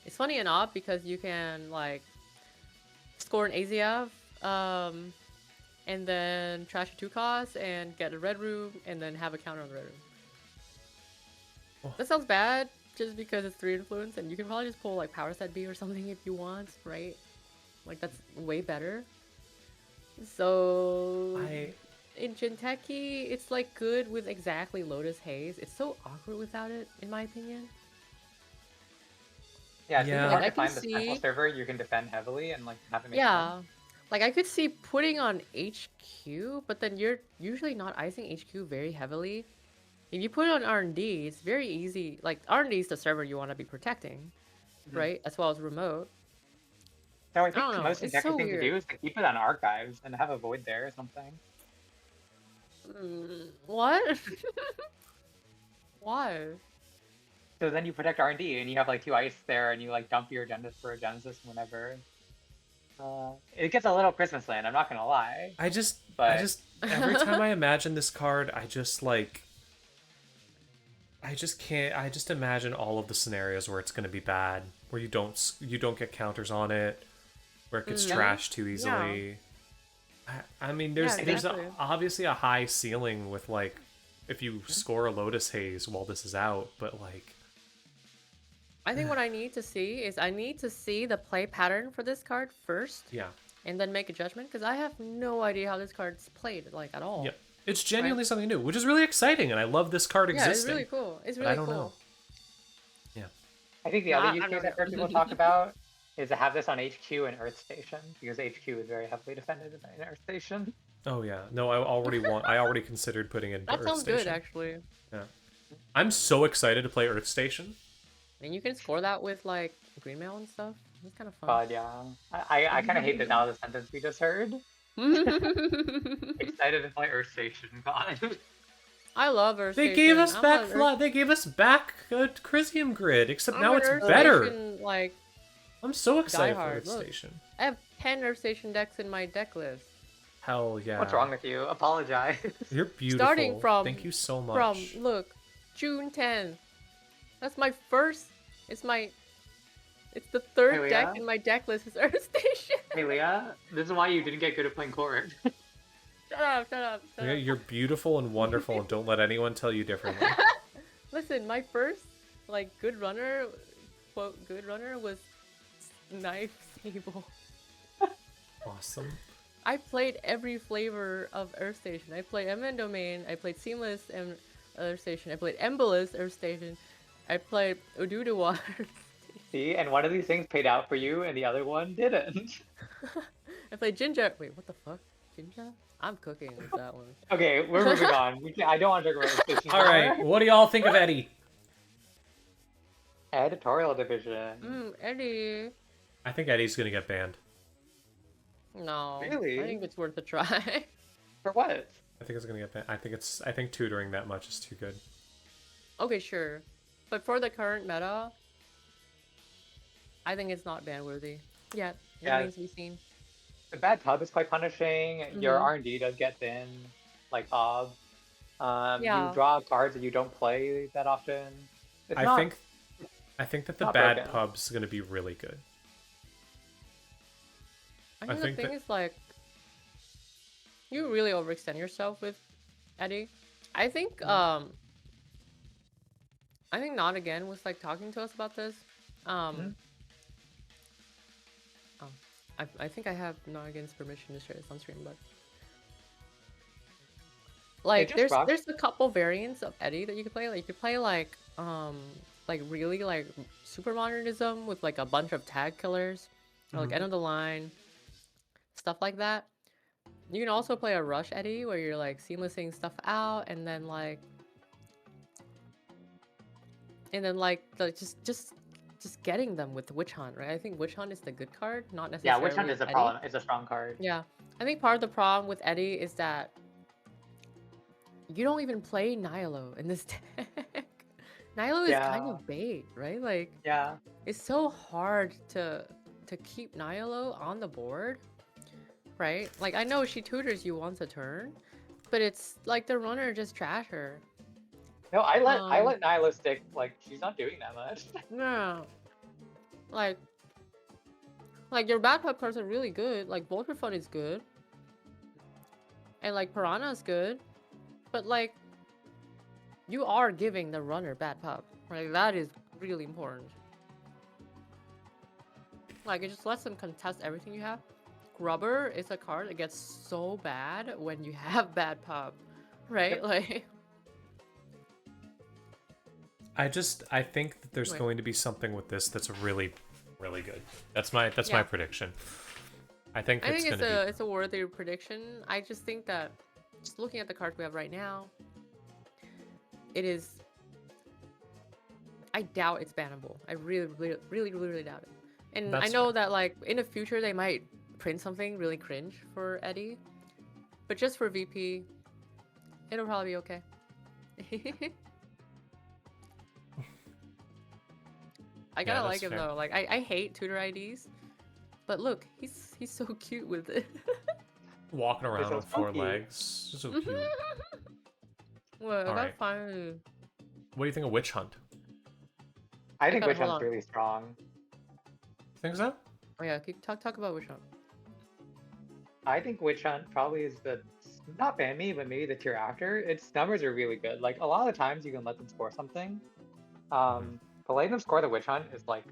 It's funny and odd because you can like score an Aziav, and then trash a 2 cost and get a red room and then have a counter on the red room. Oh. That sounds bad just because it's 3 influence and you can probably just pull like power set B or something if you want, right? Like that's way better. So in Jinteki, it's like good with exactly Lotus Haze. It's so awkward without it, in my opinion. Yeah, it's Yeah. really Like, hard I to can find this temple see- server you can defend heavily and like have it make Yeah. sense. Like I could see putting on HQ, but then you're usually not icing HQ very heavily. If you put it on R&D, it's very easy. Like R&D is the server you want to be protecting, Mhm. right? As well as remote. So I I think don't the know, most it's effective so thing to do weird. is to keep it on archives and have a void there or something. What? Why? So then you protect R&D and you have like 2 ice there and you like dump your agendas for a Genesis whenever. It gets a little Christmas land, I'm not gonna lie. I just But- every time I imagine this card, I just can't. I just imagine all of the scenarios where it's going to be bad, where you don't get counters on it, where it gets Mhm. trashed too easily. I mean, Yeah, there's exactly. obviously a high ceiling with like if you score a Lotus Haze while this is out, but like I think what I need to see is I need to see the play pattern for this card first, yeah, and then make a judgment because I have no idea how this card's played like at all. yeah, it's genuinely something new, which is really exciting, and I love this card Yeah, existing. it's really cool. It's but really I don't cool. know. Yeah. I think the Nah, other use I case don't I've heard know. people talk about is to have this on HQ and Earth Station, because HQ is very heavily defended in Earth Station. Oh yeah, no, I already considered putting it into That Earth sounds Station. good, actually. Yeah. I'm so excited to play Earth Station. And you can score that with like green mail and stuff. It's kind of fun. God, yeah. I kind of hate that that was the sentence we just heard. Excited to play Earth Station, God. I love Earth They Station. gave us I'm back an Earth- They gave us back Crisium Grid, except I'm now an it's Earth better. Station, like, I'm so excited for diehard, Earth look. Station. I have 10 Earth Station decks in my deck list. Hell yeah. What's wrong with you? Apologize. You're beautiful. Starting from Thank you so much. From look, June 10th. That's my first. It's the third Hey, deck Leah? in my deck list is Earth Station. Hey, Leah, this is why you didn't get good at playing court. Shut up, shut up, shut up. You're beautiful and wonderful, and don't let anyone tell you differently. Listen, my first like good runner, quote good runner was Knife Sable. Awesome. I played every flavor of Earth Station. I played MN Domain, I played Seamless and Earth Station, I played Embolus Earth Station, I played Ududuwa. See, and one of these things paid out for you, and the other one didn't. I played Ginger. Wait, what the fuck? Ginger? I'm cooking with that one. Okay, we're moving on. I don't want to talk about Earth Station All right, anymore. what do y'all think of Eddie? Editorial division. Eddie. I think Eddie's gonna get banned. No. Really? I think it's worth a try. For what? I think it's gonna get that. I think tutoring that much is too good. Okay, sure. But for the current meta, I think it's not ban worthy. Yet. It Yeah, remains to be seen. the bad pub is quite punishing. Your Mhm. R&D does get thin, like Hob. You Yeah. draw cards that you don't play that often. It's I not think I think that the not bad broken. pub's gonna be really good. I I think the think thing that is like you really overextend yourself with Eddie. I think I think Not Again was like talking to us about this. Mhm. Oh, I think I have Not Again's permission to share this on stream, but It like just rough. there's a couple variants of Eddie that you could play. Like you could play like really like super modernism with like a bunch of tag killers, or like Mhm. end of the line, stuff like that. You can also play a rush Eddie where you're like seamlessing stuff out and then like just getting them with Witch Hunt, right? I think Witch Hunt is the good card, not Yeah, Witch necessarily Hunt with is a Eddie. problem. It's a strong card. Yeah. I think part of the problem with Eddie is that you don't even play Nihilo in this deck. Nihilo is kind Yeah, of bait, right? Like yeah. it's so hard to keep Nihilo on the board, right? Like I know she tutors you once a turn, but it's like the runner just trash her. No, I Um, let Nyla stick. Like she's not doing that much. yeah, like your backup cards are really good. Like Vulture Fun is good, and like Piranha is good, but like you are giving the runner bad pub. Like that is really important. Like it just lets them contest everything you have. Grubber is a card that gets so bad when you have bad pub, right? Yep. Like I think that there's Wait. going to be something with this that's really good. That's my Yeah. prediction. I think I think it's gonna it's a worthy prediction. I just think that just looking at the cards we have right now, it is. I doubt it's bannable. I really doubt it. And I That's know fair. that like in the future they might print something really cringe for Eddie, but just for VP, it'll probably be okay. I Yeah, gotta that's like him fair. though. Like I hate tutor IDs, but look, he's so cute with it. Walking around so on four spunky. legs, so cute. Well, I All gotta right. find. What do you think of Witch Hunt? I think gotta Witch hold Hunt's on. really strong. Think so? Oh yeah, talk about which one. I think Witch Hunt probably is the not ban me, but maybe the tier after. Its numbers are really good. Like a lot of the times you can let them score something. But letting them score the Witch Hunt is like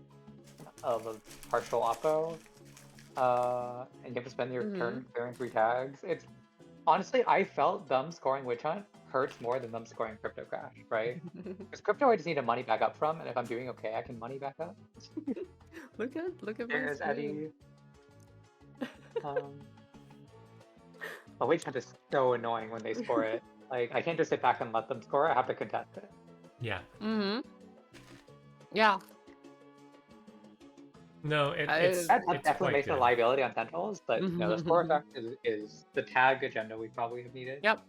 a partial oppo. And you have to spend your turn clearing 3 tags. It's honestly, I felt them scoring Witch Hunt hurts more than them scoring Crypto Crash, right? Because Crypto I just need to money back up from, and if I'm doing okay, I can money back up. look at my There's screen. Eddie. But Witch Hunt is so annoying when they score it. Like I can't just sit back and let them score. I have to contest it. Yeah. Yeah. No, it's That it's definitely quite makes it a good. liability on Sentinels, but no, the score effect is the tag agenda we probably have needed. Yep.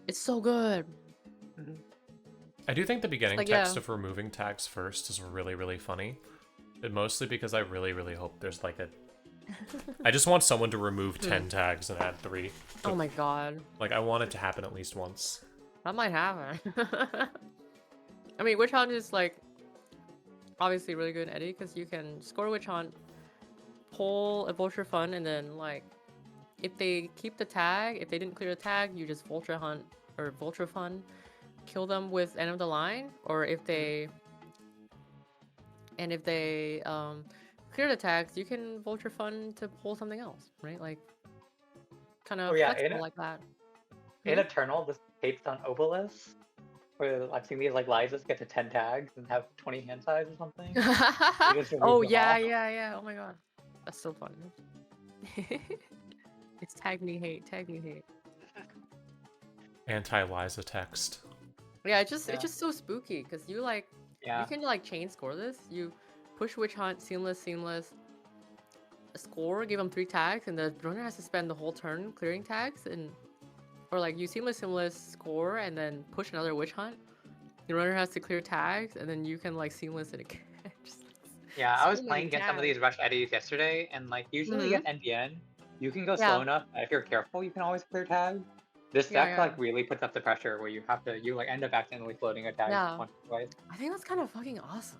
It's so good. I do think the beginning like, text yeah. of removing tags first is really funny. But mostly because I really hope there's like a... I just want someone to remove 10 tags and add 3. Oh my god. Like, I want it to happen at least once. That might happen. I mean, Witch Hunt is like obviously really good in Eddie because you can score Witch Hunt, pull a Vulture Fun, and then like if they keep the tag, if they didn't clear the tag, you just Vulture Hunt or Vulture Fun, kill them with end of the line, or if they clear the tags, you can Vulture Fun to pull something else, right? Like kind of flexible like that. In Eternal, this taped on Obelisk, where I've seen these like Lysas get to 10 tags and have 20 hand size or something. Oh yeah. Oh my god, that's so fun. It's tag me hate. Anti-Liza text. Yeah, it's just so spooky because you like Yeah. you can like chain score this. You push Witch Hunt, seamless, score, give them 3 tags, and the runner has to spend the whole turn clearing tags, and or like you seamless score and then push another witch hunt. The runner has to clear tags, and then you can like seamless it again. Just Yeah, I was so playing many against some of tags. these rush eddies yesterday, and like usually Mhm. against NBN, you can go Yeah. slow enough that if you're careful, you can always clear tags. This Yeah, deck yeah. like really puts up the pressure where you like end up accidentally floating a tag Yeah. once or twice. I think that's kind of fucking awesome.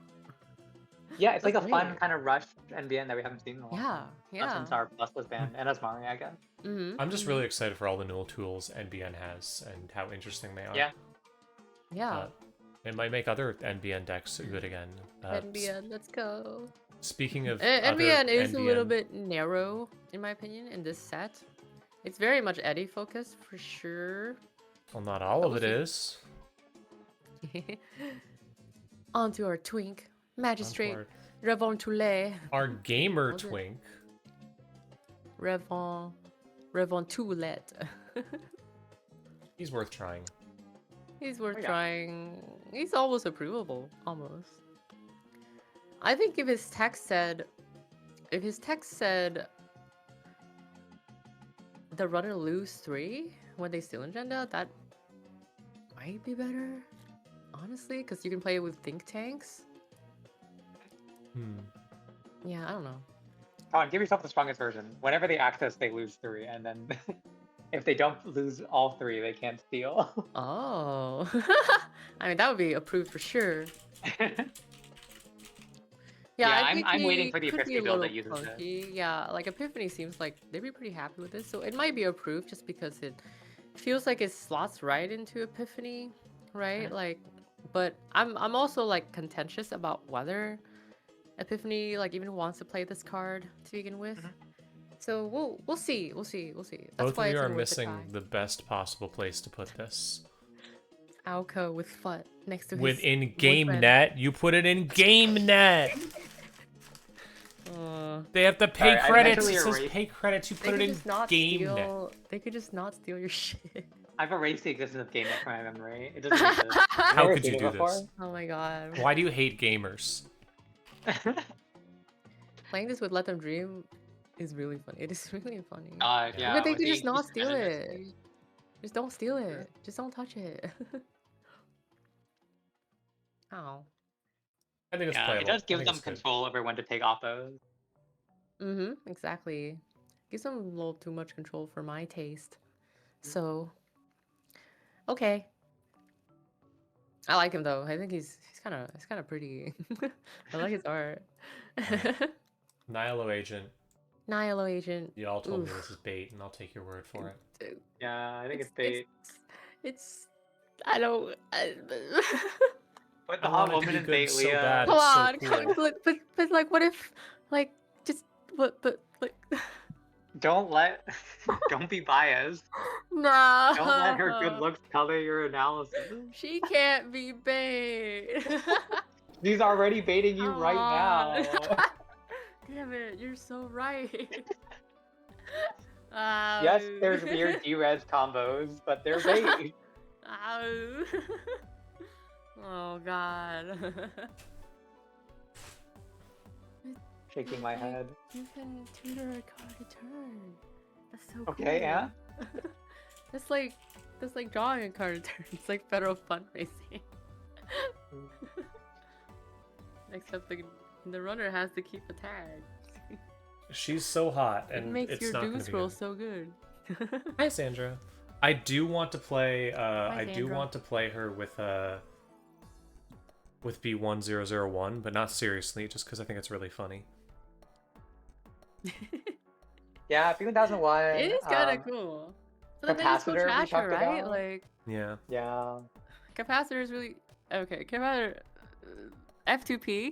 Yeah, it's like That's a fun great. kind of rush NBN that we haven't seen in a long Yeah, time. Not yeah. since our Plus was banned, and Asmari, I guess. Mhm. I'm just really excited for all the new tools NBN has and how interesting they are. Yeah. Yeah. It might make other NBN decks good again. NBN, let's go. Speaking of NBN other is a little NBN bit narrow, in my opinion, in this set. It's very much Eddie focused for sure. well, not all of it Obviously. is. Onto our twink, magistrate, Onto Revontoulet, Our gamer Was it? twink. Revontoulet. He's worth trying. He's worth Oh, yeah. trying. He's almost approvable, almost. I think if his text said, the runner lose 3 when they steal agenda, that might be better, honestly, because you can play it with think tanks. Yeah, I don't know. Come on, give yourself the strongest version. Whenever they access, they lose 3, and then if they don't lose all 3, they can't steal. Oh, I mean that would be approved for sure. Yeah, Yeah, I think I'm waiting he for the could be Epiphany a build little that uses it. clunky. Yeah, like Epiphany seems like they'd be pretty happy with this, so it might be approved just because it feels like it slots right into Epiphany, right? Mhm. Like, but I'm also like contentious about whether Epiphany like even wants to play this card to begin with. Mhm. So we'll see. That's Both why of you it's are even worth the missing try. the best possible place to put this. Alco with FUT next to his Within game boyfriend. net, you put it in game net. They have to pay Sorry, I credits. mentally It says erased- pay credits. You They put could it in just not game net. steal. They could just not steal your shit. I've erased the existence of game net from my memory. It doesn't exist. I've How never could you seen do it before. this? Oh my god. Why do you hate gamers? Playing this with Let Them Dream is really funny. It is really funny. Yeah, But they with could the just not increased steal it. randomness. Just don't steal it. Just don't touch it. Oh. I think it's Yeah, playable. it does I give think them it's good. control over when to take oppos. Exactly. Gives them a little too much control for my taste. So, okay. I like him though. I think he's kind of pretty. I like his art. Nihilo Agent. Nihilo Agent. Y'all told me Oof. this is bait, and I'll take your word for it. Yeah, I think it's bait. It's I don't. Put the I hot want it to woman be in good bait, so Leah. bad. Come It's so on, cool. but like, what if, like, just what, but like, Don't be biased. no. Don't let her good looks color your analysis. She can't be bait. She's already baiting you right Aw. now. Damn it, you're so right. Yes, there's weird D-res combos, but they're bait. Ow. Oh god. Shaking my head. You can tutor a card a turn. That's so Okay, cool. yeah. That's like drawing a card a turn. It's like federal fundraising. Except the runner has to keep a tag. She's so hot, It and makes it's your not doom gonna be scroll good. so good. Hi, Sandra. I do want to play. Hi, I do Sandra. want to play her with B1001, but not seriously, just because I think it's really funny. Yeah, B1001. It is kind of cool. But then they just go Capacitor we trash her, talked right? about. Like, Yeah. Yeah. capacitor is really okay. Capacitor, F2P.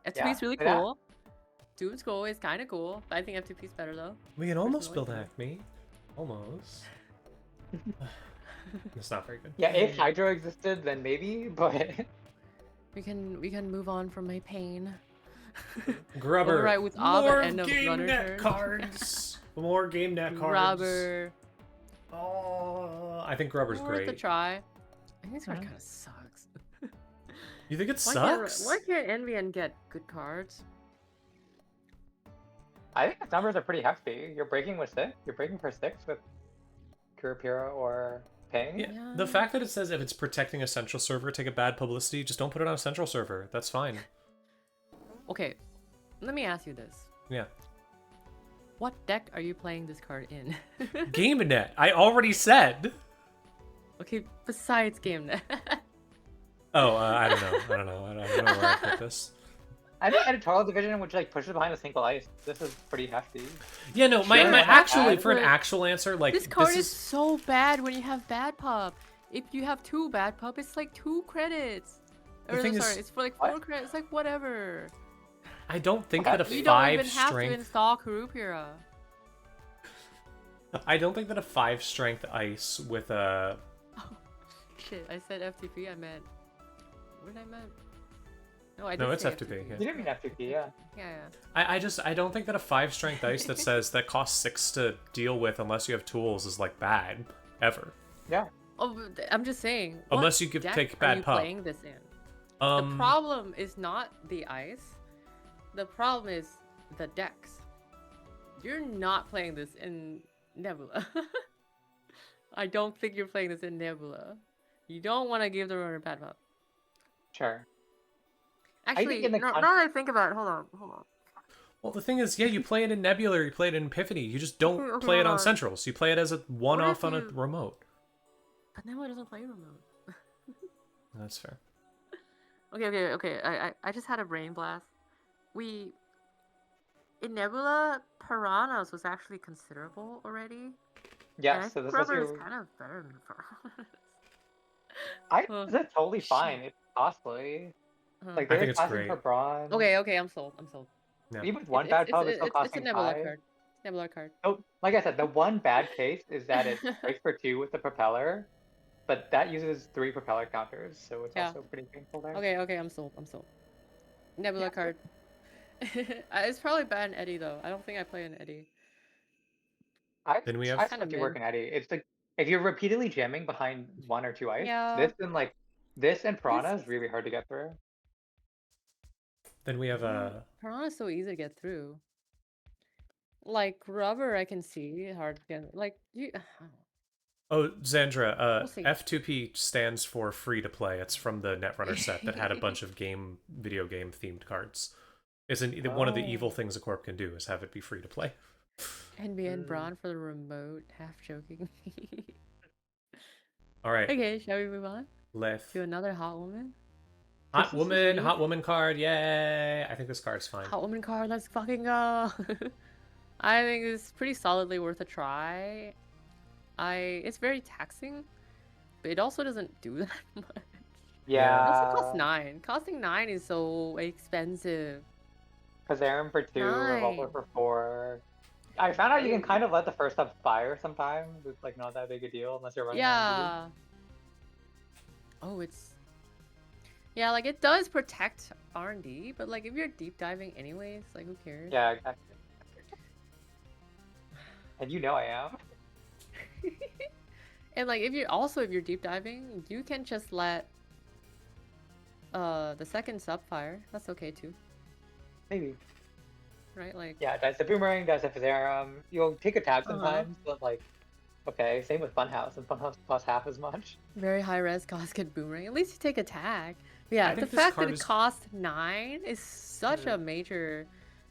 F2P Yeah, is really yeah. cool. Doom Scroll is kind of cool, but I think F2P is better though. We can almost build Personally. Acme. Almost. It's not very good. Yeah, if Hydro existed, then maybe, but We can move on from my pain. Grubber. Override with Ob More at end of game runner net turn. cards. More game net cards. Grubber. Oh, I think Grubber's Worth a great. try. I think this card Mhm. kind of sucks. You think it Why sucks? can't NVN get good cards? I think its numbers are pretty hefty. You're breaking with 6. You're breaking for 6 with Group Hero or Ping. Yeah. The fact that it says if it's protecting a central server to get bad publicity, just don't put it on a central server. That's fine. Okay, let me ask you this. Yeah. What deck are you playing this card in? GameNet. I already said. Okay, besides GameNet. Oh, I don't know. I don't know where I put this. I think editorial division, which like pushes behind a single ice. This is pretty hefty. Yeah, no, my Sure, actually bad, for an but actual answer, like This card this is so bad when you have bad pop. If you have 2 bad pop, it's like 2 credits. The Or thing sorry, is- it's for like What? 4 credits. It's like whatever. I don't think that a You don't 5 even have to strength. install Kurupira. I don't think that a 5 strength ice with a. Shit, I said FTP. I meant. What did I meant? No, I No, did it's say FTP, yeah. You didn't mean FTP, yeah. Yeah. I don't think that a 5 strength ice that says that costs 6 to deal with unless you have tools is like bad ever. Yeah. Oh, but I'm just saying. Unless what you could deck take are bad you pop. playing this in? The problem is not the ice. The problem is the decks. You're not playing this in Nebula. I don't think you're playing this in Nebula. You don't want to give the runner bad pop. Sure. Actually, in the now that I think about it, hold on. Well, the thing is, yeah, you play it in Nebula or you play it in Epiphany. You just don't Okay, play it hold on on. Centrals. You play it as a one-off on a you- remote. But Nebula doesn't play remote. That's fair. Okay. I just had a brain blast. In Nebula, Piranhas was actually considerable already. Yeah, And I so think this was Rubber is your... kind of better than Piranhas. I think it's totally fine. Shit. It's costly. Huh. Like, I they're think it's costing great. for bronze. Okay, I'm sold. Yeah. Even with one bad pub, it's still It's costing a Nebula 5. card. Nebula card. Oh, like I said, the one bad case is that it breaks for 2 with the propeller, but that uses 3 propeller counters, so it's Yeah. also pretty painful there. Okay, I'm sold. Nebula card. It's probably bad in Eddie though. I don't think I play in Eddie. Then we have- I Kinda expect you work mid. in Eddie. It's like if you're repeatedly jamming behind 1 or 2 ice, Yeah. this and Piranha is really hard to get through. Then we have a. Piranha's so easy to get through. Like Rubber, I can see hard to get. Like you. Oh, Xandra, We'll see. F2P stands for free to play. It's from the Netrunner set that had a bunch of video game themed cards. One of the evil things a corp can do is have it be free to play. NBN Braun for the remote. Half joking. All right, Okay, shall we move on left. to another hot woman? Hot woman card, yay! I think this card's fine. Hot woman card. Let's fucking go. I think it's pretty solidly worth a try. It's very taxing, but it also doesn't do that much. It also costs 9. Costing 9 is so expensive. Kazarian for 2, Revolver 9. for 4. I found out you can kind of let the first up fire sometimes. It's like not that big a deal unless you're running. Yeah. Oh, it's. Yeah, like it does protect R&D, but like if you're deep diving anyways, like who cares? Yeah, exactly. And you know I am. And like if you're deep diving, you can just let the second sub fire. That's okay too, Maybe. right? Like Yeah, dice the boomerang, dice the Kazarian. You'll take a tag sometimes, but like, okay, same with Funhouse, and Funhouse costs half as much. very high res casket boomerang. At least you take a tag. But yeah, I the think this fact that card it is- costs 9 is such a major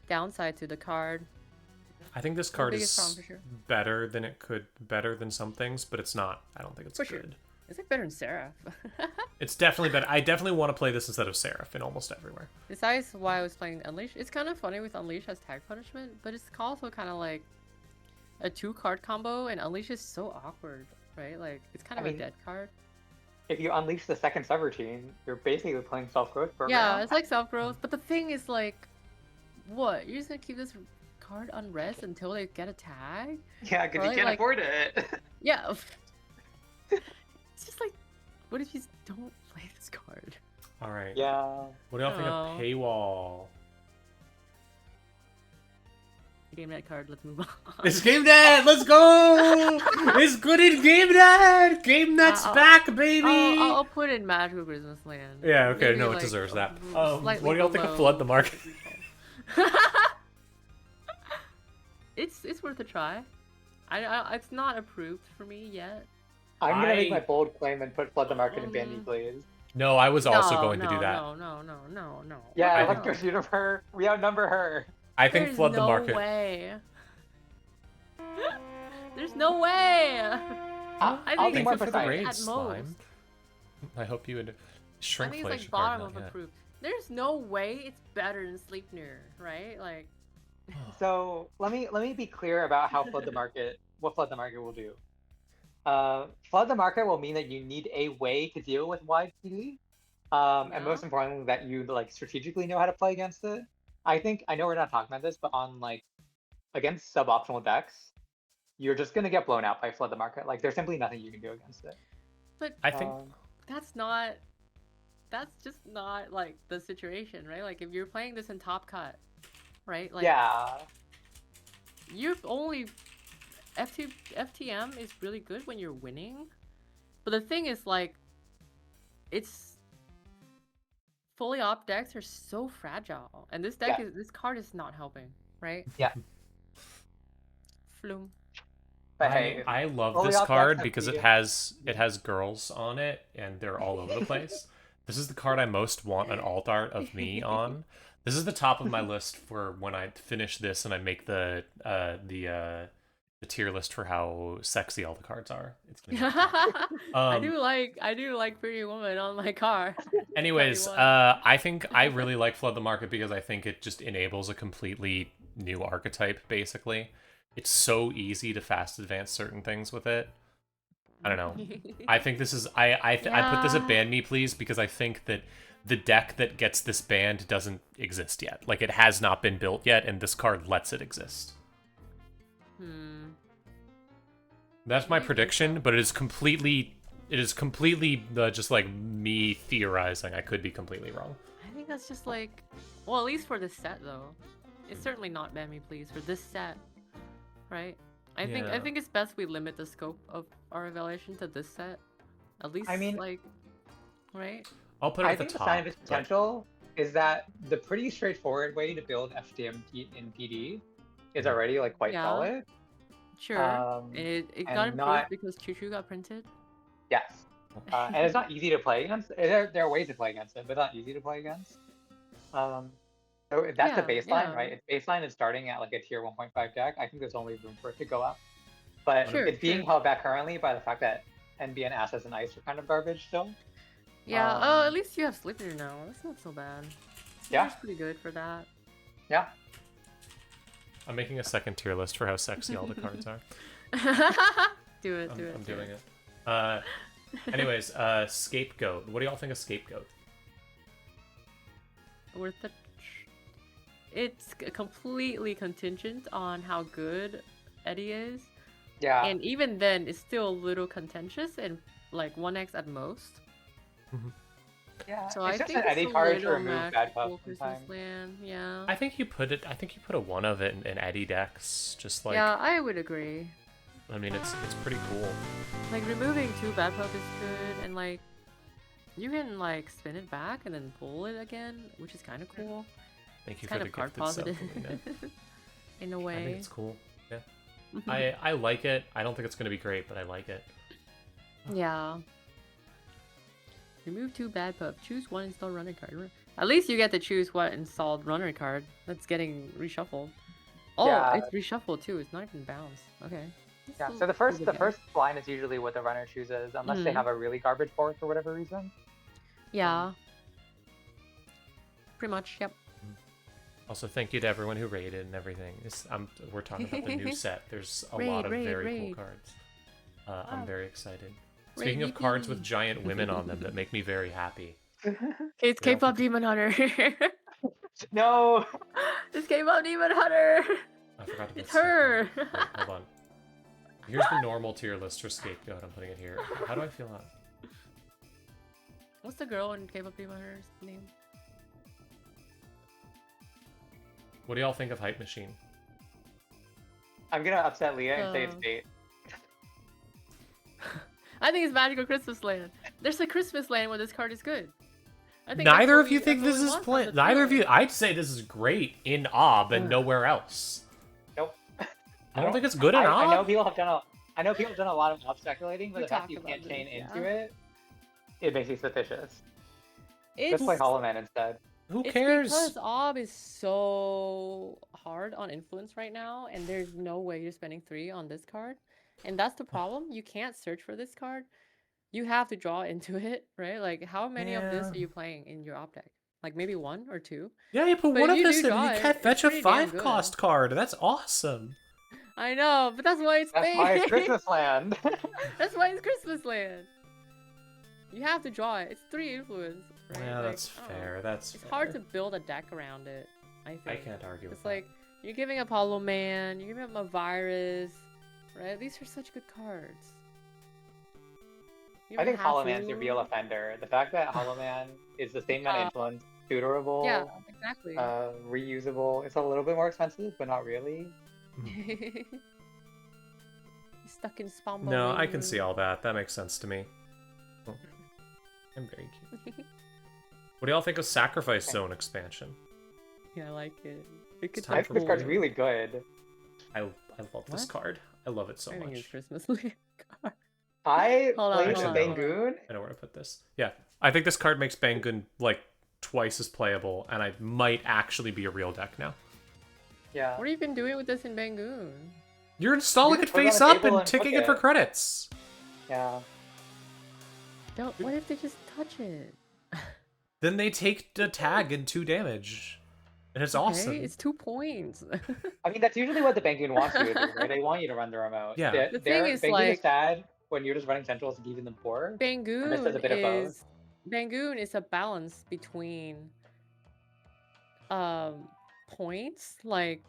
downside to the card. I think this card biggest problem is for sure. better than some things, but it's not. I don't think it's For sure. good. It's like better than Seraph. It's definitely better. I definitely want to play this instead of Seraph in almost everywhere. Besides why I was playing Unleash, it's kind of funny with Unleash as tag punishment, but it's also kind of like a 2-card combo, and Unleash is so awkward, right? Like it's kind of I a mean, dead card. If you unleash the second subroutine, you're basically playing self-growth program. Yeah, it's like self-growth, but the thing is like, what? You're just gonna keep this card unrest until they get a tag? Yeah, because Right, you can't like- afford it. Yeah. It's just like, what if you just don't play this card? All right. Yeah. What do y'all think Oh. of Paywall? Game net card. Let's move on. It's GameNet! Let's go! It's good in GameNet! GameNet's back, baby! I'll put in Magical Christmas Land. Yeah, okay, Maybe, no, it like, deserves that. slightly What do y'all think of below. Flood the Market? It's worth a try. it's not approved for me yet. I'm gonna make my bold claim and put Flood the Market and ban me, please. No, I was also going to no, do that. No. Yeah, I let's think- go Juniper. We outnumber her. I think There's Flood the no Market. way. There's no way. I'll I be think Thank more you for the precise. raid, at slime. most. I hope you would. I Shrinkflation think it's like card, bottom not of yet. approved. There's no way it's better than Sleipnir, right? Like, So let me be clear about how Flood the Market, what Flood the Market will do. Flood the Market will mean that you need a way to deal with wide PD, and most Yeah. importantly, that you like strategically know how to play against it. I know we're not talking about this, but on like against suboptimal decks, you're just gonna get blown out by Flood the Market. Like there's simply nothing you can do against it. but I think that's just not like the situation, right? Like if you're playing this in top cut, right? Like Yeah, you're only FTM is really good when you're winning. But the thing is like it's fully op decks are so fragile. And this deck Yeah. is this card is not helping, right? Yeah. Flume. but hey, I love fully this off card decks because have it has girls on it and they're all over the place. This is the card I most want an alt art of me on. This is the top of my list for when I finish this and I make the tier list for how sexy all the cards are. It's gonna be I do like Pretty Woman on my car. Anyways, 21. I think I really like Flood the Market because I think it just enables a completely new archetype, basically. It's so easy to fast advance certain things with it. I don't know. I think this is... I put this at Yeah. ban me, please, because I think that the deck that gets this banned doesn't exist yet. Like, it has not been built yet, and this card lets it exist. That's my Maybe prediction, so. but it is completely just like me theorizing. I could be completely wrong. I think that's just like, well, at least for this set though, it's certainly not ban me please for this set, right? I Yeah. think it's best we limit the scope of our evaluation to this set, at least. I mean- like, right? I'll put it I at the think the top. sign of its but- potential is that the pretty straightforward way to build FTM in PD is already like quite Yeah. solid. Sure. It and got improved not- because Choo Choo got printed. Yes. And it's not easy to play against. There are ways to play against it, but it's not easy to play against. So if that's the Yeah, baseline, yeah. right? If baseline is starting at like a tier 1.5 deck, I think there's only room for it to go up. But Sure, it's being sure. held back currently by the fact that NBN assets and ice are kind of garbage still. Yeah. Oh, at least you have Sleipnir now. That's not so bad. Yeah. Sleipnir's pretty good for that. Yeah. I'm making a second tier list for how sexy all the cards are. do it. I'm doing it. Anyways, Scapegoat. What do y'all think of Scapegoat? Worth the. It's completely contingent on how good Eddie is, Yeah. and even then, it's still a little contentious and like 1x at most. Yeah. So it's I just think an it's Eddie a card to little remove bad magical puff Christmas sometimes. land. Yeah. I think you put a one of it in Eddie decks. Just like Yeah, I would agree. I mean, it's pretty cool. Like removing 2 bad puff is good, and like you can like spin it back and then pull it again, which is kind of cool. Thank you It's for kind the of card gifted sub, positive Alina. in a way. I think it's cool. Yeah. Mhm. I like it. I don't think it's gonna be great, but I like it. Yeah. Remove 2 bad puff. Choose 1 installed runner card. At least you get to choose what installed runner card that's getting reshuffled. Oh, Yeah. it's reshuffled too. It's not even bounced. Okay. That's Yeah. still So the first pretty good. line is usually what the runner chooses, unless they Mhm. have a really garbage board for whatever reason. Yeah. Pretty much. Yep. Also, thank you to everyone who raided and everything. We're talking about the new set. There's a lot of Raid, very raid. cool cards. I'm very excited. Raid Speaking of cards yippee. with giant women on them that make me very happy. It's Yeah. K-pop Demon Hunter. No. It's K-pop Demon Hunter. I forgot to put It's her. Wait, hold on. Here's the normal tier list for Scapegoat. I'm putting it here. How do I feel on? What's the girl in K-pop Demon Hunter's name? What do y'all think of Hype Machine? I'm gonna upset Leah and say it's bait. I think it's Magical Christmas Land. There's a Christmas Land where this card is good. I think Neither that's of you what think we- this that's is what we want play. from the Neither of tour. you. I'd say this is great in Ob and nowhere else. Nope. I don't think it's good I enough. know people have done a lot of op speculating, but We the fact that you talked can't about chain this, into yeah. it makes me suspicious. It's Just play Hollow Man instead. Who It's cares? because Ob is so hard on influence right now, and there's no way you're spending 3 on this card. And that's the problem. You can't search for this card. You have to draw into it, right? Like, how many of this Yeah. are you playing in your Op deck? Like, maybe 1 or 2? Yeah, you put But one if of you this do in and draw you it, can't it's fetch a pretty damn 5-cost good. card. That's awesome. I know, but that's why it's That's why it's fake. Christmas Land. That's why it's Christmas Land. You have to draw it. It's 3 influence, right? Yeah, Like, that's I don't know. fair. That's It's fair. hard to build a deck around it, I think. I can't argue with It's that. like, you're giving up Hollow Man, you're giving up a Virus, right? These are such good cards. I think Hollow Man's the real offender. The fact that Hollow Man is the same amount of influence, tutorable, Yeah, exactly. reusable. It's a little bit more expensive, but not really. Stuck in Spambo. No, I can see all that. That makes sense to me. Oh, I'm very cute. What do y'all think of Sacrifice Zone expansion? Yeah, I like it. It could I think this card's really good. I love this What? card. I love it so I think it's much. Christmas Land card. I Hold on, played hold the on, Bangoon. I know where to put this. Yeah, I think this card makes Bangun like twice as playable, and I might actually be a real deck now. Yeah. What have you been doing with this in Bangoon? You're installing You it just put it on face the up table and and ticking cook it for it. credits. Yeah. What if they just touch it? Then they take the tag and 2 damage. And it's awesome. Okay, it's 2 points. I mean, that's usually what the Bangoon wants you to do, right? They want you to run the remote. Yeah. The thing is, Bangoon like- is sad when you're just running centrals and keeping them poor. This is a bit of both. Bangoon is a balance between points. Like,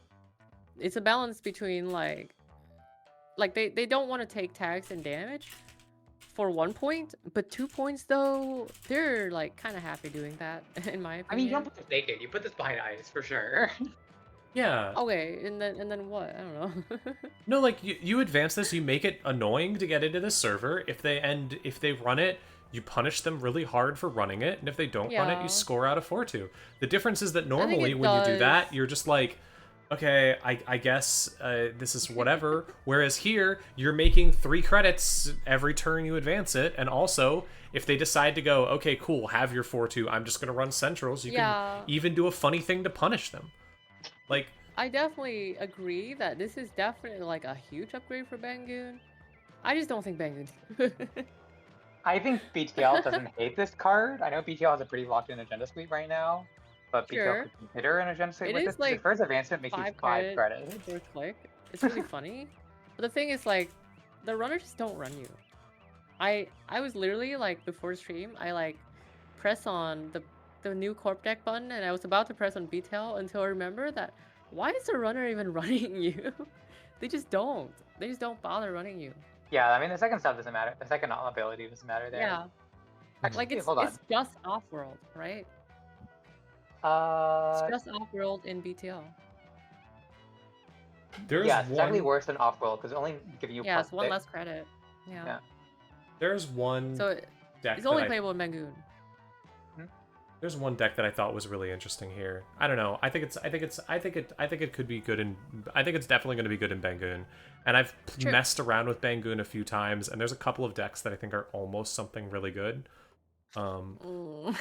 it's a balance between like they don't want to take tags and damage for 1 point, but 2 points though, they're like kind of happy doing that in my opinion. I mean, you don't put this naked. You put this behind ice for sure. Yeah. Okay, and then what? I don't know. No, like you advance this, you make it annoying to get into the server. If they run it, you punish them really hard for running it, and if they don't run it, Yeah. you score out a 4-2. The difference is that think normally it when you do that, does. you're just like, okay, I guess this is whatever. Whereas here, you're making 3 credits every turn you advance it, and also if they decide to go, okay, cool, have your 4-2, I'm just gonna run centrals. You Yeah. can even do a funny thing to punish them, like. I definitely agree that this is definitely like a huge upgrade for Bangoon. I just don't think Bangoon. I think BTL doesn't hate this card. I know BTL has a pretty locked-in agenda suite right now, but BTL Sure. could consider an agenda suite It with is this. like The first advancement makes you 5 credits. per click. It's really funny. But the thing is, like, the runners just don't run you. I was literally like before stream, I like press on the new corp deck button, and I was about to press on BTL until I remember that why is the runner even running you? They just don't. They just don't bother running you. Yeah, I mean the second stuff doesn't matter. The second ability doesn't matter there. Yeah. Actually, Like hold on. it's just off world, right? Uh, It's just off world in BTL. There's yeah, it's definitely one. worse than off-world because only giving you Yeah, plus it's 1 6. less credit. Yeah. Yeah. There's one So deck. it's only that I- playable in Bangoon. There's one deck that I thought was really interesting here. I don't know. I think it could be good in. I think it's definitely going to be good in Bangoon. And I've Sure. messed around with Bangoon a few times, and there's a couple of decks that I think are almost something really good. Mm.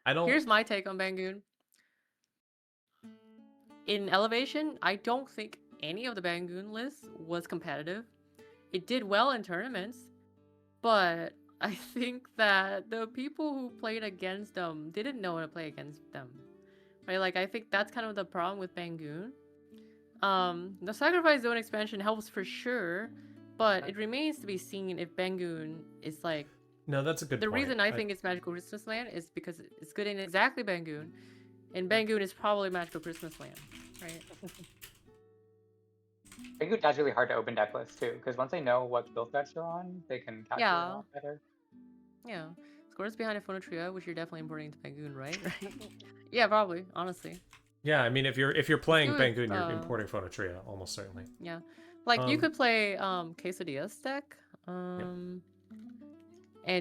I don't. Here's my take on Bangoon. In Elevation, I don't think any of the Bangoon lists was competitive. It did well in tournaments, but I think that the people who played against them didn't know how to play against them. Right? Like, I think that's kind of the problem with Bangoon. The Sacrifice Zone expansion helps for sure, but it remains to be seen if Bangoon is like No, that's a good the point. reason I think it's Magical Christmas Land is because it's good in exactly Bangoon, and Bangoon is probably Magical Christmas Land, right? I think that's really hard to open deck lists too, because once they know what build decks you're on, they can calculate Yeah. a lot better. Yeah. Scores behind a Phonotria, which you're definitely importing to Bangoon, right? Yeah, probably, honestly. Yeah, I mean, if you're playing do it, Bangoon, you're importing Phonotria almost certainly. Yeah. Like, you could play Quesadillas deck, and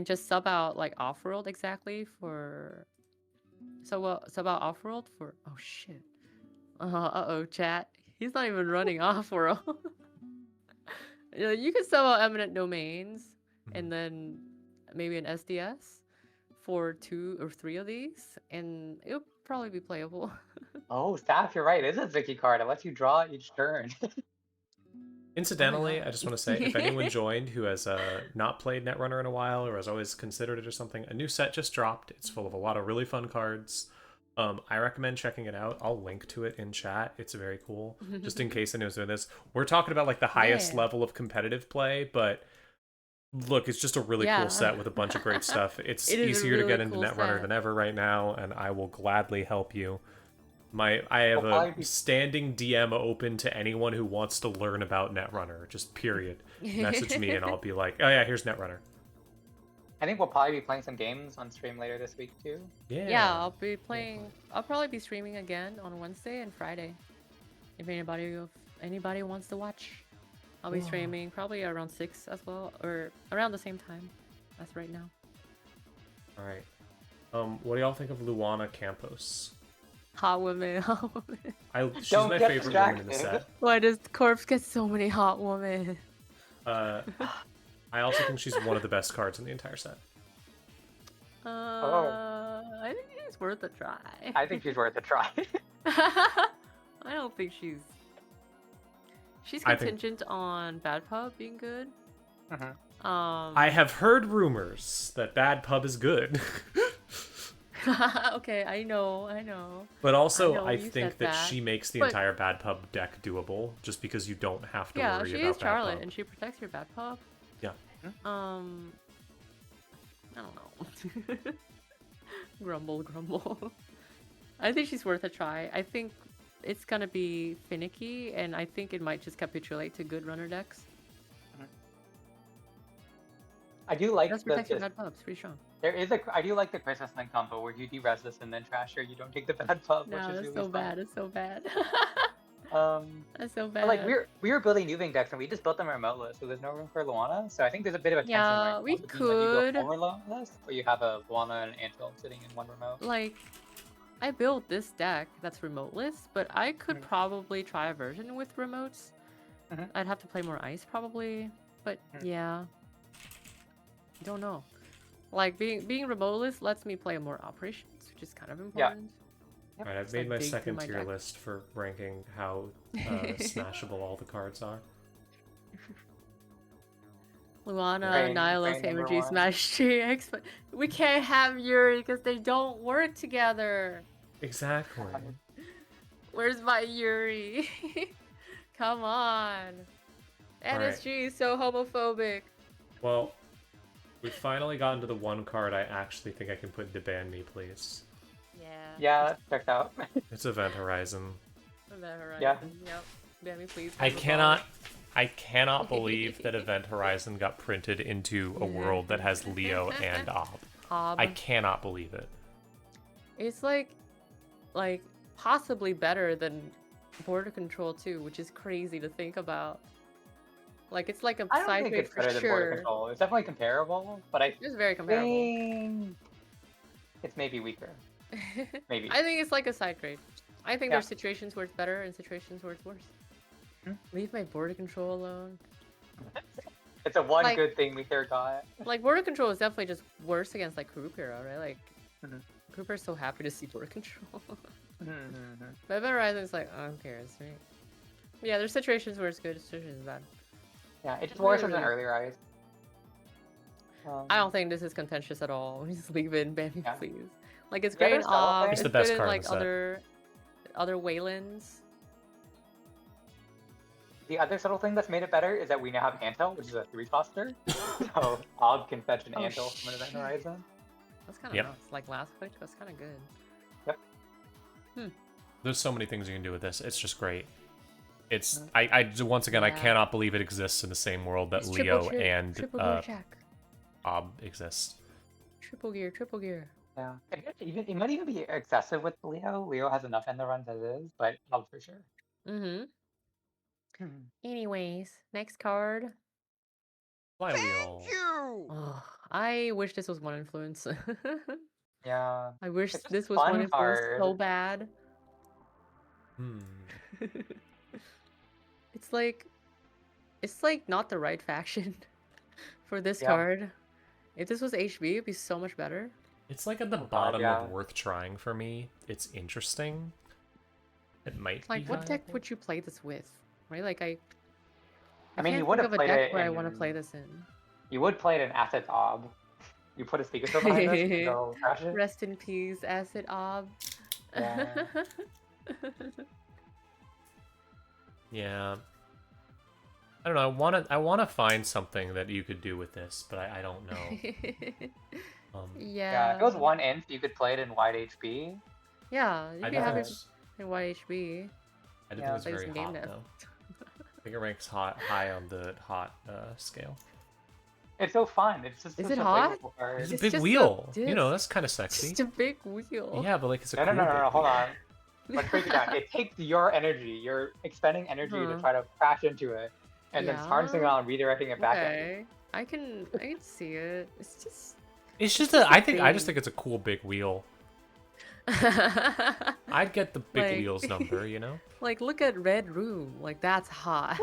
just sub out, like, Off-World exactly for... sub out Off-World for... Oh, shit. Uh-oh, chat. He's not even running off world. You could sell out eminent domains and then maybe an SDS for 2 or 3 of these, and it'll probably be playable. Oh, Staff, you're right. It is a Vicky card. It lets you draw each turn. Incidentally, God. I just want to say, if anyone joined who has not played Netrunner in a while or has always considered it or something, a new set just dropped. It's full of a lot of really fun cards. I recommend checking it out. I'll link to it in chat. It's very cool. Just in case anyone's doing this. We're talking about like the highest level of competitive play, but look, it's just a really cool set with a bunch of great stuff. It's easier to get into Netrunner than ever right now, and I will gladly help you. I have a standing DM open to anyone who wants to learn about Netrunner. Just period. Message me and I'll be like, oh yeah, here's Netrunner. I think we'll probably be playing some games on stream later this week too. Yeah, I'll be playing. I'll probably be streaming again on Wednesday and Friday. If anybody wants to watch, I'll be streaming probably around 6 as well, or around the same time as right now. All right. What do y'all think of Luana Campos? Hot women, hot women. She's my favorite woman in the set. Why does Corpse get so many hot women? I also think she's one of the best cards in the entire set. I think she's worth a try. I think she's worth a try. I don't think she's contingent on Bad Pub being good. I have heard rumors that Bad Pub is good. Okay, I know. But also, I think that she makes the entire Bad Pub deck doable, just because you don't have to worry about Bad Pub. Yeah, she is Charlotte, and she protects your Bad Pub. Yeah. I don't know. Grumble. I think she's worth a try. I think it's gonna be finicky, and I think it might just capitulate to good runner decks. I do like That's protect your Bad Pub. It's pretty strong. I do like the Christmas Night combo where you de-res this and then trash her. You don't take the Bad Pub, which is really so bad. It's so bad. That's so bad. But like we were building Nuving decks and we just built them remoteless, so there's no room for Luana. So I think there's a bit of a tension right we now could. When you go remoteless, where you have a Luana and an Anthill sitting in one remote. Like, I built this deck that's remoteless, but I could probably try a version with remotes. I'd have to play more ice probably, but yeah, don't know. Like being remoteless lets me play more operations, which is kind of important. All right, I've made my second tier list for ranking how smashable all the cards are. Luana, Nihilus, Hammer Smash GX, but we can't have Yuri because they don't work together. Exactly. Where's my Yuri? Come on. NSG is so homophobic. Well, we finally gotten to the one card I actually think I can put into Ban Me, please. Yeah, that checks out. It's Event Horizon. Event Horizon. Yeah. Yep. Ban Me, please. I cannot believe that Event Horizon got printed into a world that has Leo and Ob. I cannot believe it. It's like possibly better than Border Control 2, which is crazy to think about. Like, it's like a side grade for than Border Control. It's definitely comparable, but it's very comparable. It's maybe weaker. Maybe. I think it's like a side grade. I think there's situations where it's better and situations where it's worse. Leave my Border Control alone. It's a good thing we got. Like, Border Control is definitely just worse against like Group Hero, right? Like, Grouper's so happy to see Border Control. But Event Horizon's like, oh, who cares, right? Yeah, there's situations where it's good, situations bad. Yeah, it's just worse than earlier Eyes. I don't think this is contentious at all. Just leave it and ban me, please. Like, it's great. It's the best card like in the set. other Waylands. The other subtle thing that's made it better is that we now have Anthill, which is a 3-coster. So Ob can fetch an Anthill from an Event Horizon. That's kind of nice. Like last week, that's kind of good. Yep. There's so many things you can do with this. It's just great. It's I once again I cannot believe it exists in the same world that Leo and Ob exist. Triple gear. Yeah, it might even be excessive with Leo. Leo has enough in the runs as is, but Ob for sure. Anyways, next card. Flywheel. Oh, I wish this was one influence. Yeah. I wish this was one influence so bad. It's like not the right faction for this Yeah. card. If this was HB, it'd be so much better. It's like at the God, bottom yeah. of worth trying for me. It's interesting. It might Like, be what deck viable. would you play this with? Right? Like, I mean, you can't would think have of a played deck it where I want to in. play this in. You would play it in Assets Ob. You put a speaker throw behind us and go crash it. Rest in peace, Acid Ob. Yeah. Yeah. I don't know. I wanna find something that you could do with this, but I don't know. Yeah, if it was one inch, you could play it in wide HB. Yeah, I you'd be don't happy think it's, in YHB. I didn't Yeah, think it's play very some game hot now. though. I think it ranks high on the hot scale. It's so fun. It's just Is such it a hot? flavorful card. It's a It's big just a wheel. You disc. know, that's kind of sexy. Just a big wheel. Yeah, but like it's a No, cool no, no, big no, hold wheel. on. Let's break it down. It takes your energy. You're expending energy to Huh. try to crash into it, and then harnessing it Yeah. and redirecting it back at you. Okay, I can see it. It's just. It's just just I a just thing. think it's a cool big wheel. Like, I'd get the big wheels number, you know? look at Red Room. Like, that's hot.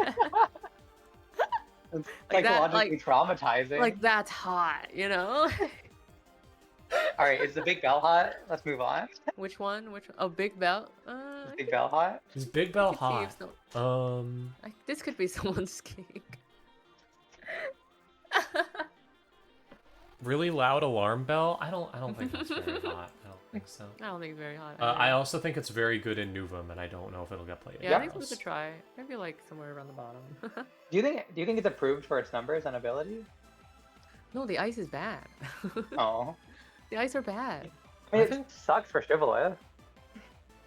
It's Like that, psychologically traumatizing. like, that's hot, you know? All right, is the big bell hot? Let's move on. Which one? Oh, Big Bell? Is big bell hot? Is Big Bell I could see hot? if so- Like, this could be someone's cake. really loud alarm bell? I don't think that's very hot. I don't think so. I don't think it's very hot. I also think it's very good in Nuvum, and I don't know if it'll get played. Yeah, Yeah. I think it's worth a try. Maybe like somewhere around the bottom. Do you think it's approved for its numbers and ability? No, the ice is bad. Oh, The ice are bad. I mean, I it think- sucks for Shibboleth.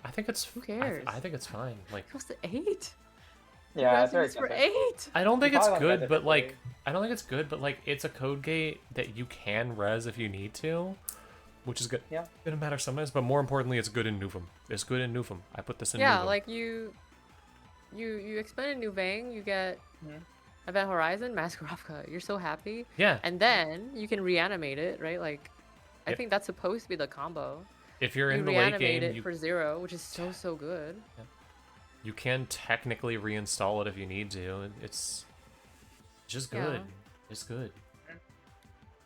I think it's. Who cares? I think it's fine. Like, It costs 8. Yeah, it's very for expensive. 8. I don't think You it's probably won't good, get but it like, for I don't think it's good, but like, it's a code gate that you can res if you need to, which is good. Yeah. Gonna matter sometimes, but more importantly, it's good in Nuvum. It's good in Nuvum. I put this in Yeah, Nuvum. like you expend a new Vang, you get Mhm. Event Horizon, Masqueravka. You're so happy. Yeah. And then you can reanimate it, right? Like, I Yep. think that's supposed to be the combo. If you're You in the late reanimate game, it you for 0, which is so good. you can technically reinstall it if you need to. It's just good. Yeah. It's good.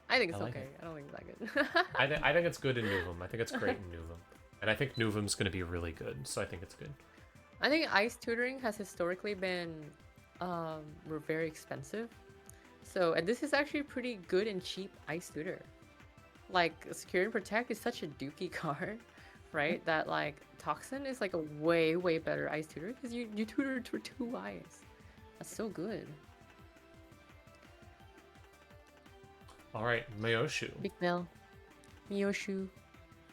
I think it's I like okay. it. I don't think it's that good. I think it's good in Nuvum. I think it's great in Nuvum, and I think Nuvum's gonna be really good. So I think it's good. I think ice tutoring has historically been very expensive. So, and this is actually pretty good and cheap ice tutor. Like, Secure and Protect is such a dookie card, right? That like Toxin is like a way better ice tutor because you tutor for 2 ice. That's so good. All right, Mayoshu. Big Bell, Miyoshu,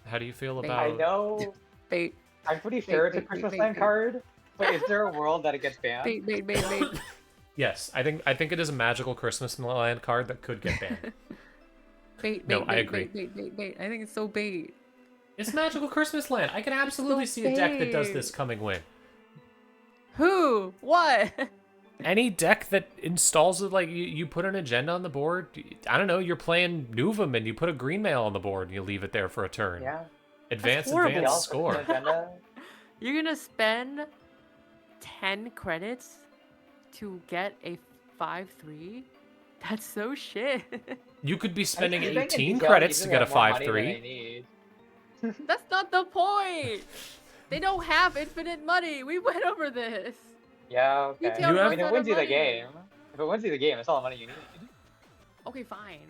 How do you feel Bait. I about? know. bait, I'm pretty sure it's a bait, Christmas bait, Land bait. card, but is there a world that it gets banned? bait. Yes, I think it is a magical Christmas land card that could get banned. Bait, No, I agree. Bait. I think it's so bait. It's magical Christmas land. I can absolutely see a deck that does this bait. coming win. Who? What? Any deck that installs it, like you put an agenda on the board. I don't know. You're playing Nuvum and you put a green mail on the board and you leave it there for a turn. Yeah. Advance, horrible. advance, Else score. with an agenda? You're gonna spend 10 credits to get a 5/3? That's so shit. You could be spending I think 18 DPL credits to usually get a have more money than 5/3. they need. That's not the point. They don't have infinite money. We went over this. Yeah, okay. DPL You I have- mean, runs it out wins of you the money. game. If it wins you the game, it's all the money you need. Okay, fine.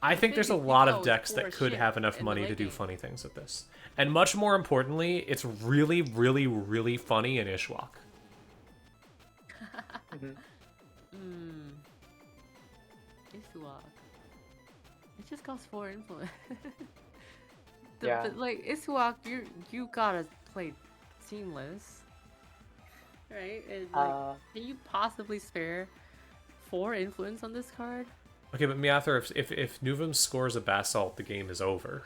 I think there's a Disney lot of knows decks for that could shit have enough in the money to late do game. funny things with this. And much more importantly, it's really, really, really funny in Ishwak. Isuak. It just costs 4 influence. Yeah. But like Isuak, you gotta play seamless. Right? And like, can you possibly spare 4 influence on this card? Okay, but Miathar, if Nuvum scores a Basalt, the game is over.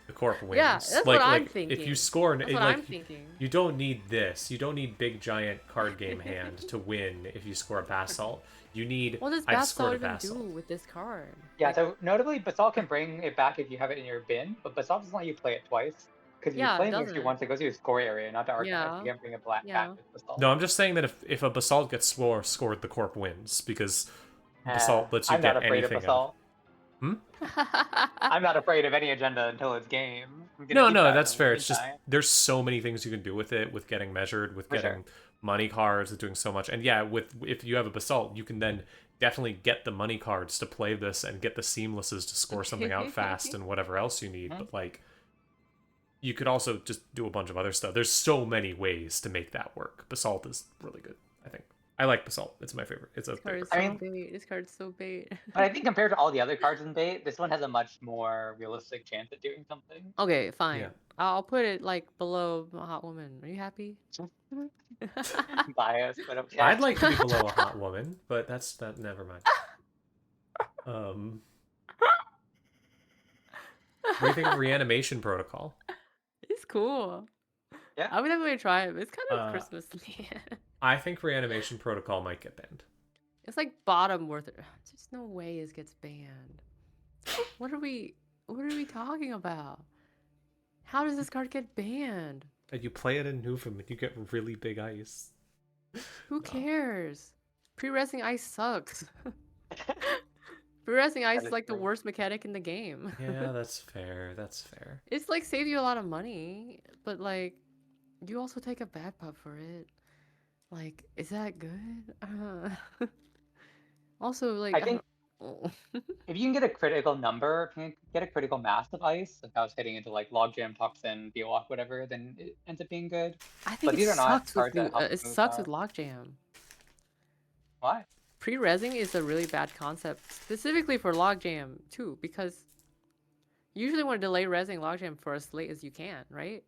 The Corp wins. Yeah, that's like, what I'm If thinking. you score, That's what like, I'm thinking. you don't need this. You don't need big giant card game hand to win if you score a Basalt. You need. What does I've Basalt scored a even Basalt. do with this card? Yeah, Like, so notably, Basalt can bring it back if you have it in your bin, but Basalt doesn't let you play it twice. Because you Yeah, play doesn't Mixed it? once, it goes to your score area, not to archive. Yeah. You can't bring a black Yeah. cat with Basalt. No, I'm just saying that if a Basalt gets scored, the Corp wins, because Basalt lets you I'm get not afraid of anything out. Basalt. I'm not afraid of any agenda until it's game. I'm gonna No, deep no, dive that's in fair. the It's just meantime. there's so many things you can do with it, with getting measured, with For getting sure. money cards, with doing so much. And yeah, if you have a Basalt, you can then definitely get the money cards to play this and get the seamlesses to score something out fast and whatever else you need. But like, you could also just do a bunch of other stuff. There's so many ways to make that work. Basalt is really good, I think. I like Basalt. It's my favorite. It's a This card is favorite. so bait. This card's so bait. But I think compared to all the other cards in bait, this one has a much more realistic chance at doing something. Okay, fine. Yeah. I'll put it like below a hot woman. Are you happy? Biased, but okay. I'd like to be below a hot woman, but that's that. Never mind. What do you think of Reanimation Protocol? It's cool. Yeah. I would definitely try it. It's kind of Christmas-y. I think Reanimation Protocol might get banned. It's like bottom worth it. There's no way it gets banned. What are we talking about? How does this card get banned? And you play it in Nuvem and you get really big ice. Who cares? Pre-resing ice sucks. Pre-resing ice That is is like the true. worst mechanic in the game. Yeah, that's fair. That's fair. It's like save you a lot of money, but like you also take a bad pub for it. Like, is that good? Also, like I think don't- if you can get a critical number, if you can get a critical mass of ice, if I was hitting into like Logjam, Toxin, Beowalk, whatever, then it ends up being good. I think But these it are not sucks with cards that help it smooth sucks out. with logjam. Why? Pre-resing is a really bad concept, specifically for logjam too, because you usually want to delay resing logjam for as late as you can, right?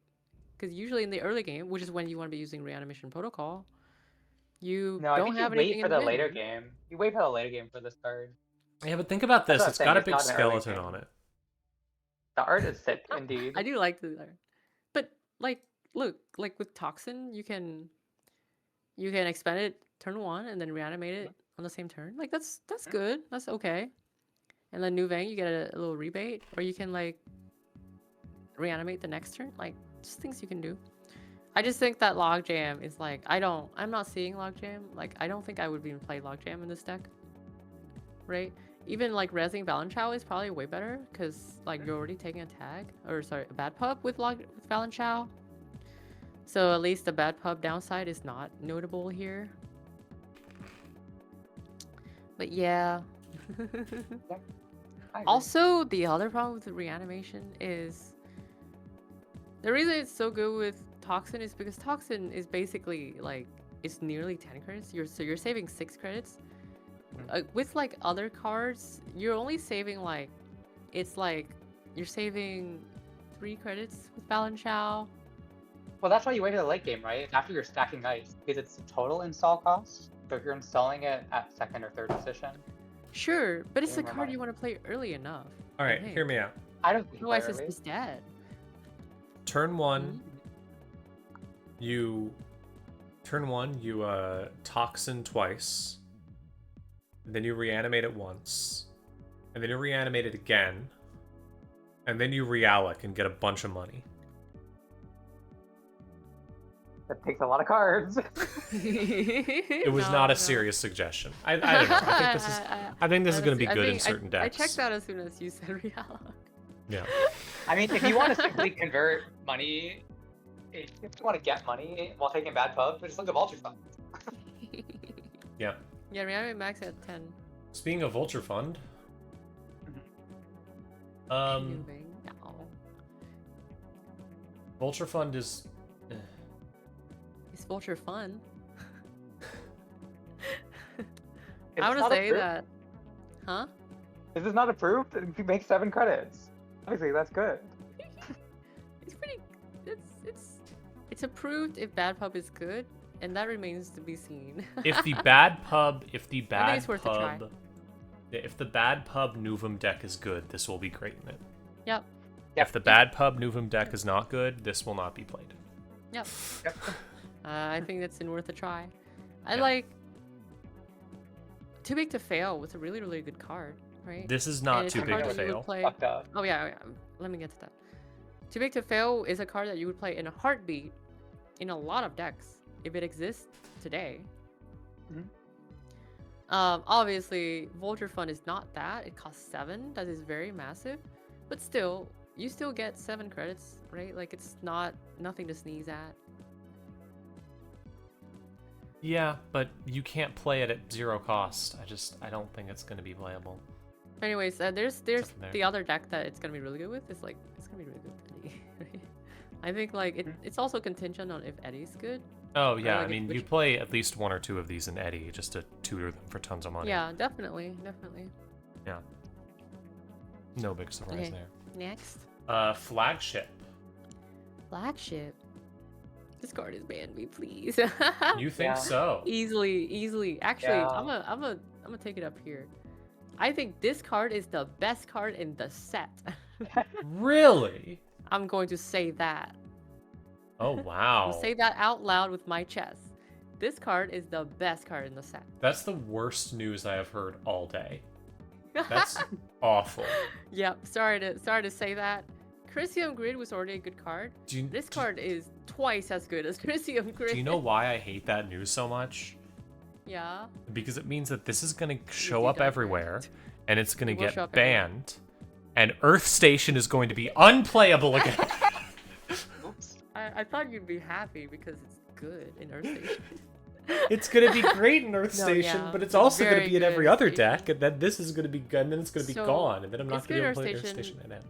Because usually in the early game, which is when you want to be using reanimation protocol, you No, I don't think you have wait anything for in the the later mid. game. You wait for the later game for this card. Yeah, but think about That's this. what I'm It's saying, got a it's big not an early skeleton game. on it. The art is sick, indeed. I do like the art, but like, look, like with toxin, you can expend it turn 1 and then reanimate it on the same turn. Like that's good. That's okay. And then new Vang, you get a little rebate, or you can like reanimate the next turn. Like just things you can do. I just think that logjam is like I'm not seeing logjam. Like I don't think I would even play logjam in this deck. Right? Even like resing Valenchow is probably way better because like you're already taking a tag, or sorry, a bad pub with Valenchow. So at least the bad pub downside is not notable here. But yeah. I agree. Also, the other problem with the reanimation is the reason it's so good with Toxin is because Toxin is basically like it's nearly 10 credits. You're saving 6 credits. With like other cards, you're only saving like it's like you're saving 3 credits with Balanchow. Well, that's why you wait for the late game, right? After you're stacking ice, because it's the total install cost. So if you're installing it at second or third position, Sure, but it's a Never card you mind. want to play early enough. All right, Hey. hear me out. I don't think Otherwise, early. it's dead. Turn one, Mhm. you toxin twice, then you reanimate it once, and then you reanimate it again, and then you realloc and get a bunch of money. That takes a lot of cards. It was not a serious suggestion. I don't know. I think this is going to be good in certain decks. I checked out as soon as you said realloc. Yeah. I mean, if you want to simply convert money, if you want to get money while taking bad pubs, just look at Vulture Fund. Yeah. Yeah, reanimate max at 10. Speaking of Vulture Fund, Moving. No. Vulture Fund is. It's Vulture fun. It's I want to not say approved. that. Huh? This is not approved. You make 7 credits. Obviously, that's good. It's pretty. It's approved if bad pub is good, and that remains to be seen. If the bad pub, I think it's worth a try. if the bad pub Nuvem deck is good, this will be great in it. Yep. If the bad pub Nuvem deck is not good, this will not be played. Yep. Yep. I think that's worth a try. I Yeah. like Too Big to Fail with a really, really good card, right? This is And not it's too a big card to that you would fail. play- Fucked up. Oh yeah, let me get to that. Too Big to Fail is a card that you would play in a heartbeat in a lot of decks if it exists today. Mhm. Obviously, Vulture Fund is not that. It costs 7. That is very massive. But still, you still get 7 credits, right? Like, it's nothing to sneeze at. Yeah, but you can't play it at 0 cost. I don't think it's going to be playable. Anyways, there's there. the other deck that it's gonna be really good with. It's gonna be really good with Eddie. I think like it's also contingent on if Eddie's good. Oh yeah, like I mean, you play at least 1 or 2 of these in Eddie just to tutor them for tons of money. Yeah, definitely. Yeah. No big surprise Okay. there. Next, Flagship. Flagship. This card is banned me, please. You think Yeah. so? Easily. Actually, Yeah. I'm gonna take it up here. I think this card is the best card in the set. Really? I'm going to say that. Oh wow. I'll say that out loud with my chest. This card is the best card in the set. That's the worst news I have heard all day. That's awful. Yep. Sorry to say that. Crisium Grid was already a good card. This card is twice as good as Crisium Grid. Do you know why I hate that news so much? Yeah. Because it means that this is going to show be up done everywhere, and it's going to It will show get up everywhere. banned, and Earth Station is going to be unplayable again. Oops. I thought you'd be happy because it's good in Earth Station. It's going to be great in Earth No, Station, yeah, but it's it's also going to very be in every good other Station. deck, and then this is going to be good, and then it's going to be So, gone, and then I'm not it's going to be good able to play Earth Earth Station. Station again.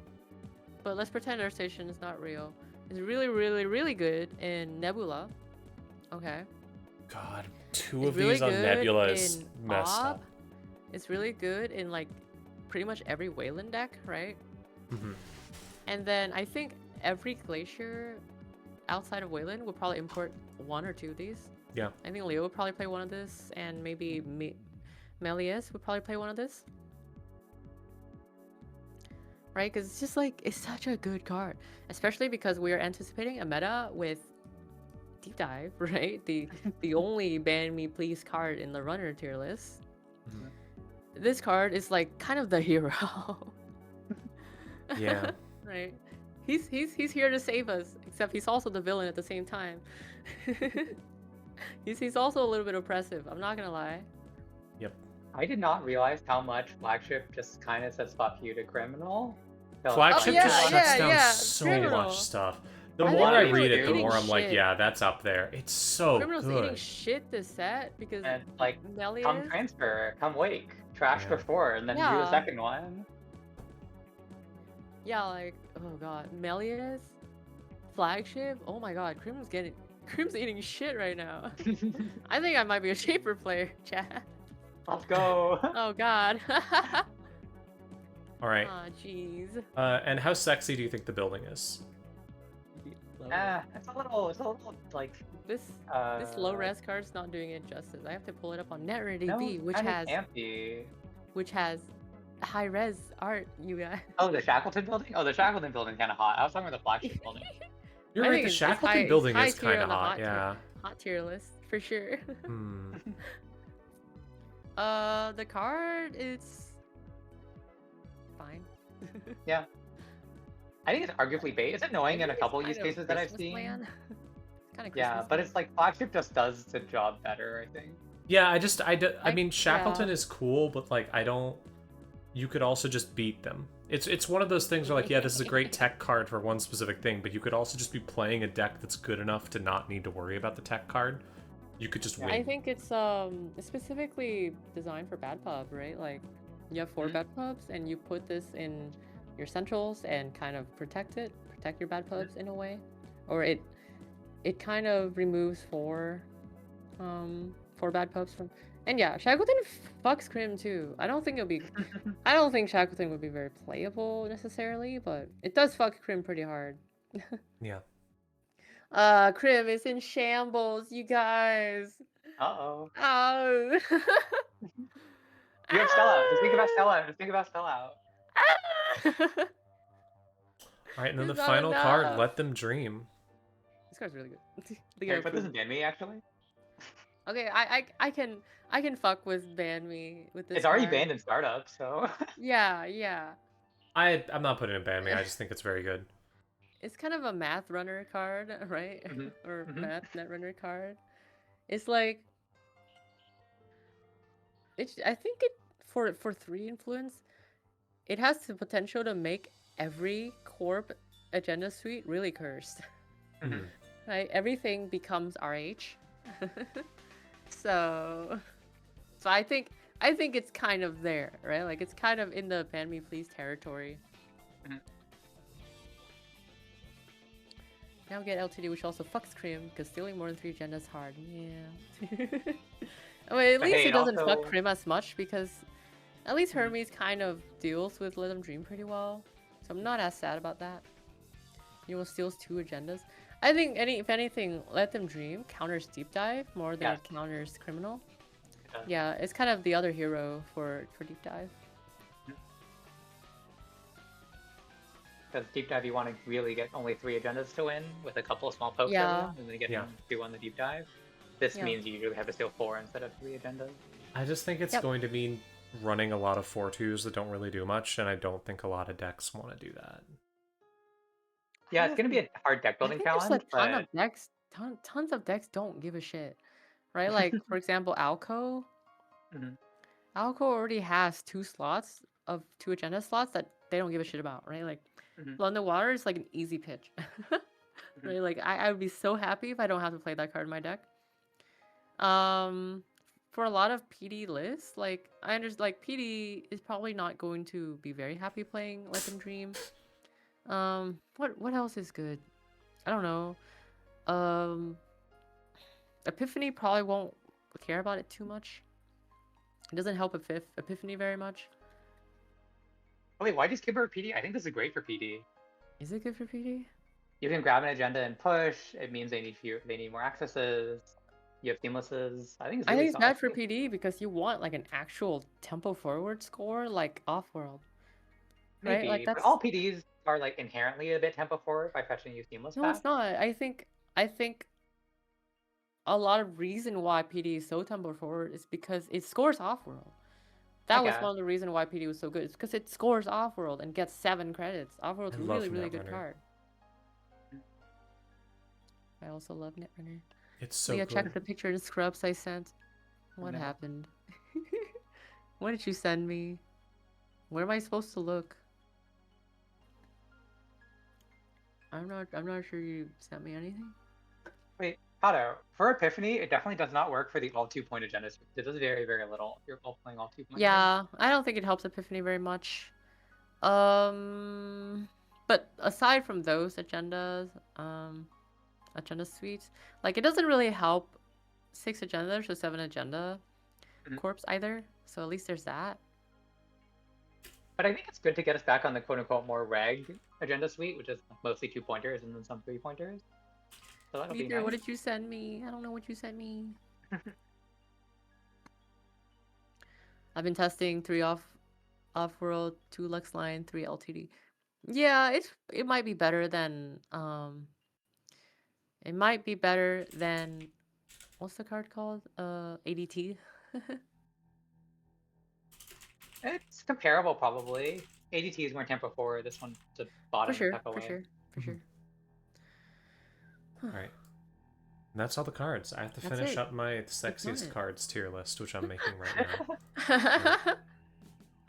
But let's pretend Earth Station is not real. It's really good in Nebula. Okay. God, 2 It's of really these on good Nebula is in messed Ob. up. It's really good in like pretty much every Wayland deck, right? Mhm. And then I think every Glacier outside of Wayland would probably import 1 or 2 of these. Yeah. I think Leo would probably play one of this, and maybe Melius would probably play one of this. Right? Because it's just like, it's such a good card. Especially because we are anticipating a meta with Deep Dive, right? The only ban me please card in the runner tier list. Mhm. This card is like kind of the hero. Yeah. Right? He's here to save us, except he's also the villain at the same time. he's also a little bit oppressive, I'm not gonna lie. Yep. I did not realize how much Flagship just kind of says fuck you to Criminal. So, Flagship yeah, just shuts down yeah, so Criminal. much stuff. The I more think I people read are it, the eating more I'm like, shit. yeah, that's up there. It's so Criminal's good. eating shit this set because And like, come Melius. transfer, come wake, trash Yeah. before, and then do Yeah. the second one. Yeah, like, oh god, Melius, Flagship. Oh my god, Crim's eating shit right now. I think I might be a Shaper player, chat. Let's go. Oh god. All right. Aw, jeez. And how sexy do you think the building is? It's a little like This low res card's not doing it justice. I have to pull it up on Netrunner no, DB, empty. which has high res art, you guys. Oh, the Shackleton building? Oh, the Shackleton building kind of hot. I was talking about the Flagship building. You're I right. think The it's Shackleton high- building high is tier kind on of the hot. tier- Yeah. Hot tier list for sure. Hmm. The card is fine. Yeah. I think it's arguably bait. It's annoying in a couple use Kind of cases that I've Christmas seen. land. Kind of Yeah, but it's like Flagship just does the job better, I think. Yeah. I Like, mean, Shackleton yeah. is cool, but like, I don't. You could also just beat them. It's one of those things where like, yeah, this is a great tech card for one specific thing, but you could also just be playing a deck that's good enough to not need to worry about the tech card. You could just win. I think it's specifically designed for bad pub, right? Like you have 4 Mhm. bad pubs and you put this in your centrals and kind of protect your bad pubs in a way, or it kind of removes 4 bad pubs from. And yeah, Shackleton fucks Crim too. I don't think Shackleton would be very playable necessarily, but it does fuck Crim pretty hard. Yeah. Crim is in shambles, you guys. Uh-oh. Oh. You have Stella. Just think about Stella. Just think about Stella. All right, and then It's the not final card, enough. Let Them Dream. This card's really good. Can Leo you put this in approved. Ban Me, actually? Okay, I can fuck with ban me with this. It's already card. banned in startup, so... Yeah. I'm not putting it in ban me. I just think it's very good. it's kind of a math runner card, right? Mhm, Or mhm. math Netrunner card. It's like I think it for 3 influence, it has the potential to make every corp agenda suite really cursed. Mhm. Right? Everything becomes RH. so so I think it's kind of there, right? Like it's kind of in the ban me please territory. Mhm. Now get LTD, which also fucks Crim, because stealing more than 3 agendas is hard. Yeah. I mean, at But least hey, it it doesn't fuck also. Crim as much, because at least Mhm. Hermes kind of deals with Let Them Dream pretty well. So I'm not as sad about that. You will steals 2 agendas. I think if anything, Let Them Dream counters Deep Dive more than Yes. it counters Criminal. It does. Yeah, it's kind of the other hero for Deep Dive. Because deep dive, you want to really get only 3 agendas to win with a couple of small pokes early Yeah. on, and then get Yeah. 2 on the deep dive. This Yeah. means you usually have to steal 4 instead of 3 agendas. I just think it's Yep. going to mean running a lot of 4-2s that don't really do much, and I don't think a lot of decks want to do that. Yeah, it's going to be a hard deck I building think there's challenge, a ton but of decks, tons of decks don't give a shit, right? Like for example, Alco. Mhm. Alco already has 2 slots of 2 agenda slots that they don't give a shit about, right? Like Mhm. London Water is like an easy pitch, Mhm. right? Like I would be so happy if I don't have to play that card in my deck. For a lot of PD lists, like I understand, like PD is probably not going to be very happy playing Let Them Dream. What else is good? I don't know. Epiphany probably won't care about it too much. It doesn't help Epiphany very much. Oh, wait, why do you skip over PD? I think this is great for PD. Is it good for PD? You can grab an agenda and push. It means they need more accesses. You have seamlesses. I think it's I really think it's solid. bad for PD because you want like an actual tempo forward score like off-world. Right? Maybe, Like but that's all PDs are like inherently a bit tempo forward by fetching you seamless no, back. it's not. I think a lot of reason why PD is so tempo forward is because it scores off-world. I That was guess. one of the reasons why PD was so good. It's because it scores off-world and gets 7 credits. Off-world's I a love really, really good Netrunner. card. I also love Netrunner. It's so Leah, good. check the picture in Scrubs I sent. What No. happened? What did you send me? Where am I supposed to look? I'm not sure you sent me anything. Wait, Kato, for Epiphany, it definitely does not work for the all 2-point agendas. It does very, very little. You're all playing all 2 pointers. Yeah, I don't think it helps Epiphany very much. But aside from those agendas, agenda suites, like it doesn't really help 6 agendas or 7 agenda corps either. So at least there's that. But I think it's good to get us back on the quote-unquote more reg agenda suite, which is mostly 2-pointers and then some 3-pointers. So that'll be Neither, nice. what did you send me? I don't know what you sent me. I've been testing 3 off-world, 2 Lux Line, 3 LTD. Yeah, it might be better than it might be better than what's the card called? ADT. It's comparable, probably. ADT is more tempo forward. This one's the bottom For sure, type of for way. sure, for sure. All right. And that's all the cards. I have to That's finish it. up my not sexiest it. cards tier list, which I'm making right now.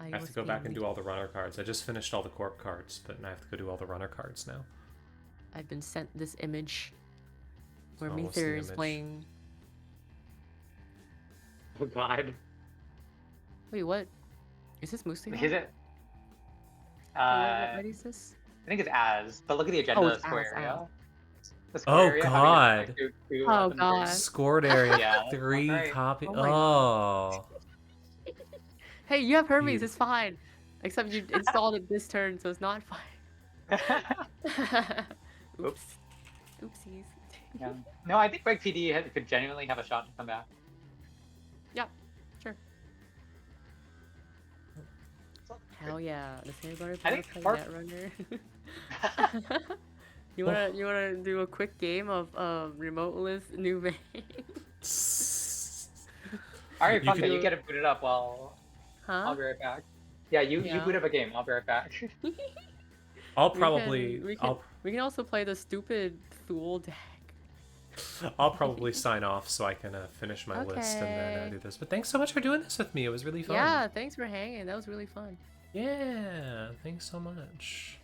I have to go back and do all the runner cards. I just finished all the corp cards, but I have to go do all the runner cards now. I've been sent this image where Oh, what's the Meether is image? playing. Oh god. Wait, what? Is this Moose? Is it? What is this? I think it's as, but look at the agenda Oh, it's square as. area. The square Oh, area, how many God. have, like, two Oh, Let Them Dream? God. Scored area Yeah, that's 3 right. copy. Oh my Oh. Hey, you have Hermes. Beautiful. It's fine. Except you installed it this turn, so it's not fine. Oops. Oopsies. Yeah. No, I think Reg PD could genuinely have a shot to come back. Yeah, sure. Hell yeah, the same butter I think play Netrunner. You wanna do a quick game of remoteless new vein? Alright, You Funka, could- you get it booted up while I'll Huh? be right back. Yeah, you Yeah. boot up a game. I'll be right back. I'll We probably can- We can also play the stupid Thule deck. I'll probably sign off so I can finish my list and then Okay. do this. But thanks so much for doing this with me. It was really fun. Yeah, thanks for hanging. That was really fun. Yeah, thanks so much.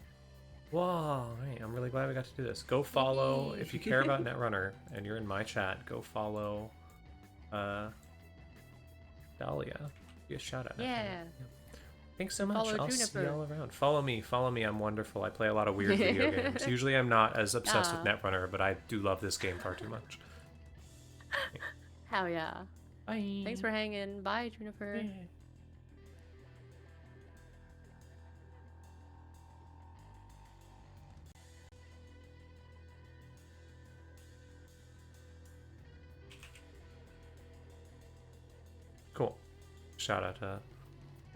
Wow, right, I'm really glad we got to do this. Go follow, if you care about Netrunner and you're in my chat, go follow Dahlia. Be a shout out. Yeah. Thanks so much. Follow I'll see Juniper. you all around. Follow me. I'm wonderful. I play a lot of weird video games. Usually I'm not as obsessed with Netrunner, but I do love this game far too much. Hell yeah. Bye. Thanks for hanging. Bye, Juniper. Yeah. Cool. Shout out to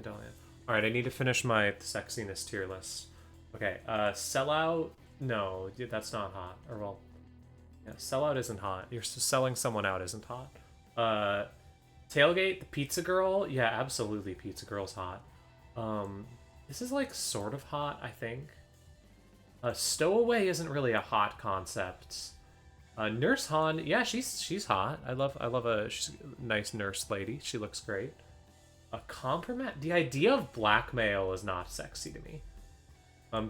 Dahlia. Alright, I need to finish my sexiness tier list. Okay, sellout. No, that's not hot. Or, well, yeah, sellout isn't hot. You're selling someone out isn't hot. Tailgate, the pizza girl. Yeah, absolutely, pizza girl's hot. This is like sort of hot, I think. Stowaway isn't really a hot concept. Nurse Han, yeah, she's hot. I love she's a nice nurse lady. She looks great. A compromise. The idea of blackmail is not sexy to me.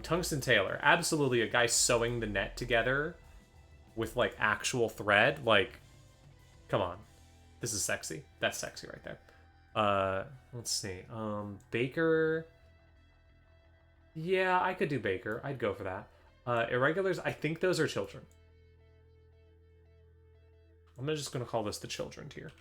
Tungsten Tailor, absolutely a guy sewing the net together with like actual thread. Like, come on, this is sexy. That's sexy right there. Let's see. Baker. Yeah, I could do Baker. I'd go for that. Irregulars, I think those are children. I'm just gonna call this the children tier.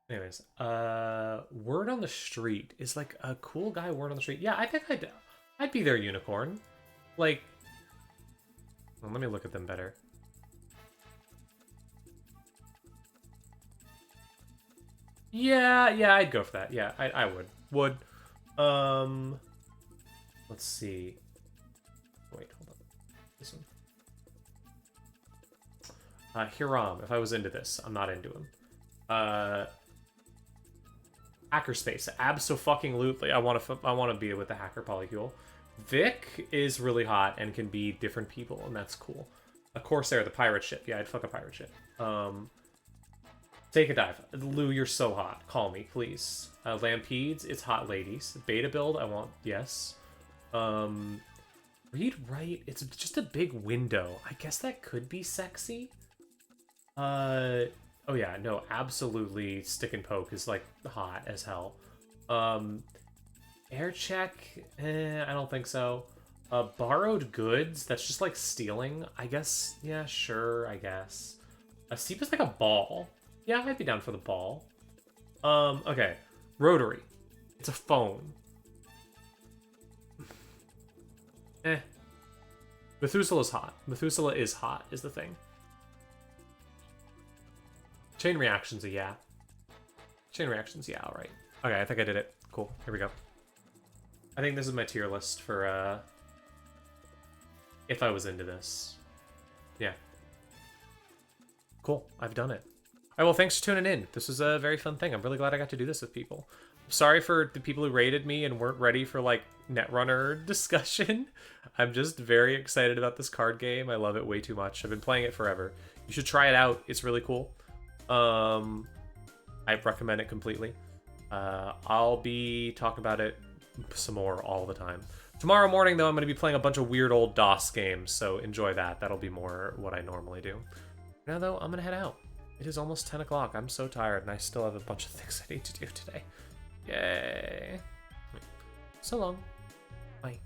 Anyways, word on the street is like a cool guy. Word on the street. Yeah, I think I'd be their unicorn. Like, well, let me look at them better. Yeah, I'd go for that. Yeah, I would. Let's see. Wait, hold on. This one. Hiram, if I was into this, I'm not into him. Hackerspace, abso-fucking-lutely. I want to be with the hacker polycule. Vic is really hot and can be different people, and that's cool. A Corsair, the pirate ship. Yeah, I'd fuck a pirate ship. Take a dive. Lou, you're so hot. Call me, please. Lampedes, it's hot ladies. Beta build, I want, yes. Read right, it's just a big window. I guess that could be sexy. Oh yeah, no, absolutely stick and poke is like hot as hell. Air check, I don't think so. Borrowed goods, that's just like stealing. I guess, yeah, sure, I guess. A Seep is like a ball. Yeah, I'd be down for the ball. Okay. Rotary. It's a phone. Methuselah's hot. Methuselah is hot, is the thing. Chain reactions, yeah. Chain reactions, yeah, alright. Okay, I think I did it. Cool, here we go. I think this is my tier list for, if I was into this. Yeah. Cool, I've done it. Alright, well, thanks for tuning in. This was a very fun thing. I'm really glad I got to do this with people. Sorry for the people who rated me and weren't ready for, like, Netrunner discussion. I'm just very excited about this card game. I love it way too much. I've been playing it forever. You should try it out. It's really cool. I recommend it completely. I'll be talking about it some more all the time. Tomorrow morning, though, I'm going to be playing a bunch of weird old DOS games, so enjoy that. That'll be more what I normally do. Now, though, I'm going to head out. It is almost 10 o'clock. I'm so tired, and I still have a bunch of things I need to do today. Yay. So long. Bye.